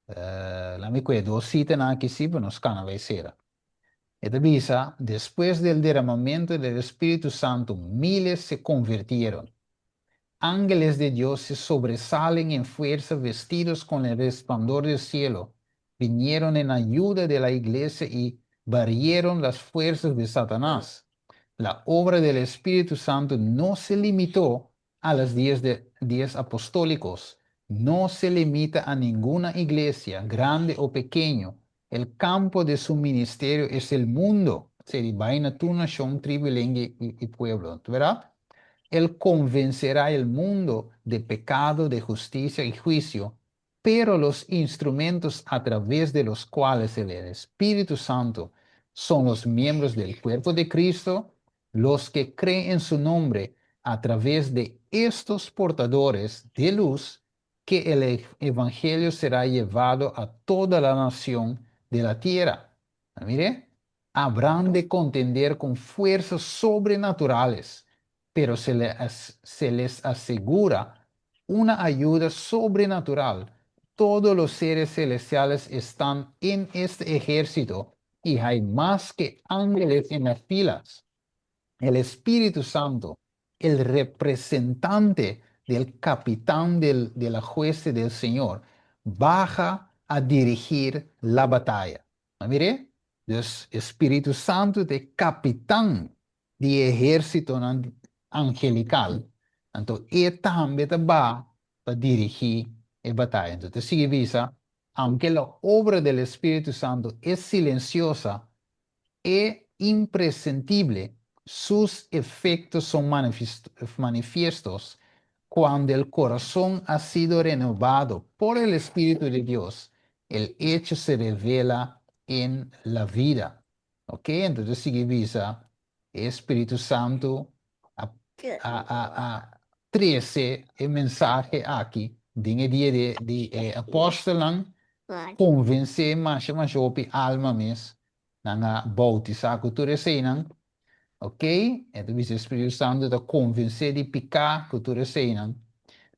La mi que dos citas aquí sí, pero nos cana vai ser. Esta visa, después del derramamiento del Espíritu Santo, miles se convirtieron. Ángeles de Dios se sobresalen en fuerza vestidos con el resplandor del cielo. Vinieron en ayuda de la iglesia y barrieron las fuerzas de Satanás. La obra del Espíritu Santo no se limitó a los 10 apostólicos. No se limita a ninguna iglesia, grande o pequeño. El campo de su ministerio es el mundo. Se vaina tu nación, tribu, lengua y pueblo. ¿Verdad? Él convencerá el mundo de pecado, de justicia y juicio, pero los instrumentos a través de los cuales el Espíritu Santo son los miembros del cuerpo de Cristo, los que creen en su nombre a través de estos portadores de luz, que el Evangelio será llevado a toda la nación de la tierra. Mire, habrán de contender con fuerzas sobrenaturales, pero se les asegura una ayuda sobrenatural. Todos los seres celestiales están en este ejército y hay más que ángeles en las filas. El Espíritu Santo, el representante del capitán de la hueste del Señor, baja a dirigir la batalla. Mire, Dios Espíritu Santo de capitán de ejército angelical. Entonces, él también va a dirigir la batalla. Entonces, sigue visa, aunque la obra del Espíritu Santo es silenciosa e imprescindible, sus efectos son manifiestos cuando el corazón ha sido renovado por el Espíritu de Dios. El hecho se revela en la vida. ¿Ok? Entonces sigue visa, Espíritu Santo a 13 el mensaje aquí, de día de apóstolan, convencer mais alma mes, nanga bautizar cultura seinan, ok? Então, o Espírito Santo está convencer de picar cultura seinan.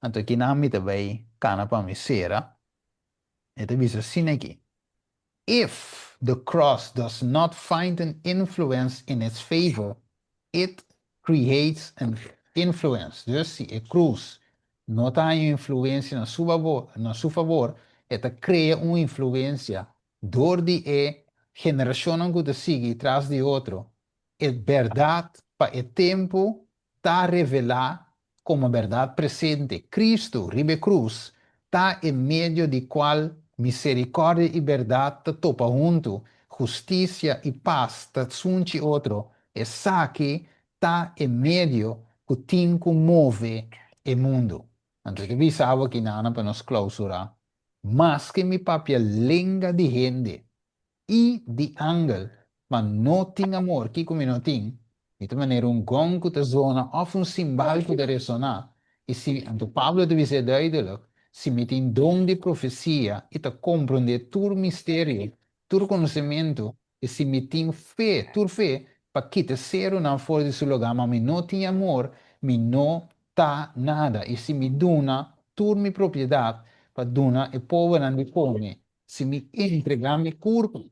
Então, aqui na mita vai cana para misera. Então, diz assim aqui. If the cross does not find an influence in its favor, it creates an influence. Dus se a cruz não tem influência na sua favor, ela cria uma influência dor de geração que te sigue atrás de outro. É verdade para o tempo está revelar como verdade presente. Cristo, ribe cruz, está em meio de qual misericórdia e verdade topa junto, justiça e paz ta sunci outro. Essa aqui está em meio que tem que move o mundo. Então, eu pensava que nada para nos clausurar. Mas que mi papia lenga de gente e de ángel, mas não tem amor, que como não tem, de maneira gongo da zona, ou simbólico de ressonar. E se, então, Pablo deve ser duidelijk, se me tem dom de profecia, e te compreender todo mistério, todo conhecimento, e se me tem fé, toda fé, para que te ser na fora de seu lugar, mas me não tem amor, me não tá nada. E se me dona toda minha propriedade, para donar e povo não me come, se me entregar meu corpo,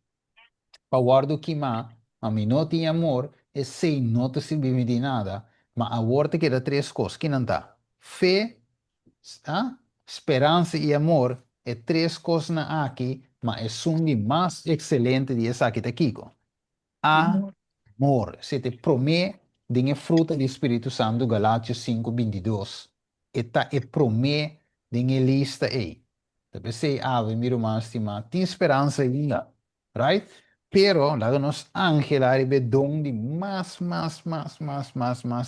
para guardo que a mim não tem amor, e sei não te serve de nada, mas a volta que dá três coisas, que não está? Fé, esperança e amor, é três coisas aqui, mas é um de mais excelente de essa aqui está aqui. Amor, se te promete de a fruta do Espírito Santo, Galátios 5:22, eta e promete de a lista aí. Então, você, meu irmão estimado, tem esperança ainda, right? Pero, lá nos ángeles arriba dom de mais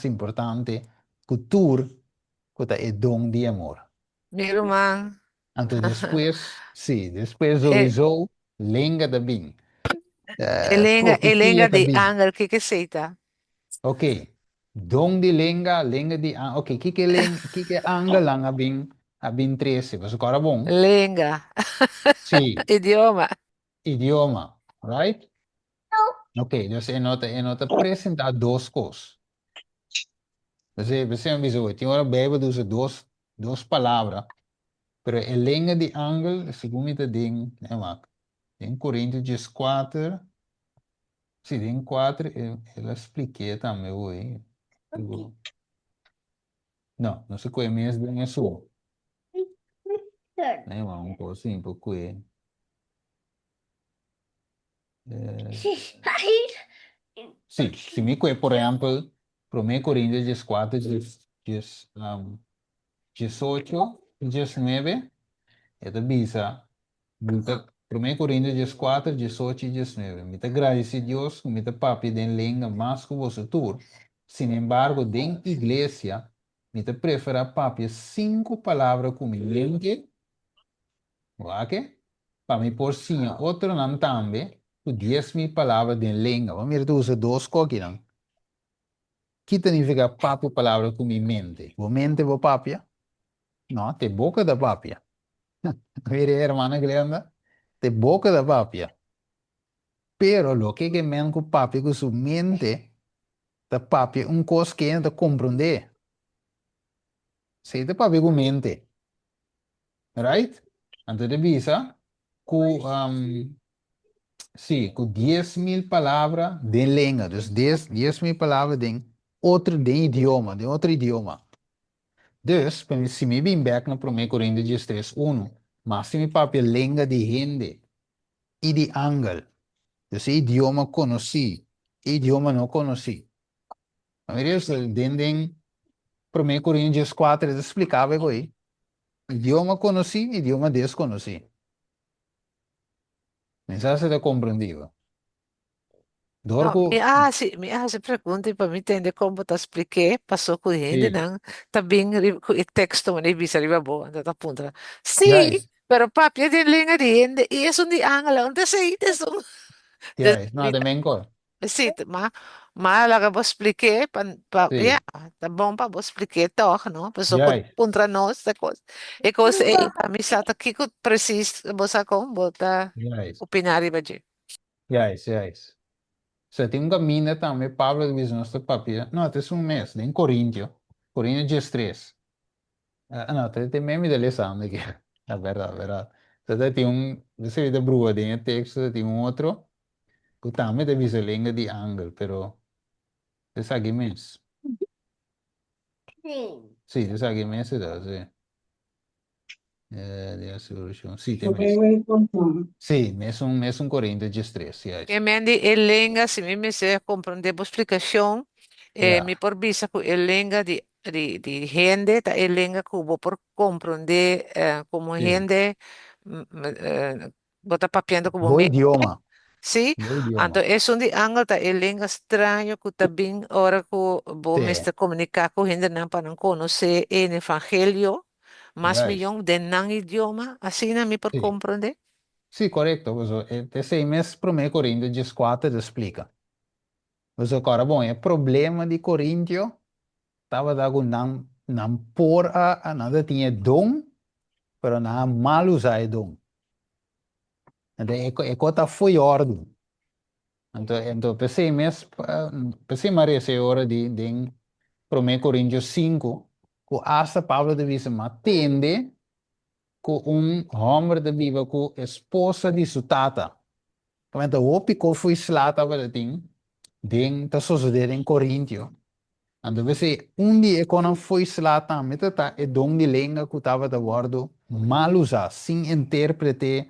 importante, cultura, que é dom de amor. Mi irmão, Então, depois, sim, depois o e, resol, lenga da bem. elenga Profecia da de bem. ángel que seita. Ok. Dong di lenga, lenga di ok, kike anga lang abing 13. Mas agora bom. Lenga, Sim, idioma. idioma, right? Ok, então enota apresentar duas coisas. Você me diz, tem uma Bíblia usa duas palavras Pero a língua de ângulo, segundo me tem, é uma, em Coríntios 4, sim, em 4, eu expliquei também hoje. Não, não se conhece bem isso. Né, mas um pouco assim, um pouco é. Sim, se me conhece, por exemplo, para 1 Coríntios 4, 18, 19, é da Bisa. Muita, 1 Coríntios 4, 18 e 19. Muita graça a Deus, muita papi den língua mais que você tur. Sin embargo, den igreja, muita prefere papi 5 palavras comigo, ok? Para mim, por sim, outro não também, tu 10.000 palavras den língua. Vamos ver, tu usa 2 coquinhos, não? Que significa papi palavra com minha mente? Vou mente, vou papi? Não, te boca da papi. Mire, hermana Glenda, te boca da papi. Pero lo que men com papi com sua mente, da papi coisa que não compreende. Se da papi com mente, right? Então de visa, com sim, com 10.000 palavras de língua, dus 10.000 palavras de idioma, de outro idioma. Dus, se me bem back na 1 Coríntios 3:1, mas se me papi língua de hindi e de ángel, dus idioma conheci, idioma não conheci. Mira, isso, dentro 1 Coríntios 4, ele explicava aí. Idioma conheci, idioma desconheci. Mensagem está compreendida. No, Dorco, mi hace pregunta para me entender como te expliquei, passou com gente, sim, não, tá bem, o texto, mas nem bisa riba boa, anda tá punta. Sim, yes, pero papi é de língua de gente, e isso de angla, onde sei isso? yes, não, também cor. Sim, mas lá que eu expliquei, Sim, yeah, tá bom para eu expliquei, toch, não? Pessoa yes, contra nós, essa coisa. E coisa, e para mim, sabe, que preciso, você como, botar, yes, opinar riba de. yes, yes. Se tem caminho também, Pablo diz nosso papel. Não, até mês, em Coríntios. Coríntios 3. Não, tem meme de lição aqui. É verdade, é verdade. Então, tem você vê da brua, tem texto, tem outro, que também deve ser língua de ângulo, pero, esse aqui mês. Sim, esse aqui mês, sim. De la solución. Sí, te mes. Sí, mes un corriente de estrés, sí, E es. mendi e lenga, se mi se compreender a explicação, mi Ya, por visa que e lenga de gente, ta e lenga que vou por compreender como sí. gente, bota papiando como Buen me, idioma, sim? buen Então, idioma. é um de ângulo, ta e lenga estranho que também, ora que vou Sí, me comunicar com gente não para não conhecer o evangelho, mas ya es. milhão de não idioma, assim, não me por Sí, compreender. sí, correcto. Pues, este 6 meses para mí Corinthians 4 te explica. Pues, agora, bom, o problema de Corinthians estava dando não por nada tinha dom, pero não mal usar o dom. Então, é coisa foi ordem. Então, pensei mesmo, pensei Maria, essa hora de 1 Coríntios 5, que hasta Pablo dice, atende com homem de Bíblia, com esposa de sua tata. Então, o pico foi slata para ting, está sucedendo em Coríntios. Então, você, dia, quando foi slata, metade é dom de língua que estava de bordo, mal usar, sem interpretar,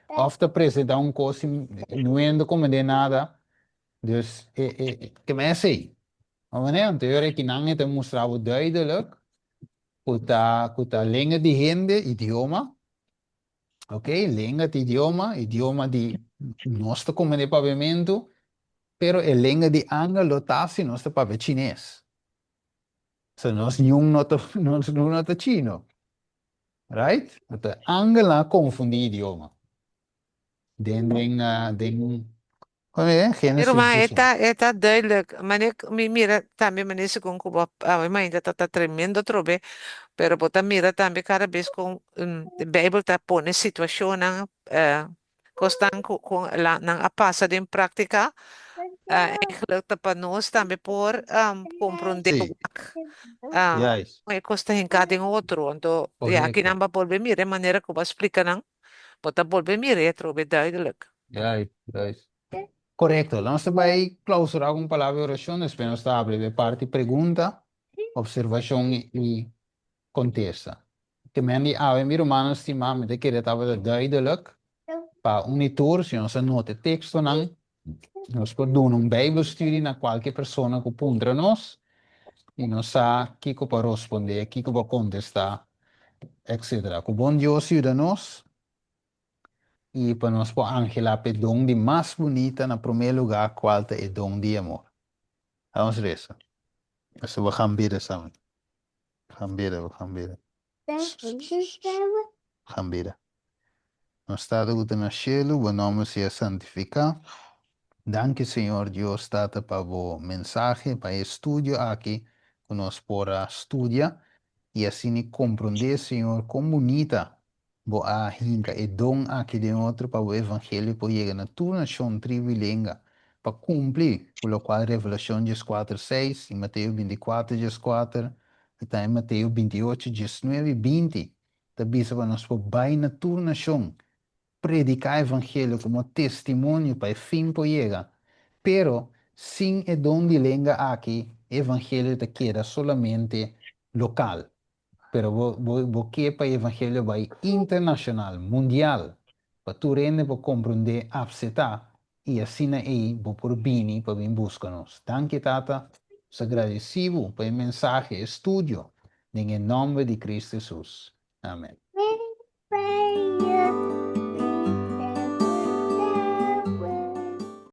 ofta apresentar coisa, não é como de nada. Dus, que me sei. Maar nee, anterior que não te mostrava duidelijk que a língua de gente, idioma, ok? Língua de idioma de nosso comunidade pavimento, pero a língua de anga lotasi nosso papel chinês. So nós nenhum nota nós não nota chino, right? Então, anga lá confunde idioma. Den como é? Pero Gênesis ma 18. eta duidelijk. Mira también manese con Cuba, ainda tá tremendo trobe, pero bota mira também cada vez com a Bíblia tá põe situação na constan com la na a passa em prática eigenlijk para nós também por compreender Sim, yes. o custa em cada outro. Então, aqui não Correto. vai volver mire maneira que eu vou explicar não, bota volver mire é trobe duidelijk. Yes, yes. Correcto. Nós vai clausurar com palavra de oração, depois nós está abre parte pergunta, observação e contesta. Que men ave mi romano estimam de que estava duidelijk para unitor, se nós anota texto não, nós podemos bijbelstudie na qualquer pessoa que puntra nós e nós sabe que para responder, que para contestar, etc. Que bom Deus ajuda-nos e para nós por Angela pe dom de mais bonita na primeiro lugar qual é dom de amor. Vamos ver isso. Isso vai cambiar sabe? Cambiar, cambiar. Cambiar. Nós está tudo na cielo, o nome seja santificado. Danke, Senhor Deus, Tata, para o mensagem, para o estudo aqui, que nós podemos estudar e assim compreender, Senhor, como bonita boa hinca e dom aqui de outro para o evangelho para chegar na tua nação trivilenga para cumprir com o qual Revelação 4:6 e Mateus 24:4 e também Mateus 28:19-20 também para nós para bem na tua nação predicar o evangelho como testemunho para o fim para chegar pero sin el don de lengua aquí evangelho te queda solamente local pero vos que para evangelho vai internacional, mundial, para tu rende para compreender aceitar e assim aí vou por bini para vir buscar-nos. Danke tata, se agradecido para o mensagem, estudo, em nome de Cristo Jesus. Amém.